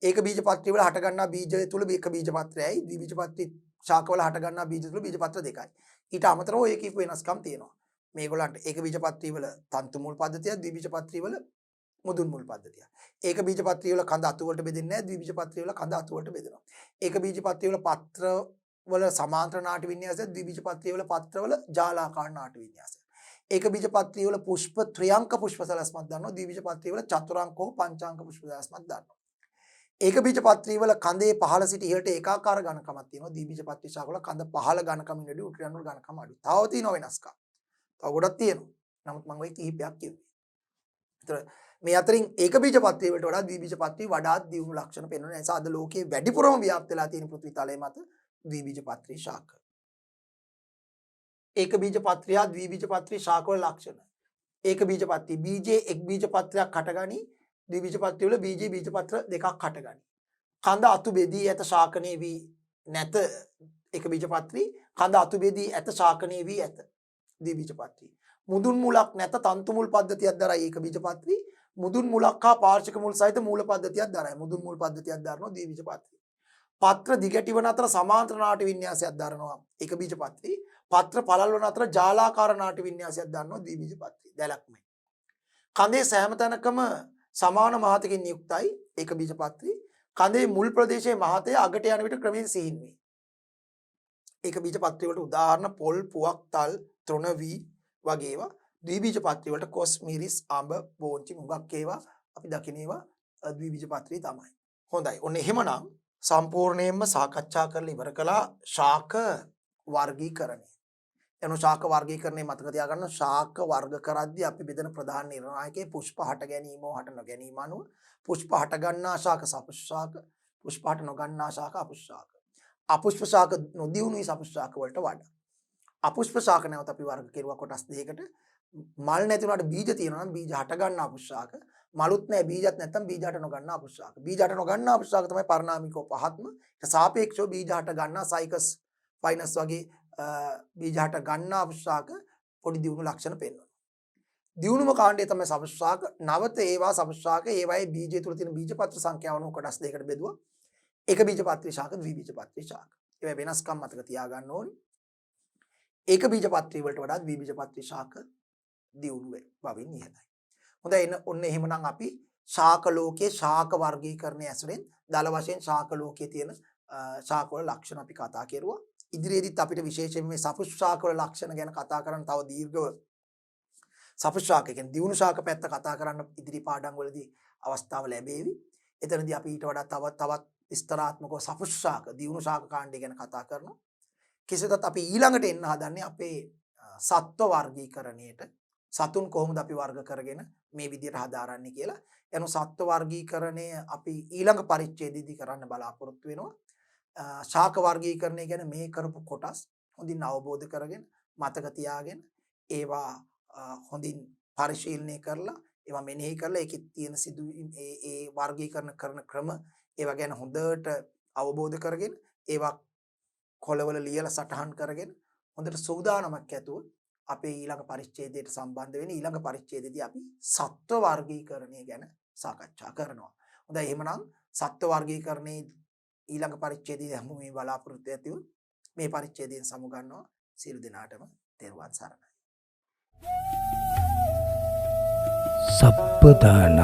Speaker 1: ඒක බීජපත්‍රී වල හට ගන්නා බීජය තුල එක බීජපත්‍රයයි ද්විබීජපත්‍රී ශාක වල හට ගන්නා බීජ තුල බීජපත්‍ර දෙකයි. ඊට අමතරව ඔය කීප වෙනස්කම් තියෙනවා. මේගොල්ලන්ට ඒක බීජපත්‍රී වල තන්තු මුල් පද්ධතිය, ද්විබීජපත්‍රී වල මුදුන් මුල් පද්ධතිය. ඒක බීජපත්‍රී වල කඳ අතු වලට බෙදෙන්නේ නැහැ, ද්විබීජපත්‍රී වල කඳ අතු වලට බෙදෙනවා. ඒක බීජපත්‍රී වල පත්‍ර වල සමාන්තර නාටි වින්‍යාසය, ද්විබීජපත්‍රී වල පත්‍ර වල ජාලාකාර නාටි වින්‍යාසය. ඒක බීජපත්‍රී වල පුෂ්ප ත්‍රිඅංක පුෂ්ප සැලැස්මක් දානවා, ද්විබීජපත්‍රී වල චතුරාංක හෝ පංචාංක පුෂ්ප සැලැස්මක් දානවා. ඒක බීජපත්‍රී වල කඳේ පහළ සිට ඉහළට ඒකාකාර ඝනකමක් තියෙනවා. ද්විබීජපත්‍රී ශාක වල කඳ පහළ ඝනකමින් වැඩි උඩට යන ඝනකම අඩුයි. තව තියෙනවා වෙනස්කම්. තව ගොඩක් තියෙනවා. නමුත් මම ওই කිහිපයක් කිව්වේ. ඒතර මේ අතරින් ඒක බීජපත්‍රී වලට වඩා ද්විබීජපත්‍රී වඩාත් දියුණු ලක්ෂණ පෙන්වන නිසා අද ලෝකයේ වැඩිපුරම ව්‍යාප්ත වෙලා තියෙන පෘථිවි තලයේ මත ද්විබීජපත්‍රී ශාක. ඒක බීජපත්‍රී හා ද්විබීජපත්‍රී ශාක වල ලක්ෂණ. ඒක බීජපත්‍රී බීජේ එක් බීජපත්‍රයක් හටගනි. ද්විබීජපත්‍රී වල බීජේ බීජපත්‍ර දෙකක් හටගනි. කඳ අතු බෙදී ඇත ශාකණේ වී නැත ඒක බීජපත්‍රී. කඳ අතු බෙදී ඇත ශාකණේ වී ඇත ද්විබීජපත්‍රී. මුදුන් මුලක් නැත තන්තු මුල් පද්ධතියක් දරයි ඒක බීජපත්‍රී. මුදුන් මුලක් හා පාර්ශ්වික මුල් සහිත මූල පද්ධතියක් දරයි. මුදුන් මුල් පද්ධතියක් දරනවා ද්විබීජපත්‍රී. පත්‍ර දිගටි වන අතර සමාන්තර නාටි වින්‍යාසයක් දරනවා ඒක බීජපත්‍රී. පත්‍ර පළල් වන අතර ජාලාකාර නාටි වින්‍යාසයක් දරනවා ද්විබීජපත්‍රී. දැලක්මයි. කඳේ සෑම තැනකම සමාන මහතකින් යුක්තයි ඒක බීජපත්‍රී. කඳේ මුල් ප්‍රදේශයේ මහතය අගට යන විට ක්‍රමයෙන් සිහින් වේ. ඒක බීජපත්‍රී වලට උදාහරණ පොල්, පුවක්, තල්, තෘණ වී වගේ ඒවා. ද්විබීජපත්‍රී වලට කොස්, මිරිස්, අඹ, බෝංචි මුගක් ඒවා අපි දකින ඒවා ද්විබීජපත්‍රී තමයි. හොඳයි. ඔන්න එහෙමනම් සම්පූර්ණයෙන්ම සාකච්ඡා කරලා ඉවර කළා ශාක වර්ගීකරණය. එන ශාක වර්ගීකරණය මතක තියාගන්න ශාක වර්ග කරද්දී අපි බෙදෙන ප්‍රධාන නිර්ණායකයේ පුෂ්ප හට ගැනීම හෝ හට නොගැනීම අනුව පුෂ්ප හට ගන්නා ශාක සපුෂ්ප ශාක, පුෂ්ප හට නොගන්නා ශාක අපුෂ්ප ශාක. අපුෂ්ප ශාක නොදියුණුයි සපුෂ්ප ශාක වලට වඩා. අපුෂ්ප ශාක නැවත අපි වර්ග කෙරුවා කොටස් දෙකකට. මල් නැති වුණාට බීජ තියෙනවා නම් බීජ හට ගන්නා අපුෂ්ප ශාක, මලුත් නැහැ බීජත් නැත්නම් බීජ හට නොගන්නා අපුෂ්ප ශාක. බීජ හට නොගන්නා අපුෂ්ප ශාක තමයි පරිණාමිකව පහත්ම. ඒක සාපේක්ෂව බීජ හට ගන්නා සයිකස් ෆයිනස් වගේ බීජ හට ගන්නා අපුෂ්ප ශාක පොඩි දියුණු ලක්ෂණ පෙන්වනවා. දියුණුම කාණ්ඩය තමයි සපුෂ්ප ශාක. නවත ඒවා සපුෂ්ප ශාක ඒවායේ බීජය තුල තියෙන බීජපත්‍ර සංඛ්‍යාව අනුව කොටස් දෙකකට බෙදුවා. ඒක බීජපත්‍රී ශාක, ද්විබීජපත්‍රී ශාක. ඒවා වෙනස්කම් මතක තියාගන්න ඕනේ. ඒක බීජපත්‍රී වලට වඩා ද්විබීජපත්‍රී ශාක දියුණු බවින් ඉහළයි. හොඳයි ඔන්න එහෙමනම් අපි ශාක ලෝකයේ ශාක වර්ගීකරණය ඇසුරෙන් දල වශයෙන් ශාක ලෝකයේ තියෙන ශාක වල ලක්ෂණ අපි කතා කරුවා. ඉදිරියේදීත් අපිට විශේෂයෙන් මේ සපුෂ්ප ශාක වල ලක්ෂණ ගැන කතා කරන්න තව දීර්ඝව සපුෂ්ප ශාක කියන්නේ දියුණු ශාක පැත්ත කතා කරන්න ඉදිරි පාඩම් වලදී අවස්ථාව ලැබේවි. එතනදී අපි ඊට වඩා තවත් විස්තරාත්මකව සපුෂ්ප ශාක දියුණු ශාක කාණ්ඩය ගැන කතා කරනවා. කෙසේදත් අපි ඊළඟට එන්න හදන්නේ අපේ සත්ව වර්ගීකරණයට. සතුන් කොහොමද අපි වර්ග කරගෙන මේ විදිහට හදාරන්නේ කියලා. එනු සත්ව වර්ගීකරණය අපි ඊළඟ පරිච්ඡේදයේදී කරන්න බලාපොරොත්තු වෙනවා. ශාක වර්ගීකරණය ගැන මේ කරපු කොටස් හොඳින් අවබෝධ කරගෙන මතක තියාගෙන ඒවා හොඳින් පරිශීලනය කරලා ඒවා මෙනෙහි කරලා ඒකේ තියෙන සිදුවීම් ඒ වර්ගීකරණ කරන ක්‍රම ඒවා ගැන හොඳට අවබෝධ කරගෙන ඒවා කොළවල ලියලා සටහන් කරගෙන හොඳට සූදානමක් ඇතුව අපේ ඊළඟ පරිච්ඡේදයට සම්බන්ධ වෙන ඊළඟ පරිච්ඡේදයේදී අපි සත්ව වර්ගීකරණය ගැන සාකච්ඡා කරනවා. හොඳයි එහෙමනම් සත්ව වර්ගීකරණයේ ඊළඟ පරිච්ඡේදයේ හැම මේ බලාපොරොත්තු ඇතිව මේ පරිච්ඡේදයෙන් සමුගන්නවා. සියලු දෙනාටම තෙරුවන් සරණයි.
Speaker 2: සප්පදානං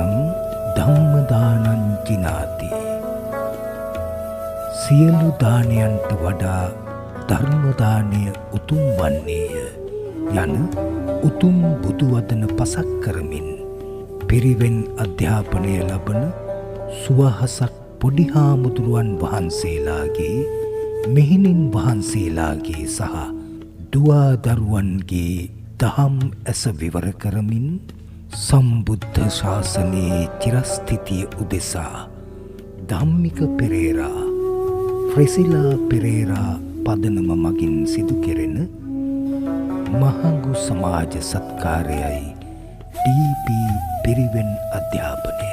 Speaker 2: ධම්මදානං ජිනාති. සියලු දානයන්ට වඩා ධර්ම දානය උතුම් වන්නේය යන උතුම් බුදු වදන පසක් කරමින් පිරිවෙන් අධ්‍යාපනය ලබන සුවහසක් පොඩි හාමුදුරුවන් වහන්සේලාගේ මෙහෙණින් වහන්සේලාගේ සහ දුවා දරුවන්ගේ දහම් ඇස විවර කරමින් සම්බුද්ධ ශාසනයේ චිරස්ථිතිය උදෙසා ධම්මික පෙරේරා ෆ්‍රෙසිලා පෙරේරා පදනම මගින් සිදු කෙරෙන මහඟු සමාජ සත්කාරයයි ඩීපී පිරිවෙන් අධ්‍යාපනය.